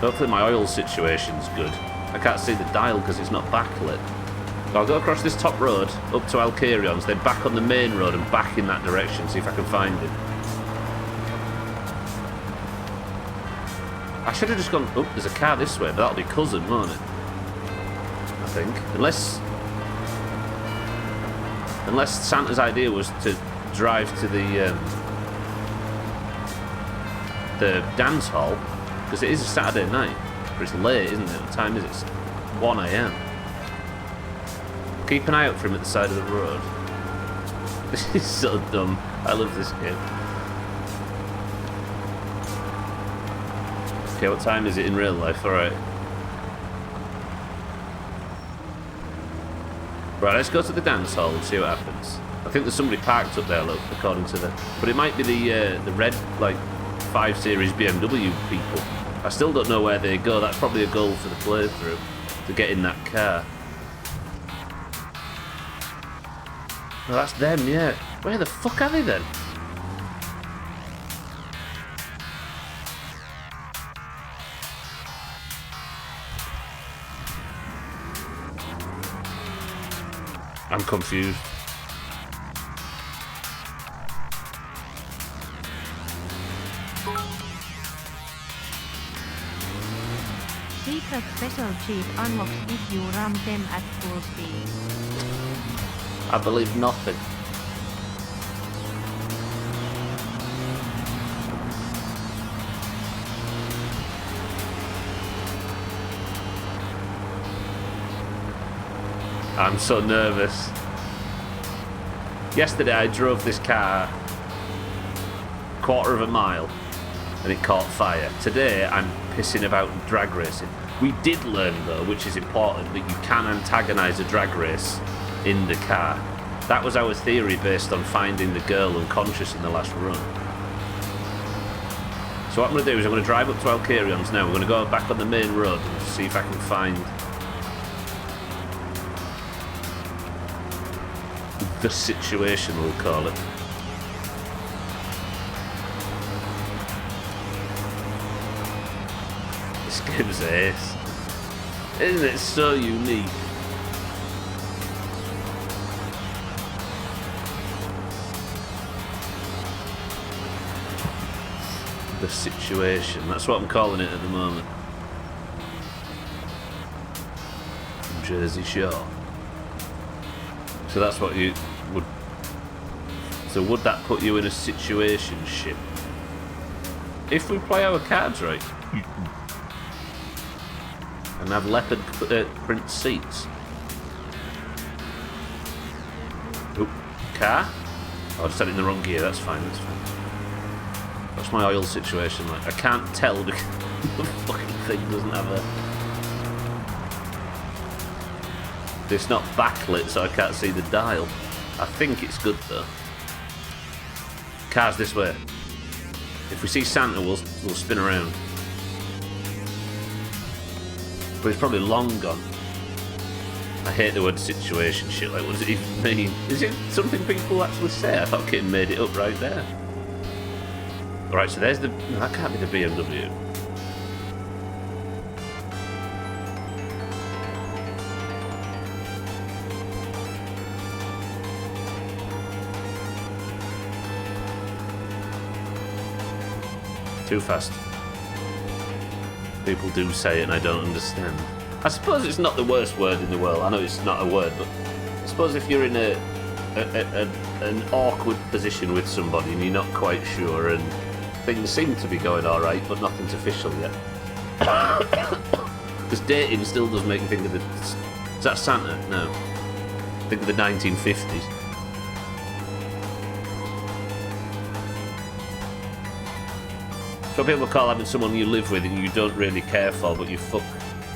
Hopefully my oil situation's good. I can't see the dial because it's not backlit. So I'll go across this top road up to Alcarion's, then back on the main road and back in that direction, see if I can find it. I should have just gone... Oh, there's a car this way, but that'll be cousin, won't it? I think. Unless Santa's idea was to drive to the dance hall, because it is a Saturday night. But it's late, isn't it? What time is it? It's 1 AM. Keep an eye out for him at the side of the road. This is so dumb. I love this game. Okay, what time is it in real life? Alright. Right, let's go to the dance hall and see what happens. I think there's somebody parked up there, look, according to the... But it might be the red, like, 5 Series BMW people. I still don't know where they go. That's probably a goal for the playthrough, to get in that car. Oh, that's them, yeah. Where the fuck are they then? I'm confused. Secret special cheat unlocks if you ram them at full speed. I believe nothing. I'm so nervous. Yesterday I drove this car a quarter of a mile and it caught fire. Today I'm pissing about drag racing. We did learn though, which is important, that you can antagonise a drag race in the car. That was our theory based on finding the girl unconscious in the last run. So what I'm going to do is I'm going to drive up to Alcarion's now. We're going to go back on the main road and see if I can find the situation, we'll call it. This game's ace. Isn't it so unique? The situation, that's what I'm calling it at the moment. Jersey Shore. So that's what you would... So would that put you in a situation ship? If we play our cards right. And have leopard print seats. Oop, car? Oh, I just had it in the wrong gear, that's fine, that's fine. What's my oil situation like? I can't tell because the fucking thing doesn't have a... It's not backlit, so I can't see the dial. I think it's good though. Car's this way. If we see Santa, we'll spin around. But he's probably long gone. I hate the word situation shit. Like, what does it even mean? Is it something people actually say? I thought Kitten made it up right there. Alright, so there's the... No, that can't be the BMW. Too fast. People do say it and I don't understand. I suppose it's not the worst word in the world. I know it's not a word, but I suppose if you're in an awkward position with somebody and you're not quite sure and things seem to be going alright, but nothing's official yet. Because dating still does make you think of the... Is that Santa? No. Think of the 1950s. What people call having someone you live with and you don't really care for but you fuck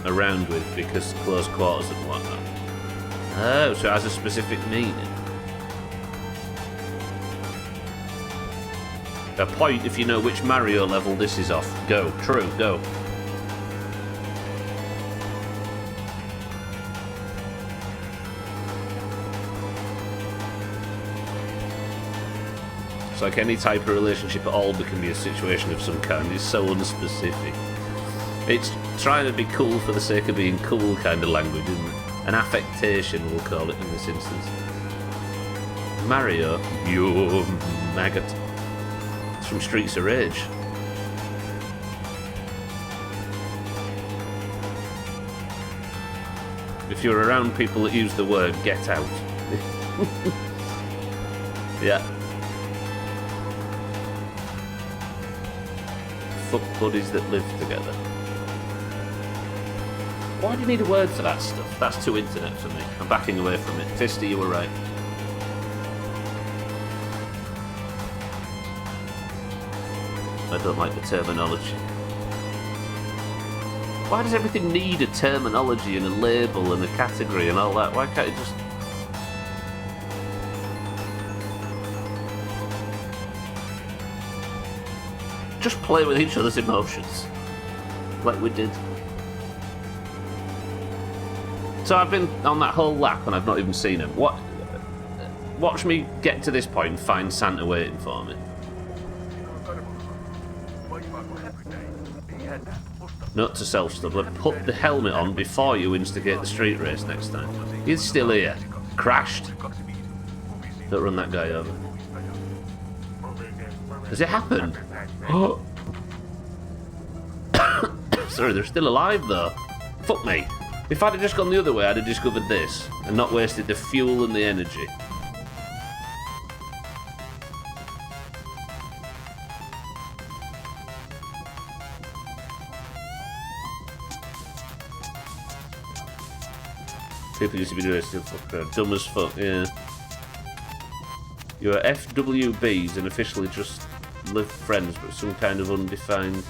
around with because close quarters and whatnot. Oh, so it has a specific meaning. A point if you know which Mario level this is off. Go. True, go. like any type of relationship at all, but can be a situation of some kind. It's so unspecific. It's trying to be cool for the sake of being cool kind of language, isn't it? An affectation, we'll call it in this instance. Mario, you maggot. It's from Streets of Rage. If you're around people that use the word, get out. Yeah. Fuck buddies that live together. Why do you need a word for that stuff? That's too internet for me. I'm backing away from it. Fisty, you were right. I don't like the terminology. Why does everything need a terminology and a label and a category and all that? Why can't it just play with each other's emotions, like we did? So I've been on that whole lap and I've not even seen him. Watch me get to this point and find Santa waiting for me. Note to self, Stubbler, put the helmet on before you instigate the street race next time. He's still here. Crashed. Don't run that guy over. Has it happened? Sorry, they're still alive though. Fuck me. If I'd have just gone the other way, I'd have discovered this and not wasted the fuel and the energy. People used to be doing this, dumb as fuck, yeah. You are FWBs and officially just live friends, but some kind of undefined...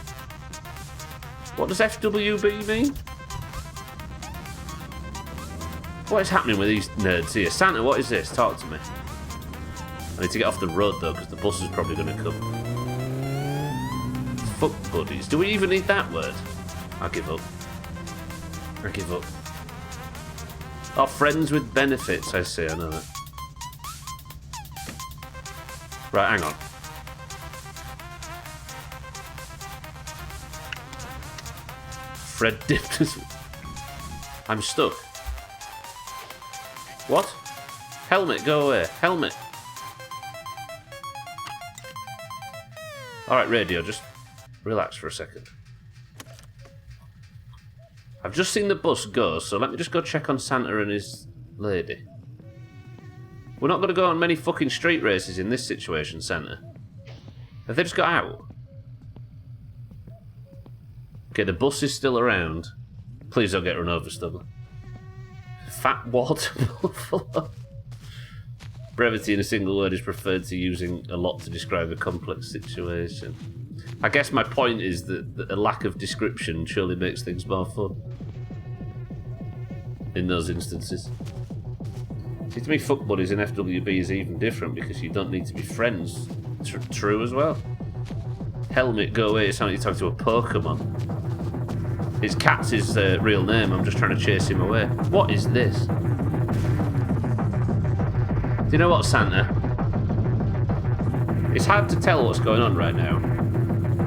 What does FWB mean? What is happening with these nerds here? Santa, what is this? Talk to me. I need to get off the road though, because the bus is probably going to come. Fuck buddies. Do we even need that word? I give up. I give up. Oh, friends with benefits, I see, I know that. Right, hang on. Fred dipped us. I'm stuck. What? Helmet, go away. Helmet. Alright, radio, just relax for a second. I've just seen the bus go, so let me just go check on Santa and his lady. We're not going to go on many fucking street races in this situation, Santa. Have they just got out? Okay, the bus is still around. Please don't get run over, Stubble. Fat water buffalo. Brevity in a single word is preferred to using a lot to describe a complex situation. I guess my point is that a lack of description surely makes things more fun. In those instances. See, to me, fuck buddies in FWB is even different because you don't need to be friends. True as well. Helmet, go away. It sounds like you're talking to a Pokemon. His cat's his real name. I'm just trying to chase him away. What is this? Do you know what, Santa? It's hard to tell what's going on right now.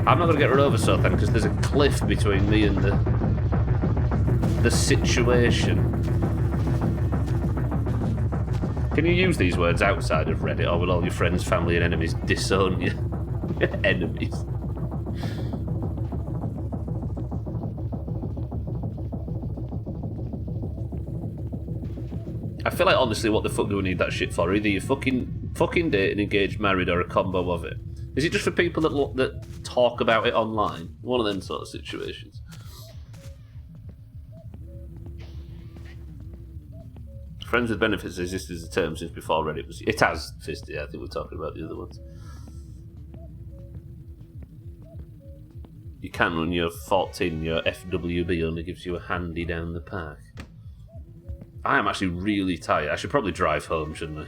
I'm not going to get run over so then because there's a cliff between me and the situation. Can you use these words outside of Reddit, or will all your friends, family, and enemies disown you? Enemies. I feel like, honestly, what the fuck do we need that shit for? Either you fucking dating, engaged, married, or a combo of it. Is it just for people that talk about it online? One of them sort of situations. Friends with benefits existed as a term since before Reddit was... It has, Fisty, I think we're talking about the other ones. You can, when you're 14, your FWB only gives you a handy down the park. I am actually really tired. I should probably drive home, shouldn't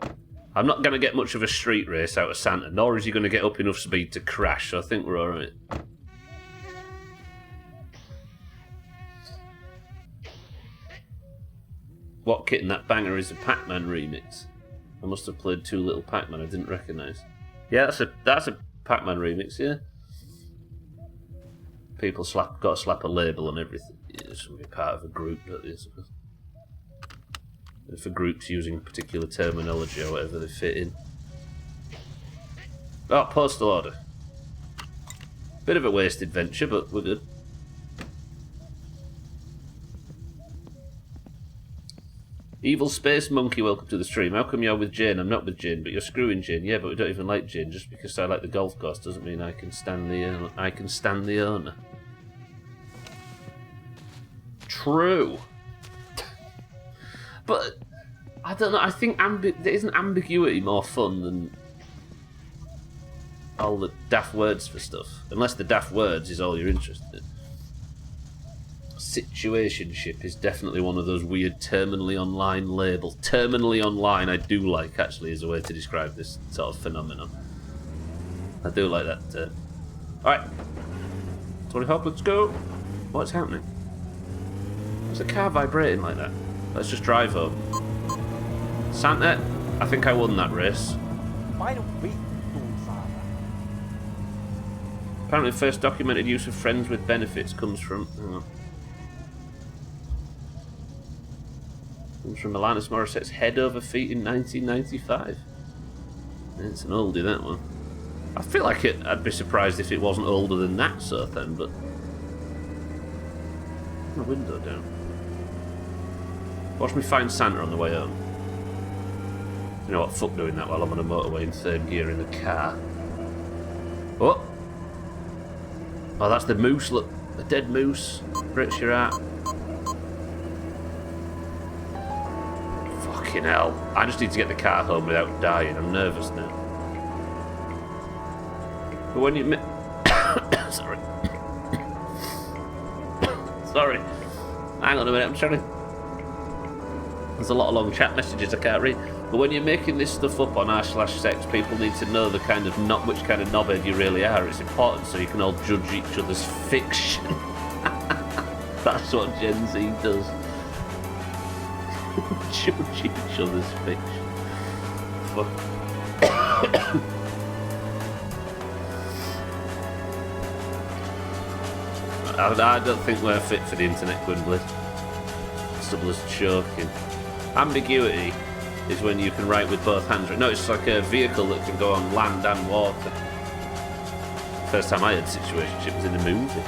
I? I'm not going to get much of a street race out of Santa, nor is he going to get up enough speed to crash, so I think we're alright. What kitten, that banger is a Pac-Man remix. I must have played too little Pac-Man I didn't recognise. Yeah, that's a Pac-Man remix, yeah. People got to slap a label on everything. It's going to be part of a group, don't they, I suppose. For groups using particular terminology or whatever they fit in. Oh, postal order. Bit of a wasted venture, but we're good. Evil Space Monkey, welcome to the stream. How come you're with Jane? I'm not with Jane, but you're screwing Jane. Yeah, but we don't even like Jane. Just because I like the golf course doesn't mean I can stand the owner. True. But I don't know. I think isn't ambiguity more fun than all the daft words for stuff? Unless the daft words is all you're interested in. Situationship is definitely one of those weird terminally online labels. Terminally online, I do like actually as a way to describe this sort of phenomenon. I do like that term. All right, Tony Hawk, let's go. What's happening? Is the car vibrating like that? Let's just drive home. Santa, I think I won that race. Apparently, the first documented use of friends with benefits comes from. Comes from Alanis Morissette's Head Over Feet in 1995. It's an oldie, that one. I feel like I'd be surprised if it wasn't older than that sort of thing, but. The window down. Watch me find Santa on the way home. You know what, fuck doing that while I'm on a motorway in third gear in the car. Oh! Oh, that's the moose, look. The dead moose. Breaks your heart. Fucking hell. I just need to get the car home without dying. I'm nervous now. But when you... Sorry. Sorry. Hang on a minute, I'm trying to... There's a lot of long chat messages I can't read. But when you're making this stuff up on r/sex, people need to know the kind of which kind of knobhead you really are. It's important so you can all judge each other's fiction. That's what Gen Z does. Judge each other's fiction. Fuck. I don't think we're fit for the internet, Gwynblade. Stubbler's choking. Ambiguity is when you can write with both hands. No, it's like a vehicle that can go on land and water. First time I had situationship was in a movie.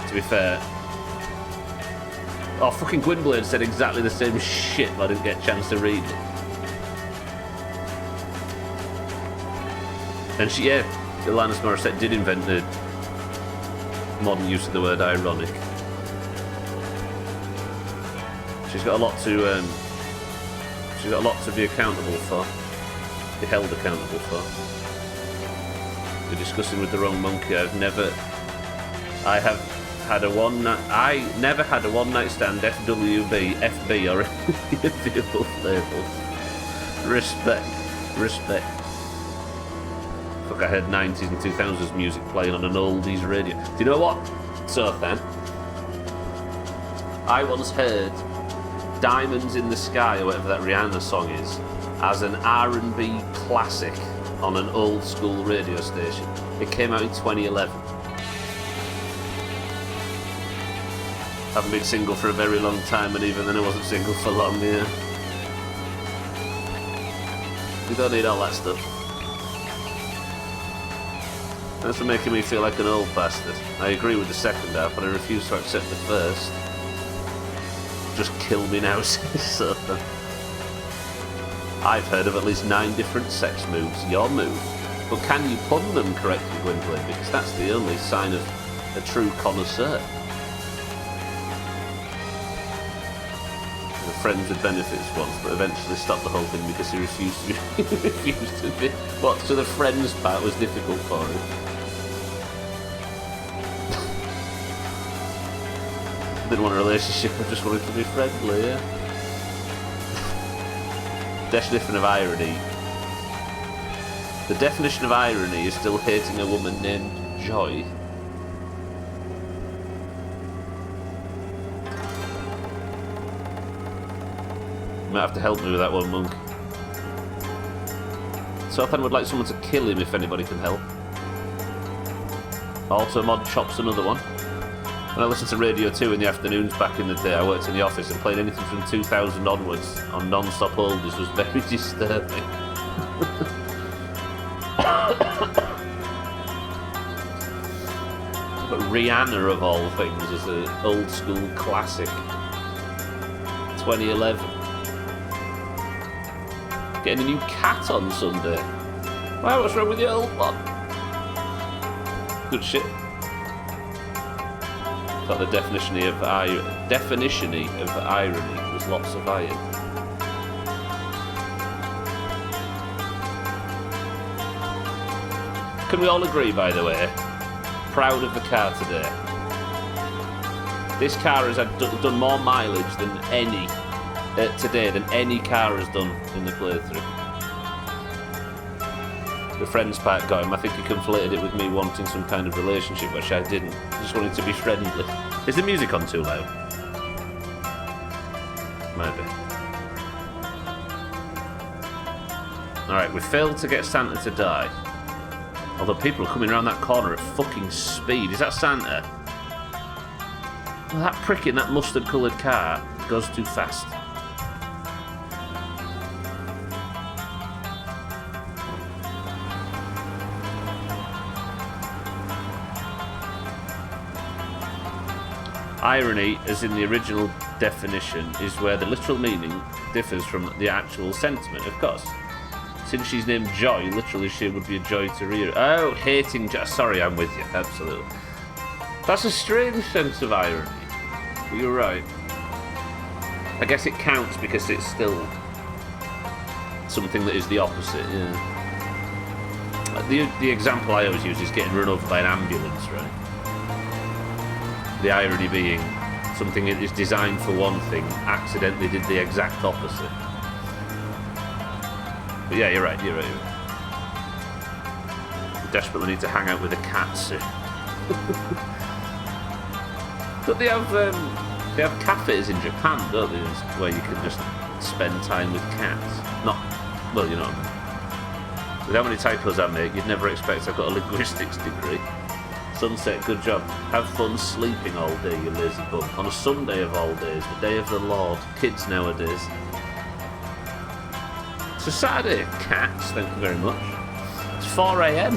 To be fair, oh, fucking Gwynblade said exactly the same shit, but I didn't get a chance to read it. And she, yeah, Alanis Morissette did invent the modern use of the word ironic. She's got a lot to be accountable for, be held accountable for. We're discussing with the wrong monkey. I never had a one night stand. FWB, FB, or any of the above labels. Respect. Fuck, I heard 90s and 2000s music playing on an oldies radio. Do you know what? So then, I once heard Diamonds in the Sky, or whatever that Rihanna song is, as an R&B classic on an old school radio station. It came out in 2011. Haven't been single for a very long time, and even then I wasn't single for long, yeah. You don't need all that stuff. Thanks for making me feel like an old bastard. I agree with the second half, but I refuse to accept the first. Just kill me now, so. I've heard of at least 9 different sex moves. Your move. But can you pun them correctly, Gwynplaine? Because that's the only sign of a true connoisseur. The friends with benefits once, but eventually stopped the whole thing because he refused to be. What? So the friends part was difficult for him. Didn't want a relationship, I just wanted to be friendly, yeah. Definition of irony. The definition of irony is still hating a woman named Joy. You might have to help me with that one, Monk. Southend would like someone to kill him if anybody can help. Automod Chop's another one. When I listened to Radio 2 in the afternoons back in the day, I worked in the office and playing anything from 2000 onwards on non-stop oldies was very disturbing. But Rihanna, of all things, is an old school classic. 2011. Getting a new cat on Sunday. Wow, what's wrong with the old one? Good shit. Thought the definition of irony was lots of iron. Can we all agree, by the way? Proud of the car today. This car has done more mileage than any today than any car has done in the playthrough. The friends part got him. I think he conflated it with me wanting some kind of relationship, which I didn't. I just wanted to be friendly. Is the music on too loud? Might be. Alright, we failed to get Santa to die. Although people are coming around that corner at fucking speed. Is that Santa? Well, that prick in that mustard-coloured car goes too fast. Irony, as in the original definition, is where the literal meaning differs from the actual sentiment, of course. Since she's named Joy, literally she would be a joy to rear. Oh, hating Joy. Sorry, I'm with you. Absolutely. That's a strange sense of irony. But you're right. I guess it counts because it's still something that is the opposite, yeah. The example I always use is getting run over by an ambulance, right? The irony being something that is designed for one thing accidentally did the exact opposite. But yeah, you're right. You desperately need to hang out with a cat soon. But they have cafes in Japan, don't they? Where you can just spend time with cats. Not, well, you know. With how many typos I make, you'd never expect I've got a linguistics degree. Sunset, good job. Have fun sleeping all day, you lazy bum. On a Sunday of all days, the day of the Lord. Kids nowadays. It's a Saturday, cats, thank you very much. It's 4 AM.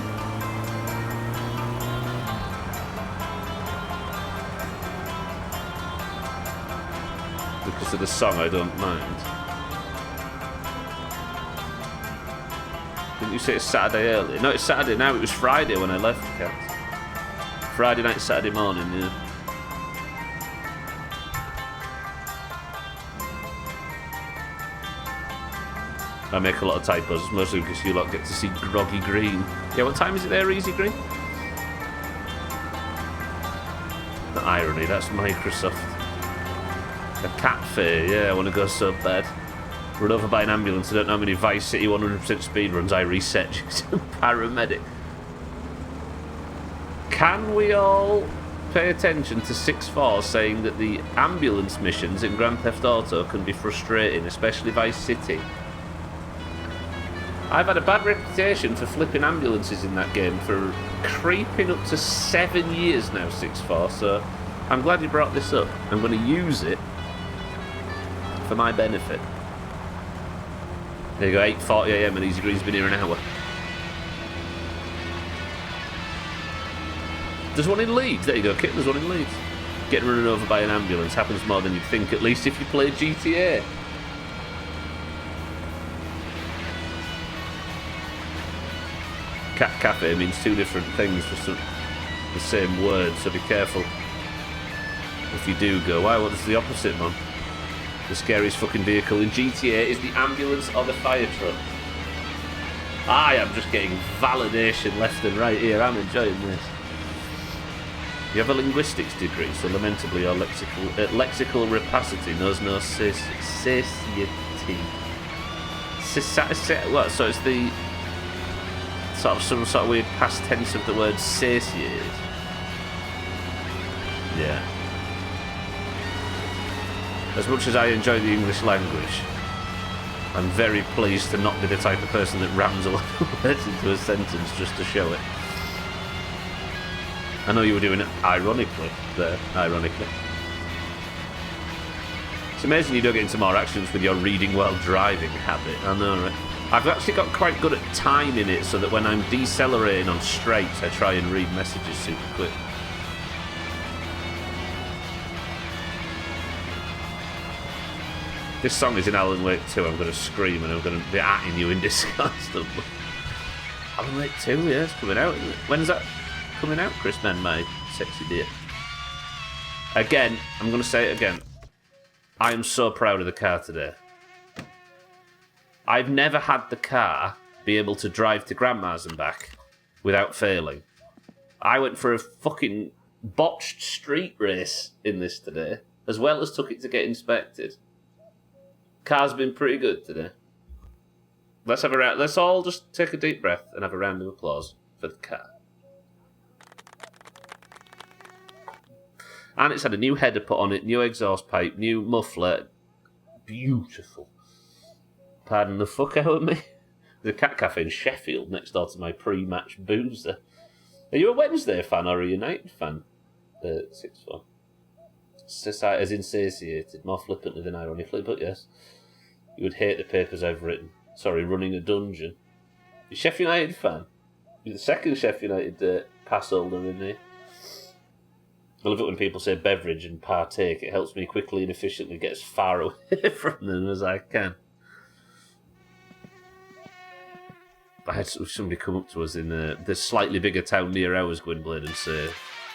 Because of the song, I don't mind. Didn't you say it's Saturday early? No, it's Saturday now. It was Friday when I left, cats. Friday night, Saturday morning, yeah. I make a lot of typos, mostly because you lot get to see groggy green. Yeah, what time is it there, Easy Green? The irony, that's Microsoft. A cat fair, yeah, I want to go so bad. Run over by an ambulance, I don't know how many Vice City 100% speed runs I reset due to paramedic. Can we all pay attention to 6.4 saying that the ambulance missions in Grand Theft Auto can be frustrating, especially Vice City? I've had a bad reputation for flipping ambulances in that game for creeping up to 7 years now, 6.4, so I'm glad you brought this up. I'm going to use it for my benefit. There you go, 8:40 AM and Easy Green's been here an hour. There's one in Leeds. There you go, Kit. There's one in Leeds. Getting run over by an ambulance happens more than you'd think, at least if you play GTA. Cat cafe means two different things for the same word, so be careful if you do go. Why? What's the opposite, man? The scariest fucking vehicle in GTA is the ambulance or the fire truck. I am just getting validation left and right here. I'm enjoying this. You have a linguistics degree, so lamentably your lexical rapacity knows no satiety. What? So it's the sort of some sort of weird past tense of the word satiated. Yeah. As much as I enjoy the English language, I'm very pleased to not be the type of person that rams a lot of words into a sentence just to show it. I know you were doing it ironically there, ironically. It's amazing you don't get into more accidents with your reading while driving habit, I know, right? I've actually got quite good at timing it so that when I'm decelerating on straights, I try and read messages super quick. This song is in Alan Wake 2, I'm going to scream and I'm going to be atting you in disgust. Alan Wake 2, yeah, it's coming out, isn't it? When's that coming out, Chris Man, my sexy dear? Again, I'm going to say it again. I am so proud of the car today. I've never had the car be able to drive to Grandma's and back without failing. I went for a fucking botched street race in this today, as well as took it to get inspected. Car's been pretty good today. Let's have a round. Let's all just take a deep breath and have a round of applause for the car. And it's had a new header put on it, new exhaust pipe, new muffler. Beautiful. Pardon the fuck out of me. There's a cat cafe in Sheffield next door to my pre-match boozer. Are you a Wednesday fan or a United fan? 6-1. As insatiated, more flippantly than ironically, but yes. You would hate the papers I've written. Sorry, running a dungeon. You're a Sheffield United fan? You're the second Sheffield United pass holder in here. I love it when people say beverage and partake. It helps me quickly and efficiently get as far away from them as I can. I had somebody come up to us in the slightly bigger town near ours, Gwynblade, and say,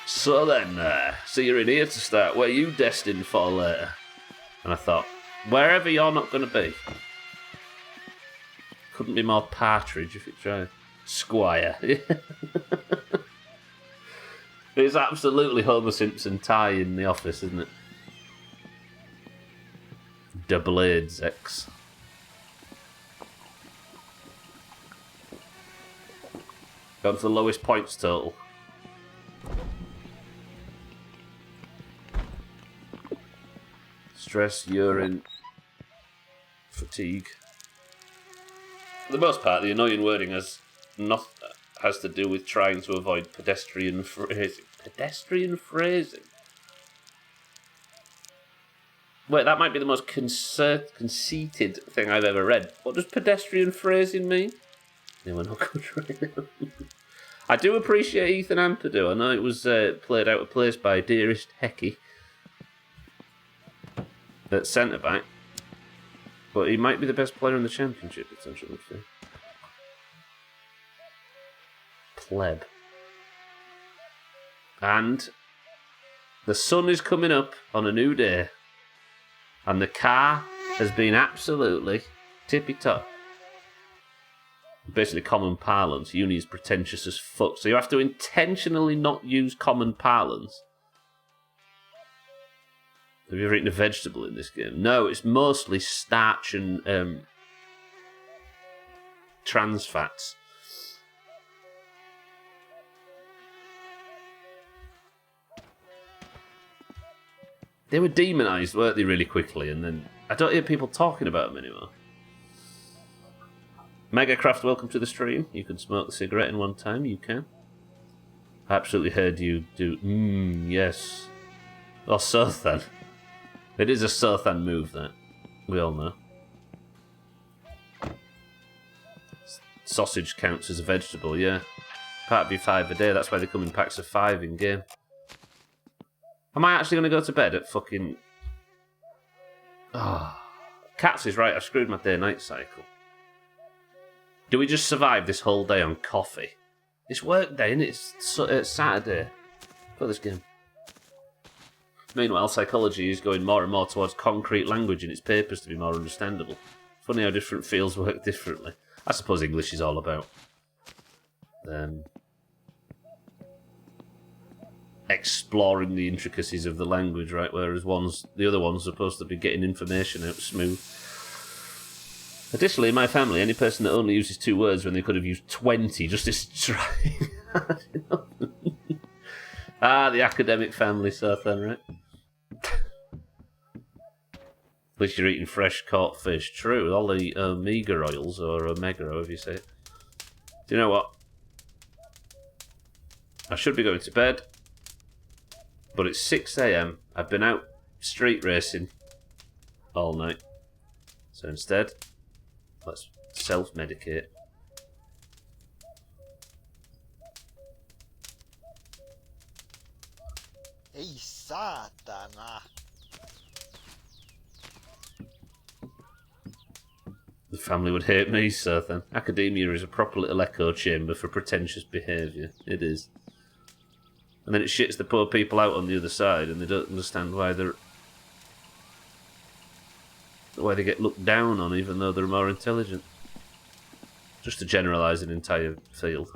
"So then, so you're in here to start. Where are you destined for later?" And I thought, wherever you're not going to be. Couldn't be more partridge if it tried. Squire. It's absolutely Homer Simpson tie in the office, isn't it? The Blades X. Gone for the lowest points total. Stress, urine, fatigue. For the most part, the annoying wording has to do with trying to avoid pedestrian phrasing. Pedestrian phrasing? Wait, that might be the most conceited thing I've ever read. What does pedestrian phrasing mean? Yeah, we're not good right now. I do appreciate Ethan Ampadu. I know it was played out of place by Dearest Hecky at centre-back. But he might be the best player in the Championship, potentially. Pleb. And the sun is coming up on a new day. And the car has been absolutely tippy-top. Basically common parlance. Uni is pretentious as fuck. So you have to intentionally not use common parlance. Have you ever eaten a vegetable in this game? No, it's mostly starch and trans fats. They were demonised, weren't they, really quickly, and then I don't hear people talking about them anymore. Megacraft, welcome to the stream. You can smoke the cigarette in one time, you can. I absolutely heard you do, yes. Or Sothan. It is a Sothan move, that. We all know. Sausage counts as a vegetable, yeah. Part of your 5 a day, that's why they come in packs of 5 in game. Am I actually going to go to bed at fucking... Cats is right, I've screwed my day-night cycle. Do we just survive this whole day on coffee? It's work day, isn't it? It's Saturday. For this game. Meanwhile, psychology is going more and more towards concrete language in its papers to be more understandable. Funny how different fields work differently. I suppose English is all about exploring the intricacies of the language, right? Whereas the other one's supposed to be getting information out smooth. Additionally, in my family, any person that only uses 2 words when they could have used 20 just is trying. The academic family, Sothan, right? At least you're eating fresh caught fish. True, all the omega oils, or omega, however you say it. Do you know what? I should be going to bed, but it's 6 AM. I've been out street racing all night. So instead, let's self-medicate. Ei saatana. The family would hate me, sir, then. Academia is a proper little echo chamber for pretentious behaviour. It is. And then it shits the poor people out on the other side, and they don't understand why they get looked down on, even though they're more intelligent. Just to generalise an entire field.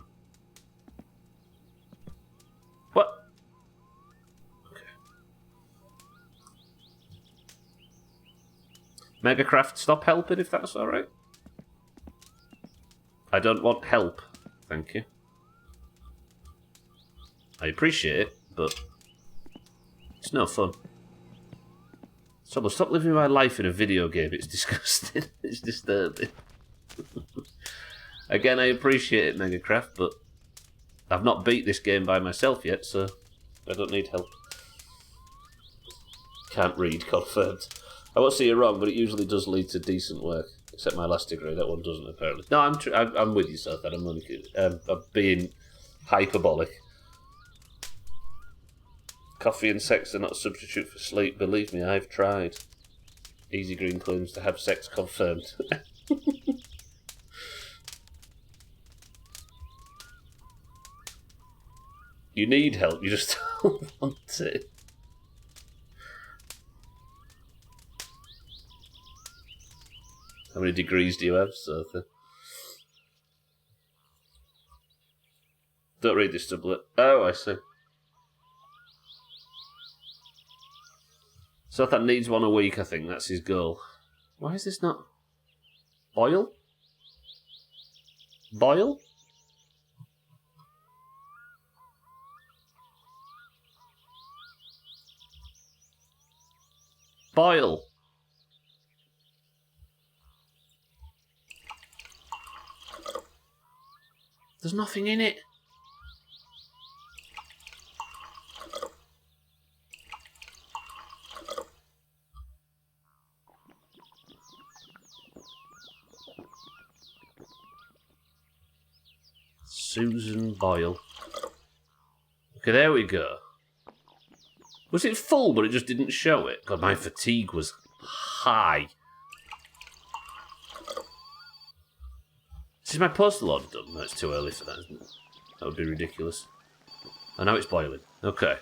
What? Okay. Megacraft, stop helping if that's alright. I don't want help, thank you. I appreciate it, but it's no fun. So stop living my life in a video game. It's disgusting. It's disturbing. Again, I appreciate it, Megacraft, but I've not beat this game by myself yet, so I don't need help. Can't read, confirmed. I won't say you're wrong, but it usually does lead to decent work. Except my last degree, that one doesn't, apparently. No, I'm with you, Seth. I'm only kidding. I'm being hyperbolic. Coffee and sex are not a substitute for sleep. Believe me, I've tried. Easy Green claims to have sex confirmed. You need help, you just don't want it. How many degrees do you have, Sotha? Don't read this doublet. Oh, I see. Sotha needs one a week, I think. That's his goal. Why is this not... Boil? Boil? Boil. There's nothing in it. Susan Boyle. Okay, there we go. Was it full, but it just didn't show it? God, my fatigue was high. Is my postal order done? No, it's too early for that, isn't it? That would be ridiculous. Oh, now it's boiling. Okay.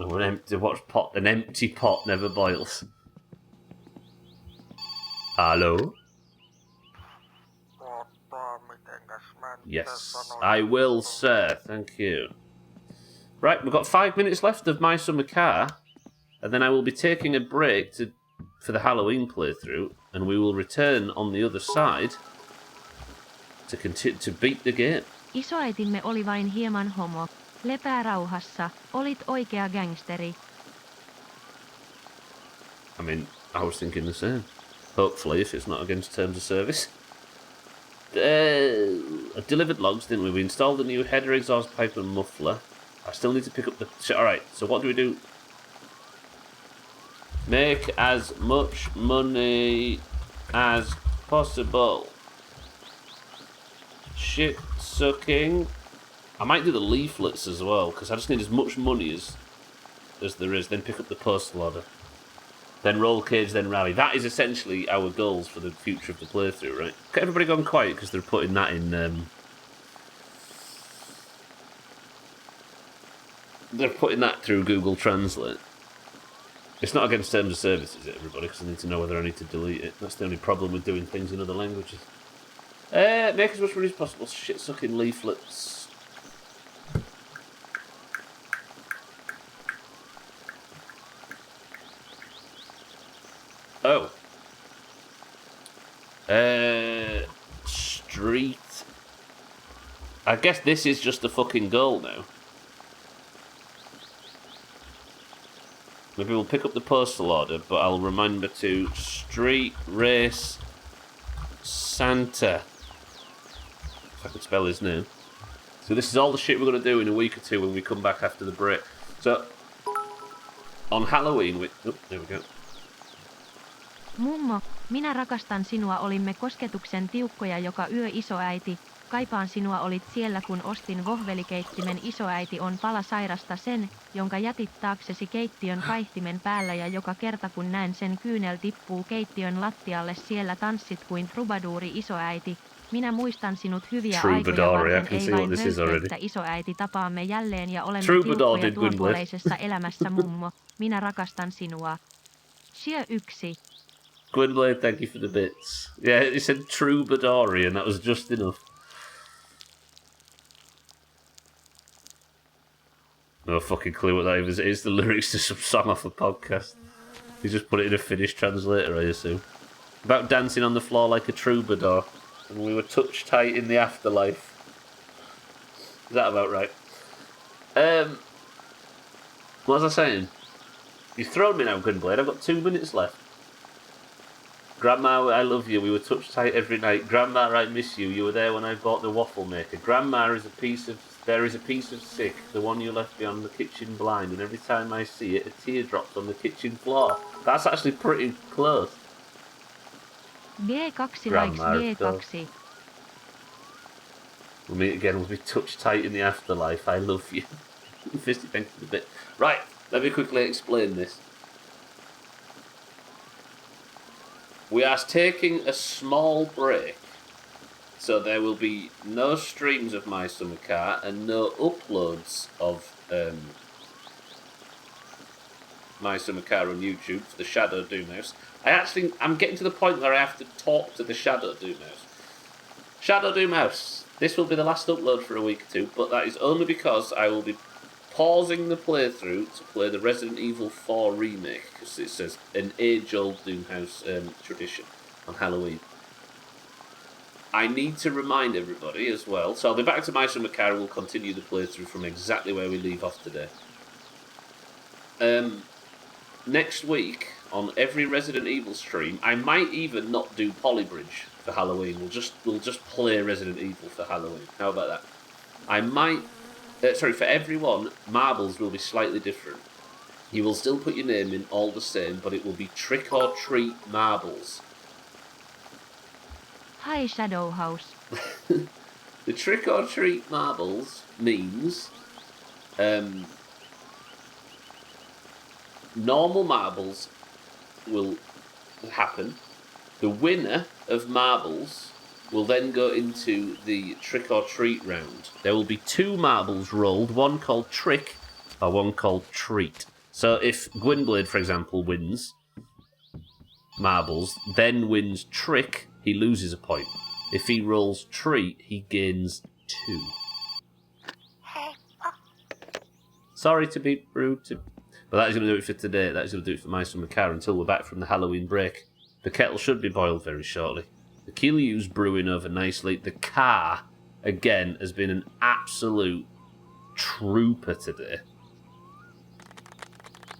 Oh, an empty pot never boils. Hello? Yes, I will, sir. Thank you. Right, we've got 5 minutes left of My Summer Car, and then I will be taking a break for the Halloween playthrough, and we will return on the other side to beat the game. Isoäitimme oli vain hieman homo. Lepää rauhassa. Olit oikea gangsteri. I mean, I was thinking the same. Hopefully, if it's not against terms of service. Delivered logs, didn't we? We installed a new header, exhaust pipe and muffler. I still need to pick up the... Alright, so what do we do? Make as much money as possible. Shit sucking. I might do the leaflets as well, because I just need as much money as there is. Then pick up the postal order. Then roll cage, then rally. That is essentially our goals for the future of the playthrough, right? Okay, everybody gone quiet because they're putting that in... They're putting that through Google Translate. It's not against terms of service, is it, everybody? Because I need to know whether I need to delete it. That's the only problem with doing things in other languages. Make as much money as possible. Shit-sucking leaflets. Oh. Street. I guess this is just a fucking goal now. Maybe we'll pick up the postal order, but I'll remember to Street Race Santa. If I could spell his name. So this is all the shit we're going to do in a week or two when we come back after the break. So, on Halloween... there we go. Mummo, minä rakastan sinua, olimme kosketuksen tiukkoja joka yö isoäiti. Kaipaan sinua, olit siellä kun ostin vohvelikeittimen. Isoäiti on pala sairasta, sen, jonka jätit taaksesi keittiön kaihtimen päällä, ja joka kerta kun näen sen kyynel tippuu keittiön lattialle. Siellä tanssit kuin trubaduuri, isoäiti. Minä muistan sinut hyviä aikoja varten, ei vain röyhkeistä, isoäiti. Tapaamme jälleen ja olemme tiukkoja tuonpuoleisessa elämässä, mummo. Minä rakastan sinua. Share 1. Gwynblade, thank you for the bits. Yeah, he said Troubadouri, and that was just enough. No fucking clue what that is. It is the lyrics to some song off a podcast. He just put it in a Finnish translator, I assume. About dancing on the floor like a troubadour, and we were touch tight in the afterlife. Is that about right? What was I saying? You've thrown me now, Gwynblade. I've got 2 minutes left. Grandma, I love you. We were touch tight every night. Grandma, I miss you. You were there when I bought the waffle maker. Grandma is a piece of sick, the one you left beyond the kitchen blind, and every time I see it, a tear drops on the kitchen floor. That's actually pretty close. G2 likes G2. We'll meet again. We'll be touch tight in the afterlife. I love you. Fisty, thank you for the bit. Right, let me quickly explain this. We are taking a small break, so there will be no streams of My Summer Car and no uploads of My Summer Car on YouTube for the Shadow Doomhaus. I'm getting to the point where I have to talk to the Shadow Doomhaus. Shadow Doomhaus, this will be the last upload for a week or two, but that is only because I will be pausing the playthrough to play the Resident Evil 4 remake, because it says an age-old Doomhaus tradition on Halloween. I need to remind everybody as well, so I'll be back to My Summer Car and we'll continue the playthrough from exactly where we leave off today. Next week, on every Resident Evil stream, I might even not do Polybridge for Halloween. We'll just play Resident Evil for Halloween. How about that? I might... for everyone, marbles will be slightly different. You will still put your name in all the same, but it will be Trick or Treat marbles. Hi, Shadow House. The Trick or Treat marbles means normal marbles will happen. The winner of marbles will then go into the Trick or Treat round. There will be 2 marbles rolled, one called Trick or one called Treat. So if Gwynblade, for example, wins marbles, then wins Trick, he loses a point. If he rolls Treat, he gains 2. Sorry to be rude, but that is going to do it for today. That is going to do it for My Summer Car until we're back from the Halloween break. The kettle should be boiled very shortly. The Kiryu's brewing over nicely. The car, again, has been an absolute trooper today.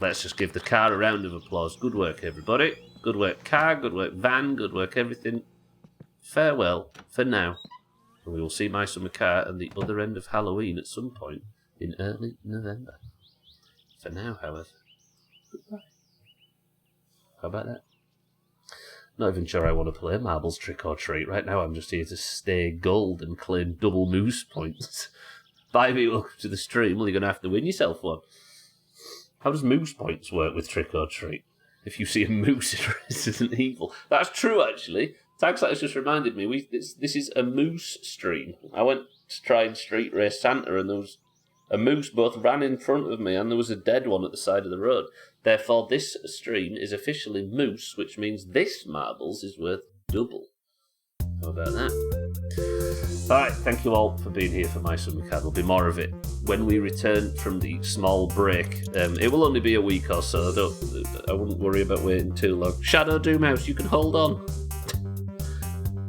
Let's just give the car a round of applause. Good work, everybody. Good work, car. Good work, van. Good work, everything. Farewell for now. And we will see My Summer Car at the other end of Halloween at some point in early November. For now, however, goodbye. How about that? Not even sure I want to play Marbles Trick or Treat. Right now I'm just here to stay gold and claim double moose points. Bye me, welcome to the stream. Well, you're going to have to win yourself one. How does moose points work with Trick or Treat? If you see a moose in Resident Evil. That's true, actually. Tagslash just reminded me, this is a moose stream. I went to try and street race Santa and there was a moose both ran in front of me and there was a dead one at the side of the road. Therefore, this stream is officially moose, which means this marbles is worth double. How about that? Alright, thank you all for being here for My Summer Car. There'll be more of it when we return from the small break. It will only be a week or so. I wouldn't worry about waiting too long. Shadow Doomhaus, you can hold on.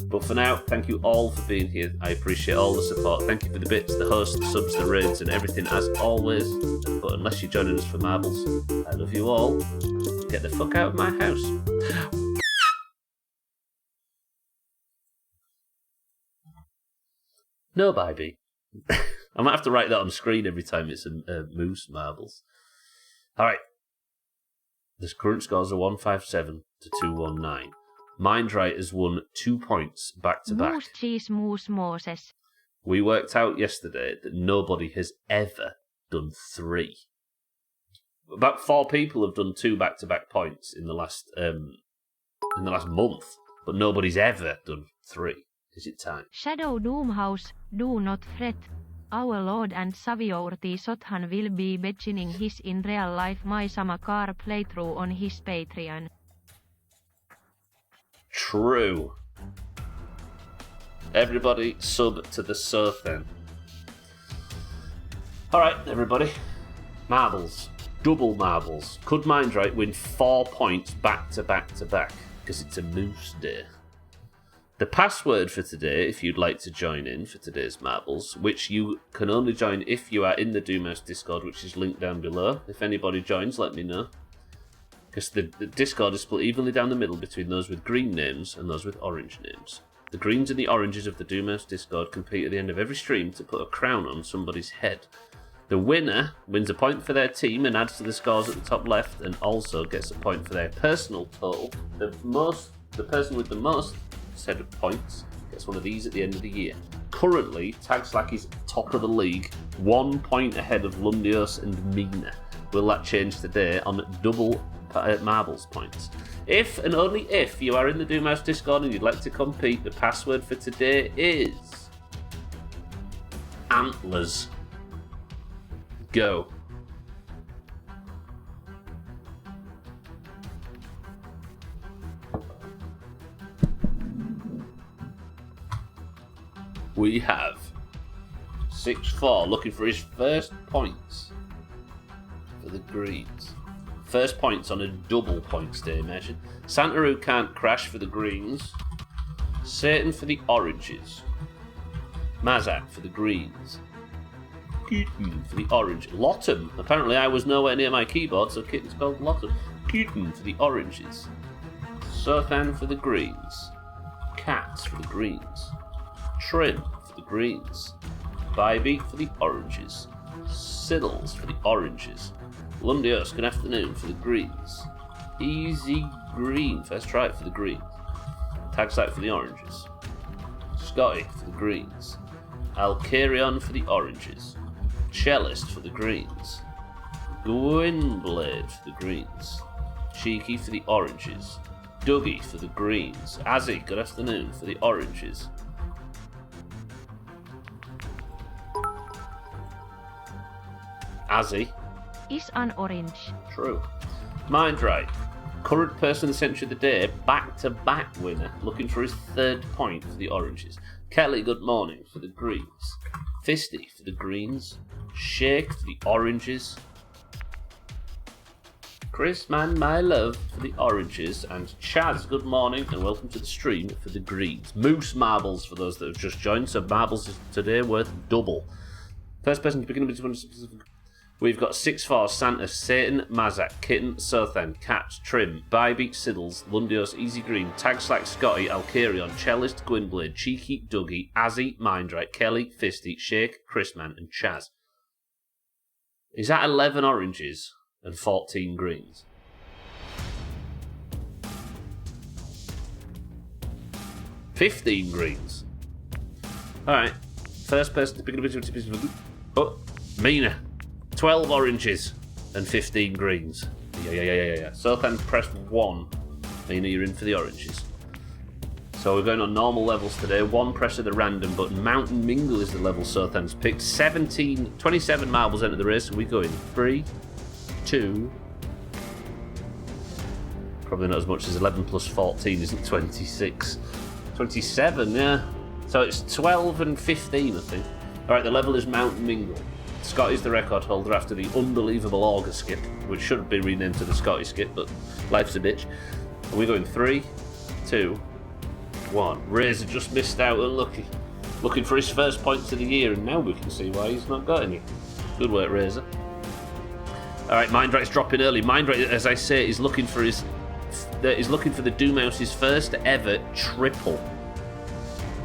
But for now, thank you all for being here. I appreciate all the support. Thank you for the bits, the hosts, the subs, the raids, and everything as always. But unless you're joining us for marbles, I love you all. Get the fuck out of my house. No, baby. I might have to write that on screen every time it's a moose marbles. Alright. The current scores are 157 to 219. Mindright has won 2 points back to back. Moose cheese moose Moses. We worked out yesterday that nobody has ever done 3. About 4 people have done 2 back-to-back points in the last month, but nobody's ever done 3. Is it time? Shadow Doomhaus, do not fret. Our Lord and Savior Sothan will be beginning his in real life My Sama Car playthrough on his Patreon. True. Everybody sub to the Sothan. Alright, everybody. Marbles. Double marbles. Could Mindright win 4 points back to back to back? Because it's a moose day. The password for today, if you'd like to join in for today's marbles, which you can only join if you are in the Doomhaus Discord, which is linked down below. If anybody joins, let me know. Because the Discord is split evenly down the middle between those with green names and those with orange names. The greens and the oranges of the Doomhaus Discord compete at the end of every stream to put a crown on somebody's head. The winner wins a point for their team and adds to the scores at the top left, and also gets a point for their personal total. The person with the most set of points gets one of these at the end of the year. Currently, Tag Slack is top of the league, 1 point ahead of Lundios and Mina. Will that change today on double marbles points? If and only if you are in the Doomhaus Discord and you'd like to compete, the password for today is antlers. Go. We have 6-4 looking for his first points for the greens. First points on a double points day, imagine. Santaroo can't crash for the greens. Satan for the oranges. Mazak for the greens. Kitten for the orange. Lottom. Apparently I was nowhere near my keyboard, so Kitten's spelled Lottom. Kitten for the oranges. Sothan for the greens. Cats for the greens. Trim for the greens. Bybee for the oranges. Siddles for the oranges. Lundios, good afternoon for the greens. Easy green, first try for the greens. Tag Sight for the oranges. Scotty for the greens. Alcarion for the oranges. Cellist for the greens. Gwynblade for the greens. Cheeky for the oranges. Dougie for the greens. Azzy, good afternoon for the oranges. Azzy Is an orange. True. Mindright. Current person of the century of the day, back-to-back winner, looking for his 3rd point for the oranges. Kelly, good morning for the greens. Fisty for the greens. Shake for the oranges. Chris, man, my love for the oranges. And Chaz, good morning and welcome to the stream for the greens. Moose marbles for those that have just joined, so marbles is today worth double. First person to begin with specific. We've got 6-4, Santa, Satan, Mazak, Kitten, Sothan, Cat, Trim, Bybee, Siddles, Lundios, Easy Green, Tag Slack, Scotty, Alcarion, Cellist, Gwynblade, Cheeky, Dougie, Azzy, Mindright, Kelly, Fisty, Shake, Chrisman, and Chaz. Is that 11 oranges and 14 greens? $15 greens. Alright. First person to begin with. Oh, Mina. 12 oranges and 15 greens. Yeah. Sothan, press 1. Mina, you're in for the oranges. So we're going on normal levels today. 1 press of the random button. Mountain Mingle is the level Sothan's picked. 27 marbles enter the race, and we go in 3, 2. Probably not as much as 11 plus 14 isn't 26. 27, yeah. So it's 12 and 15, I think. Alright, the level is Mountain Mingle. Scotty's the record holder after the unbelievable Auger skip, which should have been renamed to the Scotty skip, but life's a bitch. And we go in 3, 2, 1. Razor just missed out, unlucky. Looking for his first points of the year, and now we can see why he's not got any. Good work, Razor. Alright, Mindrate's dropping early. Mindrate, as I say, is looking for his... He's looking for the Doomhouse's first ever triple.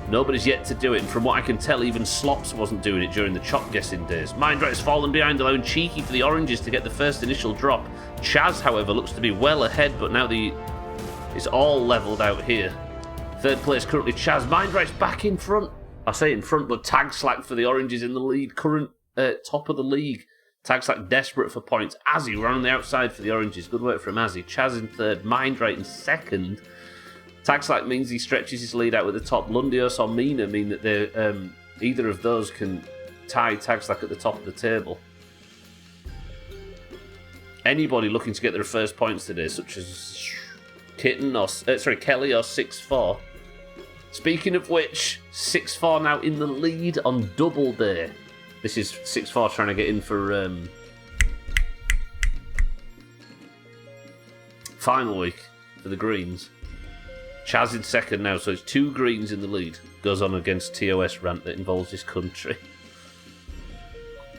Nobody's yet to do it, and from what I can tell, even Slops wasn't doing it during the chop guessing days. Mindrate has fallen behind, allowing Cheeky for the oranges to get the first initial drop. Chaz, however, looks to be well ahead, but now it's all levelled out here. Third place currently Chaz. Mindrate's back in front. I say in front, but Tag Slack for the oranges in the lead. Current top of the league. Tag Slack desperate for points. Azzy ran on the outside for the oranges. Good work from Azzy. Chaz in third. Mindrate in second. Tag Slack means he stretches his lead out at the top. Lundios or Mina mean that either of those can tie Tag Slack at the top of the table. Anybody looking to get their first points today, such as Kelly or 6-4. Speaking of which, 6-4 now in the lead on double day. This is 6-4 trying to get in for final week for the Greens. Chaz in second now, so it's 2 Greens in the lead. Goes on against TOS rant that involves his country.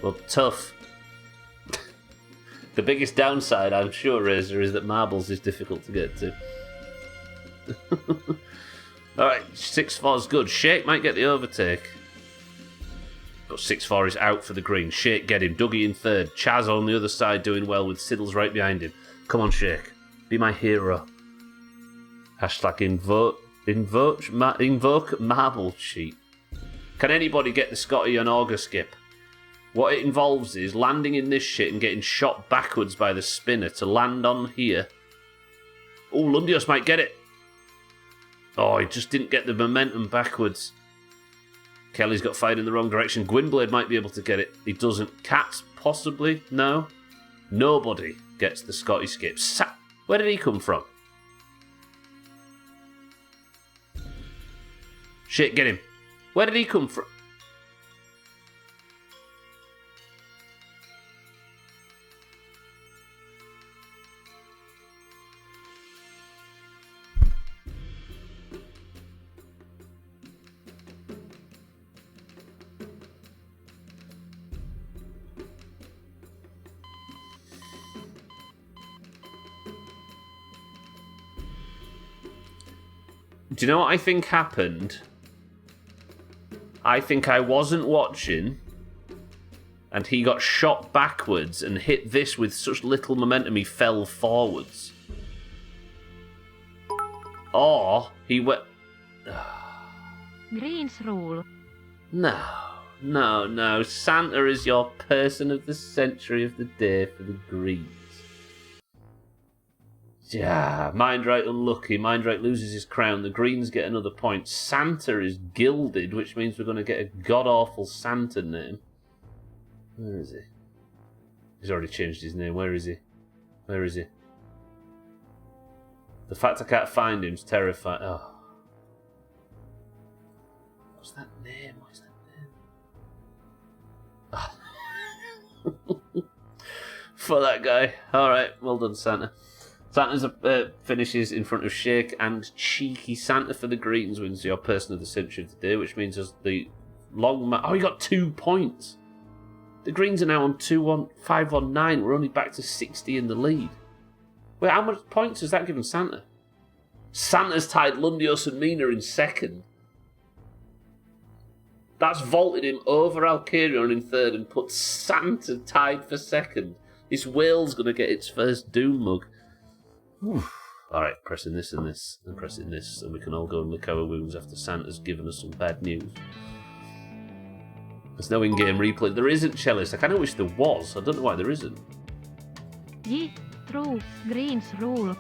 Well, tough. The biggest downside, I'm sure, Razor, is that marbles is difficult to get to. Alright, 6-4's good. Shake might get the overtake. But 6-4 is out for the green. Shake, get him. Dougie in third. Chaz on the other side doing well with Siddles right behind him. Come on, Shake. Be my hero. Hashtag invoke marble sheet. Can anybody get the Scotty and Auger skip? What it involves is landing in this shit and getting shot backwards by the spinner to land on here. Oh, Lundios might get it. Oh, he just didn't get the momentum backwards. Kelly's got fired in the wrong direction. Gwynblade might be able to get it. He doesn't. Cat, possibly? No. Nobody gets the Scotty skip. Where did he come from? Shit, get him. Where did he come from? Do you know what I think happened? I think I wasn't watching, and he got shot backwards and hit this with such little momentum he fell forwards. Or he went... Greens rule. No. Santa is your person of the century of the day for the Greens. Yeah, Mindrate unlucky. Mindrate loses his crown. The Greens get another point. Santa is gilded, which means we're going to get a god-awful Santa name. Where is he? He's already changed his name. Where is he? The fact I can't find him's terrifying. Oh. What's that name? Oh. For that guy. Alright, well done, Santa. Santa's finishes in front of Shake, and Cheeky Santa for the Greens wins your person of the century of the day, which means as the long he got 2 points. The Greens are now on 5-1-9. We're only back to 60 in the lead. Wait, how much points has that given Santa? Santa's tied Lundios and Mina in second. That's vaulted him over Alcarion in third and put Santa tied for second. This whale's going to get its first Doom mug. Alright, pressing this and this, and pressing this, and we can all go and lick our wounds after Santa's given us some bad news. There's no in-game replay. There isn't, Chalice. I kind of wish there was. I don't know why there isn't. Ye, true, Greens rule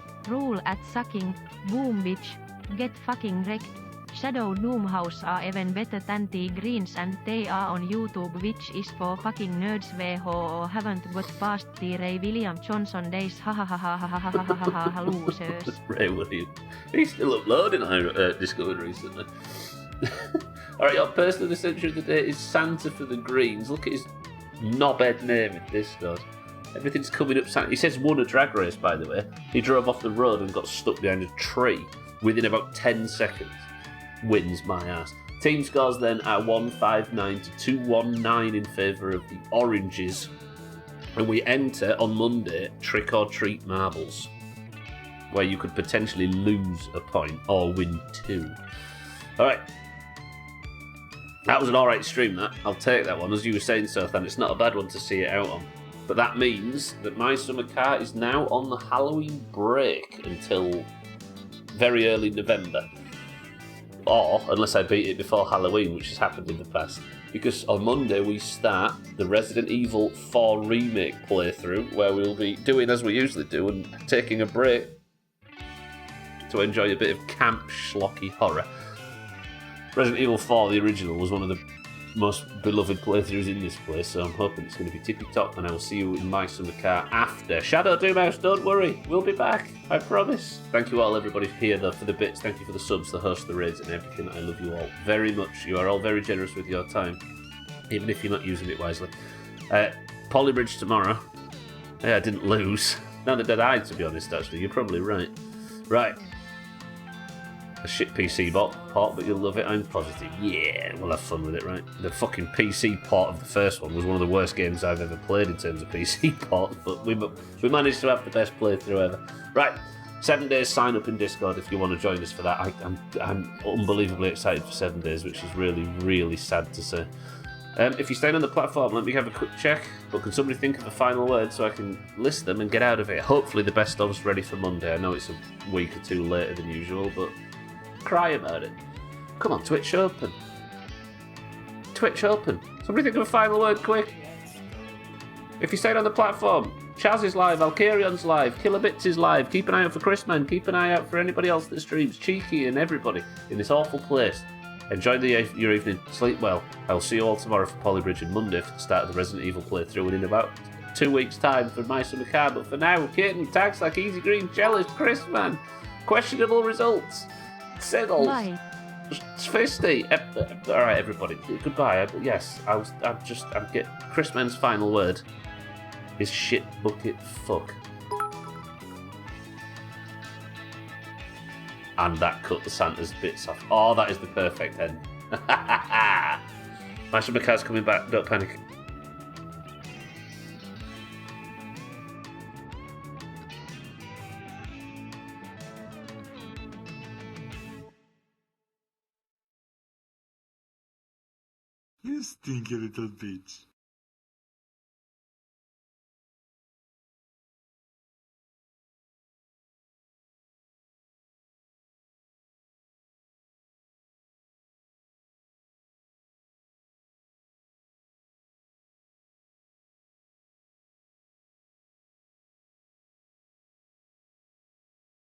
at sucking, boom bitch, get fucking wrecked. Shadow Doomhaus are even better than the Greens and they are on YouTube, which is for fucking nerds who haven't got past the Ray William Johnson days. Ha ha ha ha ha ha ha ha ha losers. Ray William. He's still uploading, I discovered recently. Alright, your person of the century of the day is Santa for the Greens. Look at his knobhead name in Discord. Everything's coming up Santa. He says won a drag race, by the way. He drove off the road and got stuck behind a tree within about 10 seconds. wins my ass. Team scores then are 159 to 219 in favour of the Oranges. And we enter on Monday Trick or Treat Marbles, where you could potentially lose a point or win 2. Alright. That was an alright stream, that. I'll take that one. As you were saying, Sothan, it's not a bad one to see it out on. But that means that my summer car is now on the Halloween break until very early November. Or, unless I beat it before Halloween, which has happened in the past. Because on Monday we start the Resident Evil 4 Remake playthrough, where we'll be doing as we usually do and taking a break to enjoy a bit of camp schlocky horror. Resident Evil 4, the original, was one of the most beloved playthroughs in this place, so I'm hoping it's going to be tippy-top, and I will see you in my summer car after. Shadow Doomhaus, don't worry, we'll be back, I promise. Thank you all, everybody here, though, for the bits. Thank you for the subs, the hosts, the raids, and everything. I love you all very much. You are all very generous with your time, even if you're not using it wisely. Polybridge tomorrow. Yeah, I didn't lose. Neither did I, to be honest, actually. You're probably right. Right. A shit PC port, but you'll love it, I'm positive. Yeah, we'll have fun with it, right? The fucking PC port of the first one was one of the worst games I've ever played in terms of PC ports, but we managed to have the best playthrough ever. Right, 7 days, sign up in Discord if you want to join us for that. I'm unbelievably excited for 7 days, which is really, really sad to say. If you're staying on the platform, let me have a quick check, but can somebody think of a final word so I can list them and get out of it? Hopefully the best of's ready for Monday. I know it's a week or two later than usual, but cry about it. Come on, Twitch open. Twitch open. Somebody think of a final word quick. If you stayed on the platform, Chaz is live, Alcarion's live, Kilobits is live. Keep an eye out for Chrisman. Keep an eye out for anybody else that streams. Cheeky and everybody in this awful place. Enjoy your evening. Sleep well. I'll see you all tomorrow for Polybridge and Monday for the start of the Resident Evil playthrough, and in about 2 weeks' time for my summer car. But for now, Kitten, tags like Easy Green, Jealous, Chrisman. Questionable results. Siddles. Bye. Fisty. Alright, everybody. Goodbye. Yes, I'm getting Chris Man's final word is shit bucket fuck. And that cut the Santa's bits off. Oh, that is the perfect end. My summer car's coming back, don't panic. You stinky little bitch.